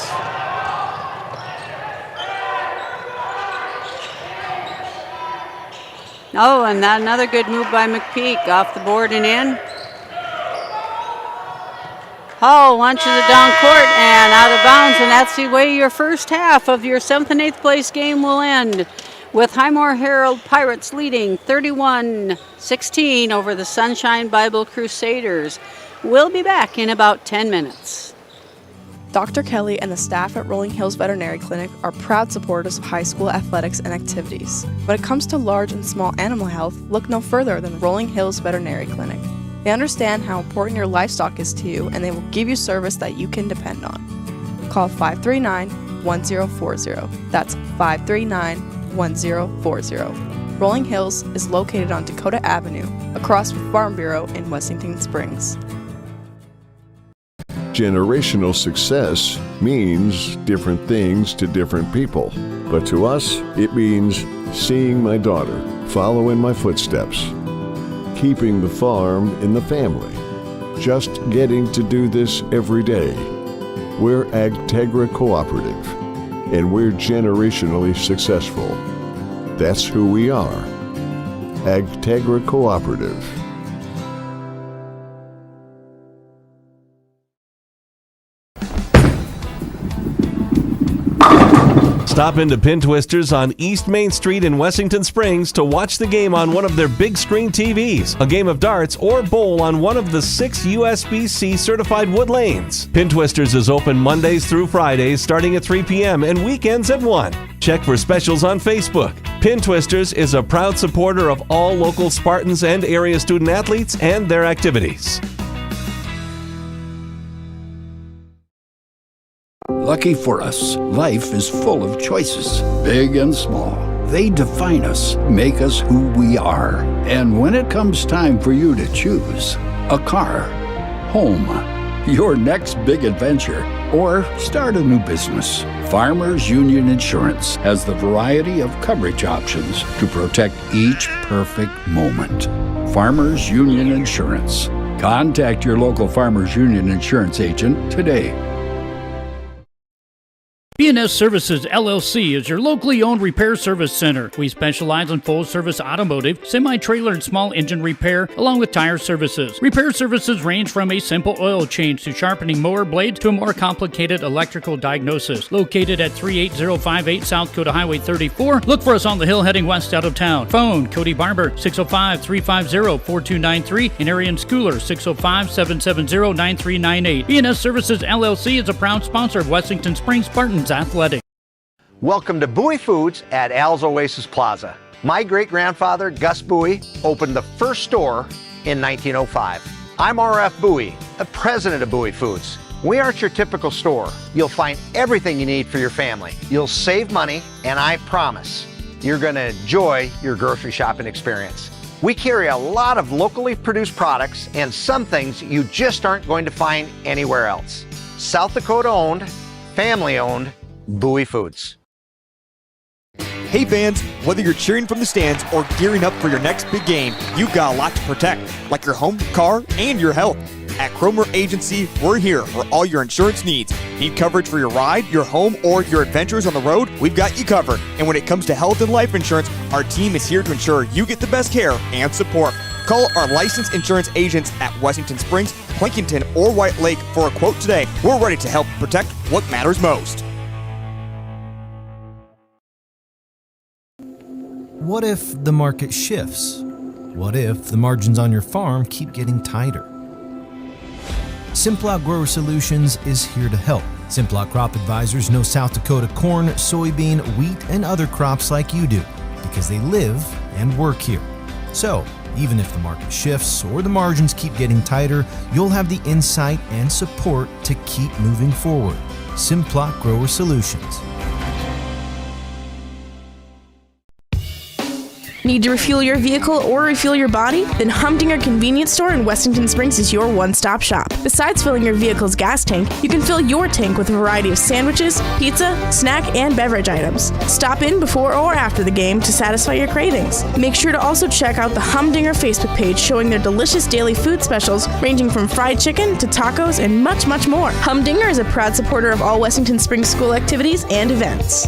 oh, and that another good move by McPeak, off the board and in. Hall launches it down court and out of bounds, and that's the way your first half of your 7th and 8th place game will end, with Highmore Herald Pirates leading 31-16 over the Sunshine Bible Crusaders. We'll be back in about 10 minutes. Dr. Kelly and the staff at Rolling Hills Veterinary Clinic are proud supporters of high school athletics and activities. When it comes to large and small animal health, look no further than Rolling Hills Veterinary Clinic. They understand how important your livestock is to you, and they will give you service that you can depend on. Call 539-1040. That's 539-1040. Rolling Hills is located on Dakota Avenue, across from Farm Bureau in Wessington Springs. Generational success means different things to different people. But to us, it means seeing my daughter follow in my footsteps, keeping the farm in the family, just getting to do this every day. We're Agtegra Cooperative, and we're generationally successful. That's who we are. Agtegra Cooperative. Stop into Pin Twisters on East Main Street in Wessington Springs to watch the game on one of their big screen TVs, a game of darts, or bowl on one of the 6 USB-C certified wood lanes. Pin Twisters is open Mondays through Fridays starting at 3 p.m. and weekends at 1. Check for specials on Facebook. Pin Twisters is a proud supporter of all local Spartans and area student athletes and their activities. Lucky for us, life is full of choices, big and small. They define us, make us who we are. And when it comes time for you to choose a car, home, your next big adventure, or start a new business, Farmers Union Insurance has the variety of coverage options to protect each perfect moment. Farmers Union Insurance. Contact your local Farmers Union Insurance agent today. Being E&S Services LLC is your locally owned repair service center. We specialize in full-service automotive, semi-trailer and small engine repair, along with tire services. Repair services range from a simple oil change to sharpening mower blades to a more complicated electrical diagnosis. Located at 38058 South Coda Highway 34, look for us on the hill heading west out of town. Phone Cody Barber 605-350-4293 and Arian Schooler 605-770-9398. E&S Services LLC is a proud sponsor of Wessington Springs Spartans Athletic. Welcome to Bowie Foods at Al's Oasis Plaza. My great-grandfather, Gus Bowie, opened the first store in 1905. I'm R.F. Bowie, the president of Bowie Foods. We aren't your typical store. You'll find everything you need for your family. You'll save money, and I promise you're going to enjoy your grocery shopping experience. We carry a lot of locally produced products and some things you just aren't going to find anywhere else. South Dakota owned, family owned, Bowie Foods. Hey fans, whether you're cheering from the stands or gearing up for your next big game, you've got a lot to protect, like your home, car, and your health. At Cromer Agency, we're here for all your insurance needs. Need coverage for your ride, your home, or your adventures on the road? We've got you covered. And when it comes to health and life insurance, our team is here to ensure you get the best care and support. Call our licensed insurance agents at Wessington Springs, Plankinton, or White Lake for a quote today. We're ready to help protect what matters most. What if the market shifts? What if the margins on your farm keep getting tighter? Simplot Grower Solutions is here to help. Simplot Crop Advisors know South Dakota corn, soybean, wheat, and other crops like you do because they live and work here. So, even if the market shifts or the margins keep getting tighter, you'll have the insight and support to keep moving forward. Simplot Grower Solutions. Need to refuel your vehicle or refuel your body? Then Humdinger Convenience Store in Wessington Springs is your one-stop shop. Besides filling your vehicle's gas tank, you can fill your tank with a variety of sandwiches, pizza, snack, and beverage items. Stop in before or after the game to satisfy your cravings. Make sure to also check out the Humdinger Facebook page showing their delicious daily food specials ranging from fried chicken to tacos and much, much more. Humdinger is a proud supporter of all Wessington Springs school activities and events.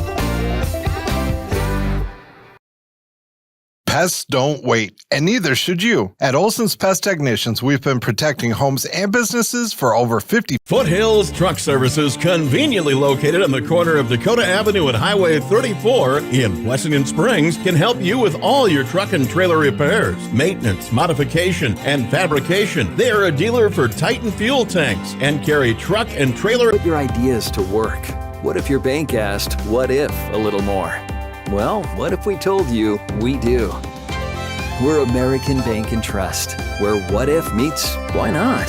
Pests don't wait, and neither should you. At Olson's Pest Technicians, we've been protecting homes and businesses for over 50. Foothills Truck Services, conveniently located on the corner of Dakota Avenue and Highway 34 in Wessington Springs, can help you with all your truck and trailer repairs, maintenance, modification, and fabrication. They are a dealer for Titan fuel tanks and carry truck and trailer. Put your ideas to work. What if your bank asked, what if a little more? Well, what if we told you we do? We're American Bank and Trust, where what if meets why not?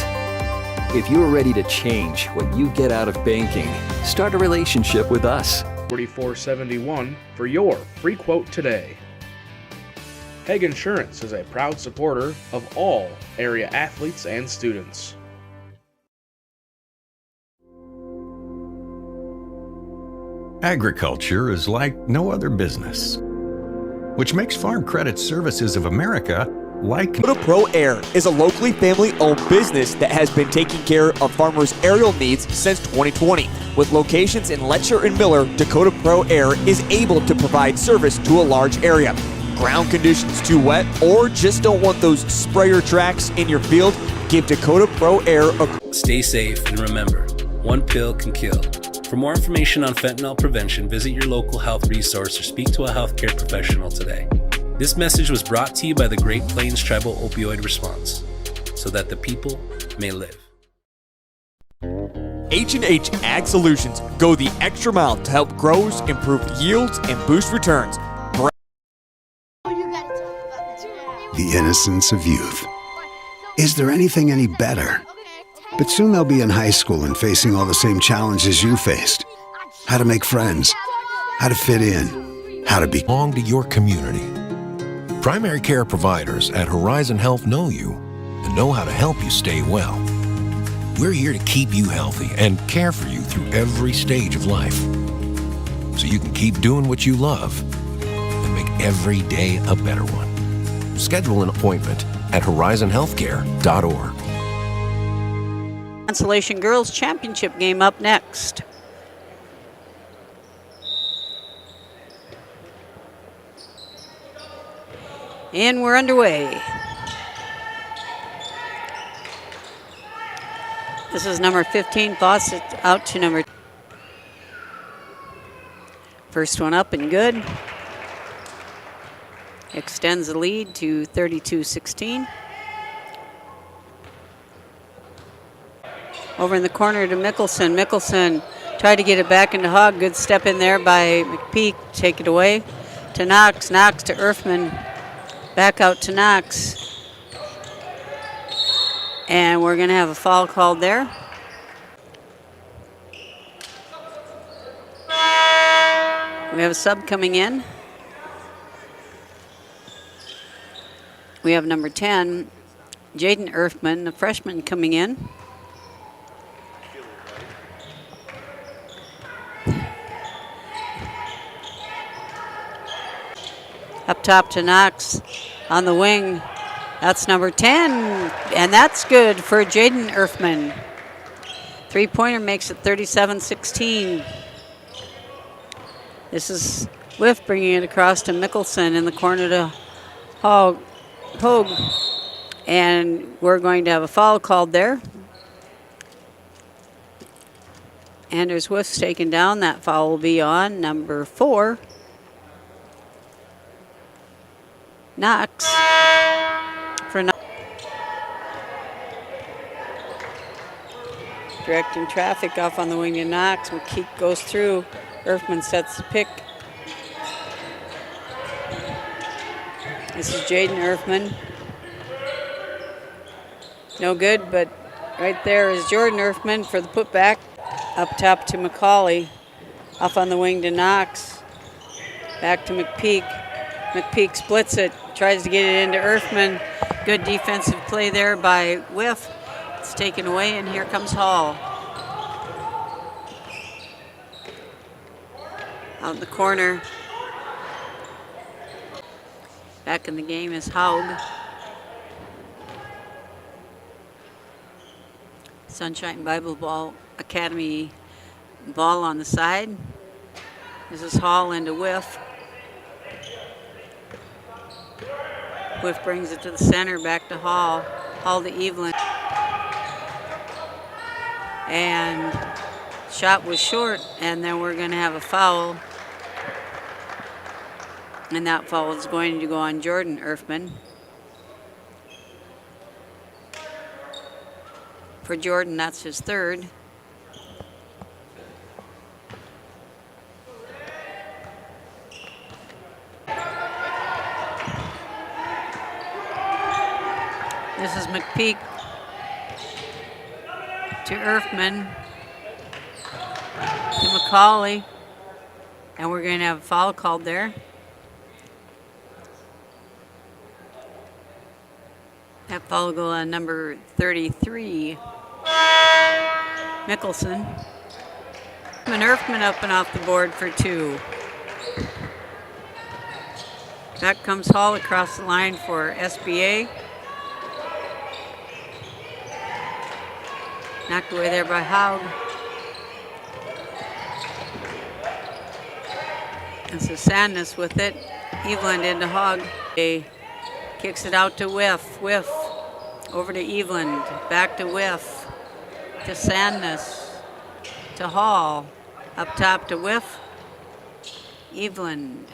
If you're ready to change what you get out of banking, start a relationship with us. 4471 for your free quote today. Hague Insurance is a proud supporter of all area athletes and students. Agriculture is like no other business, which makes Farm Credit Services of America like Dakota Pro Air is a locally family-owned business that has been taking care of farmers' aerial needs since 2020. With locations in Letcher and Miller, Dakota Pro Air is able to provide service to a large area. Ground conditions too wet, or just don't want those sprayer tracks in your field? Give Dakota Pro Air a... Stay safe and remember, one pill can kill. For more information on fentanyl prevention, visit your local health resource or speak to a healthcare professional today. This message was brought to you by the Great Plains Tribal Opioid Response, so that the people may live. H&H Ag Solutions go the extra mile to help growers improve yields and boost returns. The innocence of youth. Is there anything any better? But soon they'll be in high school and facing all the same challenges you faced. How to make friends, how to fit in, how to belong to your community. Primary care providers at Horizon Health know you and know how to help you stay well. We're here to keep you healthy and care for you through every stage of life, so you can keep doing what you love and make every day a better one. Schedule an appointment at horizonhealthcare.org. Consolation Girls Championship game up next. And we're underway. This is number 15, Boss it out to number. First one up and good. Extends the lead to 32-16. Over in the corner to Mickelson. Mickelson tried to get it back into Hogg. Good step in there by McPeak. Take it away to Knox. Knox to Erfman. Back out to Knox. And we're going to have a foul called there. We have a sub coming in. We have number 10, Jaden Erfman, the freshman, coming in. Up top to Knox on the wing. That's number 10, and that's good for Jaden Erfman. Three-pointer makes it 37-16. This is Whiff bringing it across to Mickelson in the corner to Hogue. And we're going to have a foul called there. Anders Whiff's taken down. That foul will be on number 4. Knox. For Knox. Directing traffic off on the wing to Knox. McKeek goes through. Erfman sets the pick. This is Jaden Erfman. No good, but right there is Jordan Erfman for the putback. Up top to McCauley. Off on the wing to Knox. Back to McPeak. McPeak splits it. Tries to get it into Erfman. Good defensive play there by Whiff. It's taken away, and here comes Hall. Out in the corner. Back in the game is Haug. Sunshine Bible Ball Academy ball on the side. This is Hall into Whiff. Whiff brings it to the center, back to Hall. Hall to Evelyn. And shot was short, and then we're going to have a foul. And that foul is going to go on Jordan Erfman. For Jordan, that's his third. This is McPeak to Erfman to McCauley, and we're going to have a foul called there. That foul will go on number 33, Mickelson. And Erfman up and off the board for 2. Back comes Hall across the line for SBA. Knocked away there by Haug. And so Sandness with it. Evelyn into Haug. He kicks it out to Whiff. Whiff over to Evelyn. Back to Whiff. To Sandness. To Hall. Up top to Whiff. Evelyn.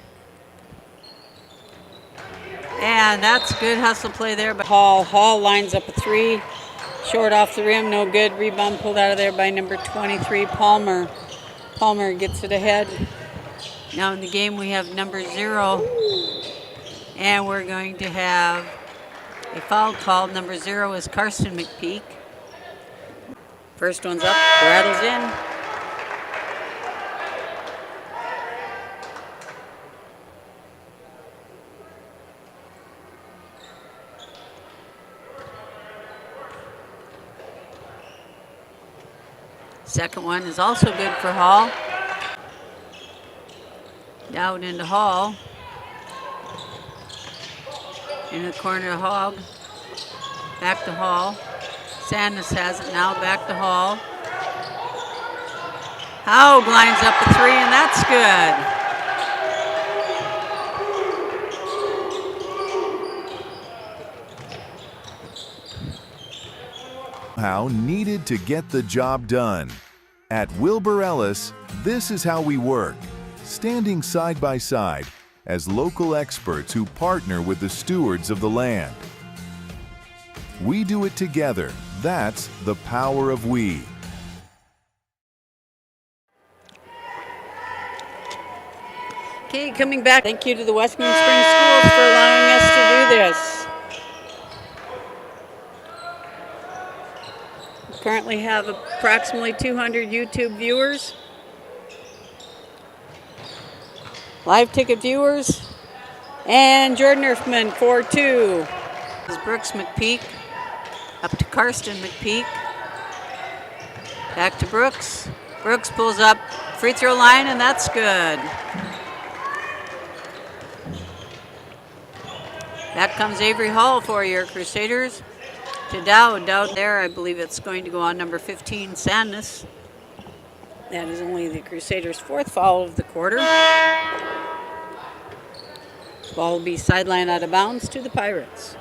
And that's good hustle play there by Hall. Hall lines up a 3. Short off the rim, no good. Rebound pulled out of there by number 23, Palmer. Palmer gets it ahead. Now in the game we have number 0. And we're going to have a foul called. Number 0 is Carson McPeak. First one's up, rattles in. Second one is also good for Hall. Down into Hall. In the corner to Hogg. Back to Hall. Sandness has it now, back to Hall. Haug lines up a 3, and that's good. How needed to get the job done. At Wilbur Ellis, this is how we work, standing side by side as local experts who partner with the stewards of the land. We do it together. That's the power of we. Okay, coming back. Thank you to the Western Springs Schools for allowing us to do this. We currently have approximately 200 YouTube viewers. Live ticket viewers. And Jordan Earthman, 4-2. This is Brooks McPeak. Up to Karsten McPeak. Back to Brooks. Brooks pulls up free throw line, and that's good. Back comes Avery Hall for your Crusaders. To Dowd. Dowd there, I believe it's going to go on number 15, Sandness. That is only the Crusaders' fourth foul of the quarter. Ball will be sidelined out of bounds to the Pirates.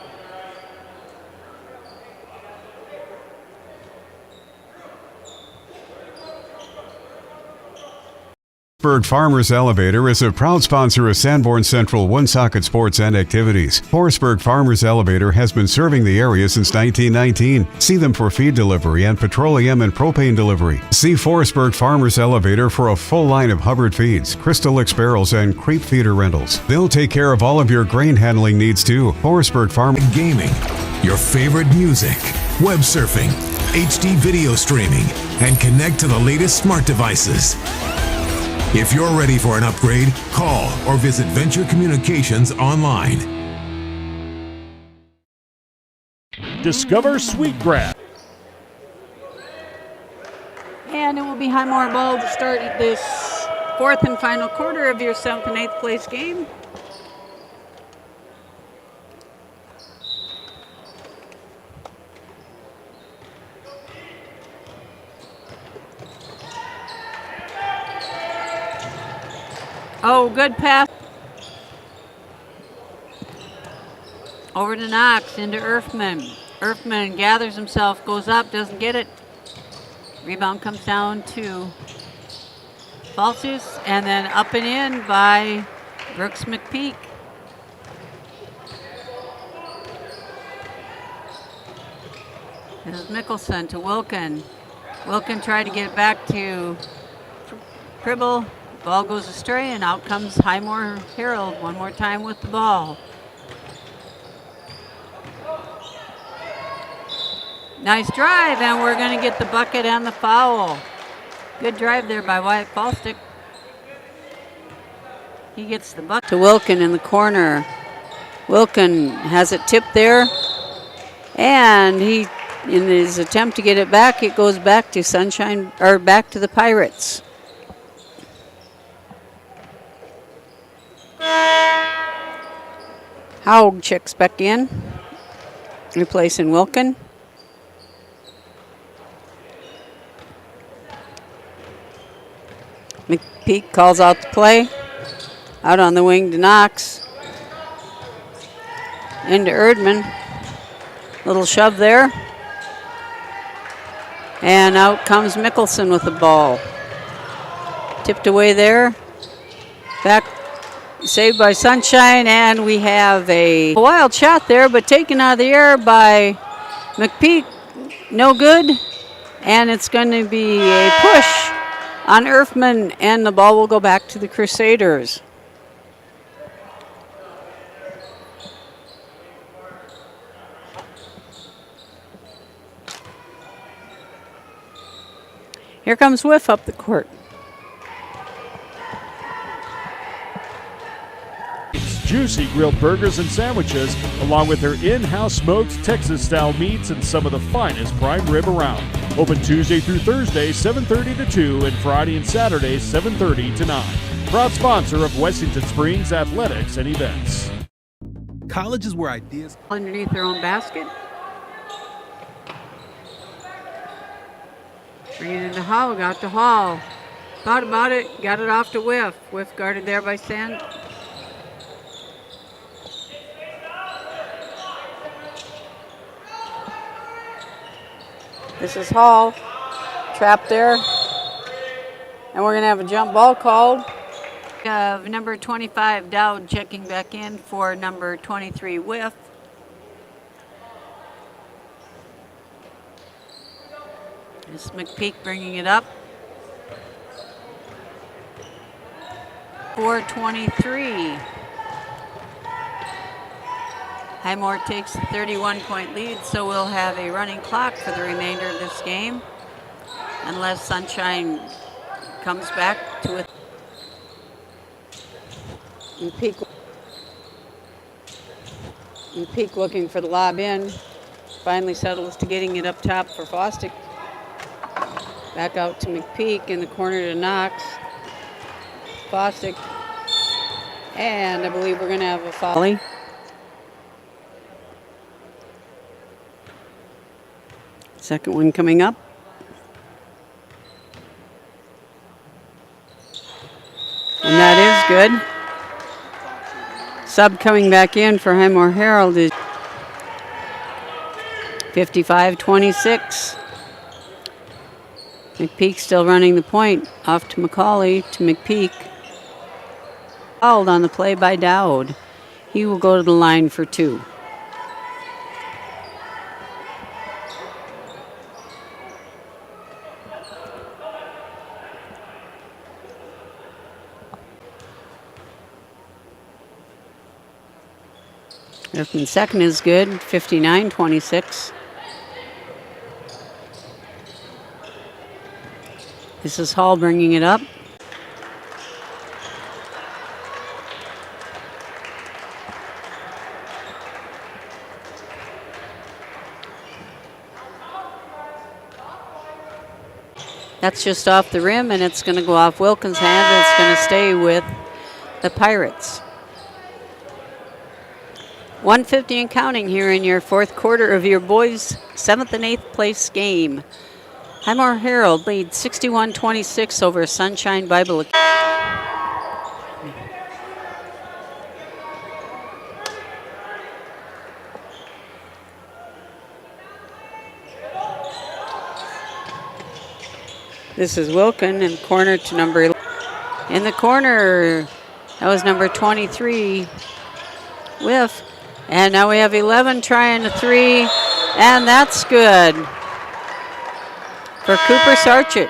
Forestburg Farmers Elevator is a proud sponsor of Sanborn Central Woonsocket Sports and Activities. Forestburg Farmers Elevator has been serving the area since 1919. See them for feed delivery and petroleum and propane delivery. See Forestburg Farmers Elevator for a full line of Hubbard feeds, Crystal X barrels, and creep feeder rentals. They'll take care of all of your grain handling needs too. Forestburg Farm Gaming, your favorite music, web surfing, HD video streaming, and connect to the latest smart devices. If you're ready for an upgrade, call or visit Venture Communications online. Discover Sweetgrass. And it will be Highmore ball to start this fourth and final quarter of your 7th and 8th place game. Oh, good pass. Over to Knox, into Earthman. Earthman gathers himself, goes up, doesn't get it. Rebound comes down to Falsus, and then up and in by Brooks McPeak. This is Mickelson to Wilkin. Wilkin tried to get it back to Pribble. Ball goes astray, and out comes Highmore Herald one more time with the ball. Nice drive, and we're going to get the bucket and the foul. Good drive there by Wyatt Falstick. He gets the bucket. To Wilkin in the corner. Wilkin has it tipped there, and he, in his attempt to get it back, it goes back to Sunshine, or back to the Pirates. Haug checks back in, replacing Wilkin. McPeak calls out the play. Out on the wing to Knox. Into Erdman. Little shove there. And out comes Mickelson with the ball. Tipped away there. Back. Saved by Sunshine, and we have a wild shot there, but taken out of the air by McPeak. No good, and it's going to be a push on Earthman, and the ball will go back to the Crusaders. Here comes Whiff up the court. Juicy grilled burgers and sandwiches, along with their in-house smoked Texas-style meats and some of the finest prime rib around. Open Tuesday through Thursday, 7:30 to 2, and Friday and Saturday, 7:30 to 9. Proud sponsor of Wessington Springs Athletics and Events. College is where ideas underneath their own basket. Bring it into Hall, got to Hall. Thought about it, got it off to Whiff. Whiff guarded there by Sand. This is Hall, trapped there. And we're going to have a jump ball called. Number 25, Dowd, checking back in for number 23, Whiff. This is McPeak bringing it up. 4:23. Highmore takes a 31-point lead, so we'll have a running clock for the remainder of this game, unless Sunshine comes back to it. McPeak looking for the lob in. Finally settles to getting it up top for Fosdick. Back out to McPeak in the corner to Knox. Fosdick. And I believe we're going to have a foul. Second one coming up. And that is good. Sub coming back in for Highmore Herald is 55-26. McPeak still running the point. Off to Macaulay to McPeak. Fouled on the play by Dowd. He will go to the line for 2. Griffin second is good, 59-26. This is Hall bringing it up. That's just off the rim, and it's going to go off Wilkins' hand, and it's going to stay with the Pirates. 150 and counting here in your fourth quarter of your boys' 7th and 8th place game. Highmore Herald leads 61-26 over Sunshine Bible Academy. This is Wilkin in corner to number 11. In the corner, that was number 23, Whiff. And now we have 11 trying a 3, and that's good for Cooper Sarchett.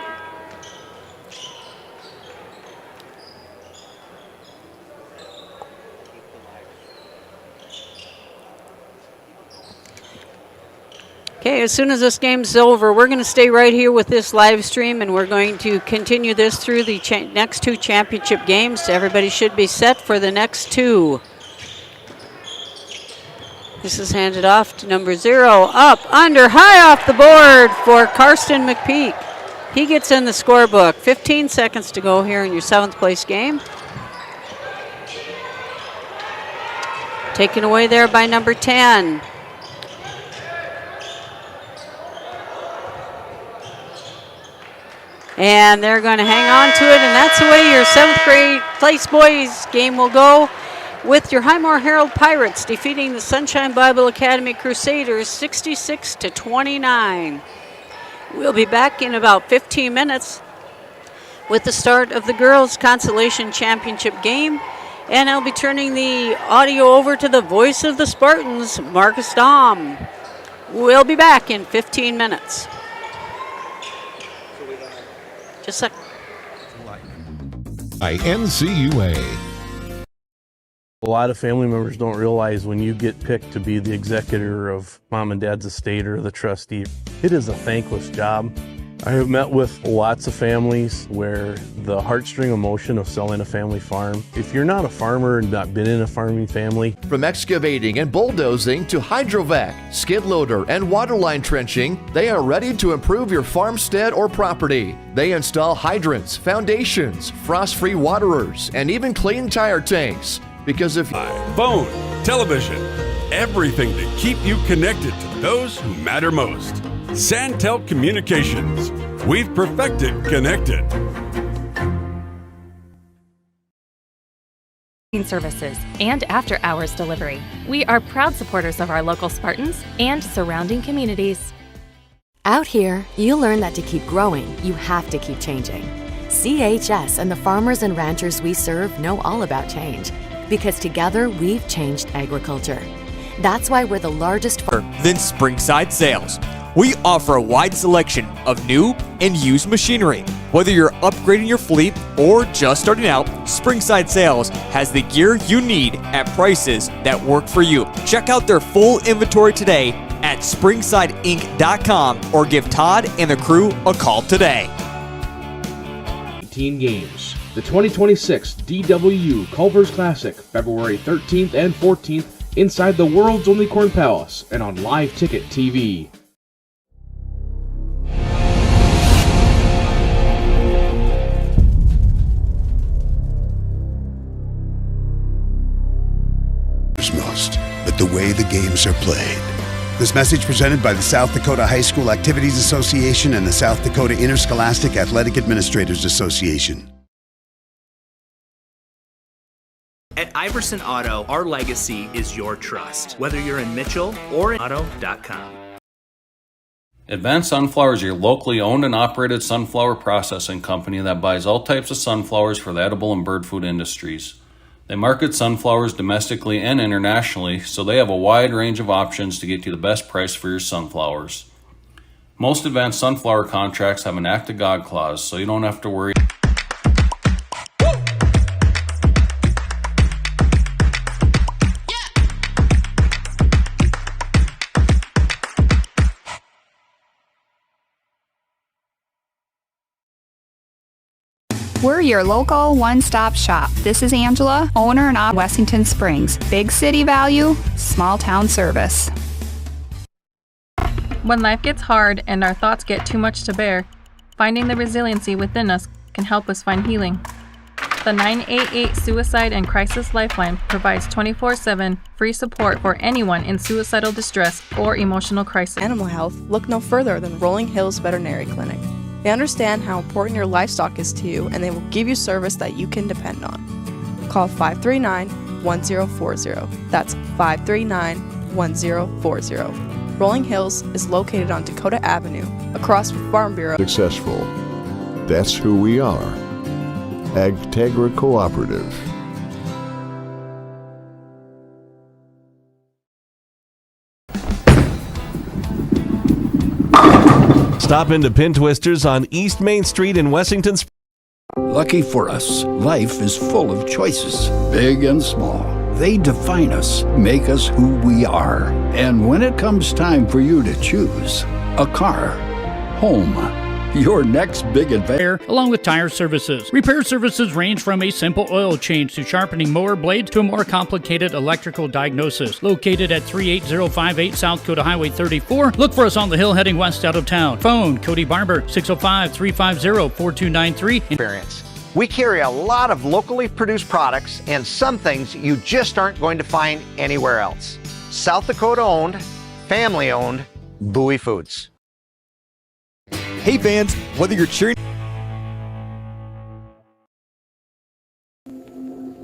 Okay, as soon as this game's over, we're going to stay right here with this live stream, and we're going to continue this through the next 2 championship games. Everybody should be set for the next 2. This is handed off to number 0, up, under, high off the board for Karsten McPeak. He gets in the scorebook. 15 seconds to go here in your 7th place game. Taken away there by number 10. And they're going to hang on to it, and that's the way your 7th grade place boys game will go, with your Highmore Herald Pirates defeating the Sunshine Bible Academy Crusaders 66-29. We'll be back in about 15 minutes with the start of the girls' consolation championship game, and I'll be turning the audio over to the voice of the Spartans, Marcus Dahm. We'll be back in 15 minutes. Just a sec. By NCUA. A lot of family members don't realize when you get picked to be the executor of mom and dad's estate or the trustee, it is a thankless job. I have met with lots of families where the heartstring emotion of selling a family farm, if you're not a farmer and not been in a farming family. From excavating and bulldozing to hydrovac, skid loader, and waterline trenching, they are ready to improve your farmstead or property. They install hydrants, foundations, frost-free waterers, and even clean tire tanks. Because if phone, television, everything to keep you connected to those who matter most. Santel Communications. We've perfected connected. Services and after-hours delivery. We are proud supporters of our local Spartans and surrounding communities. Out here, you learn that to keep growing, you have to keep changing. CHS and the farmers and ranchers we serve know all about change, because together we've changed agriculture. That's why we're the largest Then Springside Sales. We offer a wide selection of new and used machinery. Whether you're upgrading your fleet or just starting out, Springside Sales has the gear you need at prices that work for you. Check out their full inventory today at springsideinc.com or give Todd and the crew a call today. 18 games. The 2026 DWU Culver's Classic, February 13th and 14th, inside the world's only Corn Palace and on Live Ticket TV. Most, but the way the games are played. This message presented by the South Dakota High School Activities Association and the South Dakota Interscholastic Athletic Administrators Association. At Iverson Auto, our legacy is your trust, whether you're in Mitchell or in auto.com. Advanced Sunflower is your locally owned and operated sunflower processing company that buys all types of sunflowers for the edible and bird food industries. They market sunflowers domestically and internationally, so they have a wide range of options to get you the best price for your sunflowers. Most Advanced Sunflower contracts have an Act of God clause, so you don't have to worry. We're your local one-stop shop. This is Angela, owner and operator Wessington Springs. Big city value, small town service. When life gets hard and our thoughts get too much to bear, finding the resiliency within us can help us find healing. The 988 Suicide and Crisis Lifeline provides 24/7 free support for anyone in suicidal distress or emotional crisis. Animal health, look no further than Rolling Hills Veterinary Clinic. They understand how important your livestock is to you, and they will give you service that you can depend on. Call 539-1040. That's 539-1040. Rolling Hills is located on Dakota Avenue, across from Farm Bureau. Successful. That's who we are. Agtegra Cooperative. Stop into Pin Twisters on East Main Street in Wessington. Lucky for us, life is full of choices, big and small. They define us, make us who we are. And when it comes time for you to choose, a car, home, your next big adventure. Along with tire services. Repair services range from a simple oil change to sharpening mower blades to a more complicated electrical diagnosis. Located at 38058 South Dakota Highway 34. Look for us on the hill heading west out of town. Phone Cody Barber 605-350-4293. Experience. We carry a lot of locally produced products and some things you just aren't going to find anywhere else. South Dakota owned, family owned, Bowie Foods. Hey fans, whether you're cheering...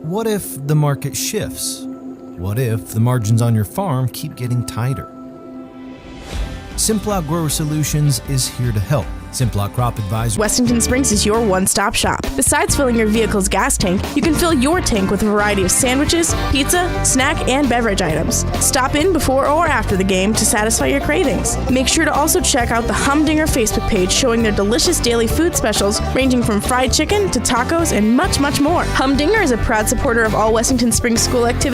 What if the market shifts? What if the margins on your farm keep getting tighter? Simplot Grower Solutions is here to help. Simplot Crop Advisor. Wessington Springs is your one-stop shop. Besides filling your vehicle's gas tank, you can fill your tank with a variety of sandwiches, pizza, snack, and beverage items. Stop in before or after the game to satisfy your cravings. Make sure to also check out the Humdinger Facebook page showing their delicious daily food specials ranging from fried chicken to tacos and much, much more. Humdinger is a proud supporter of all Wessington Springs school activities.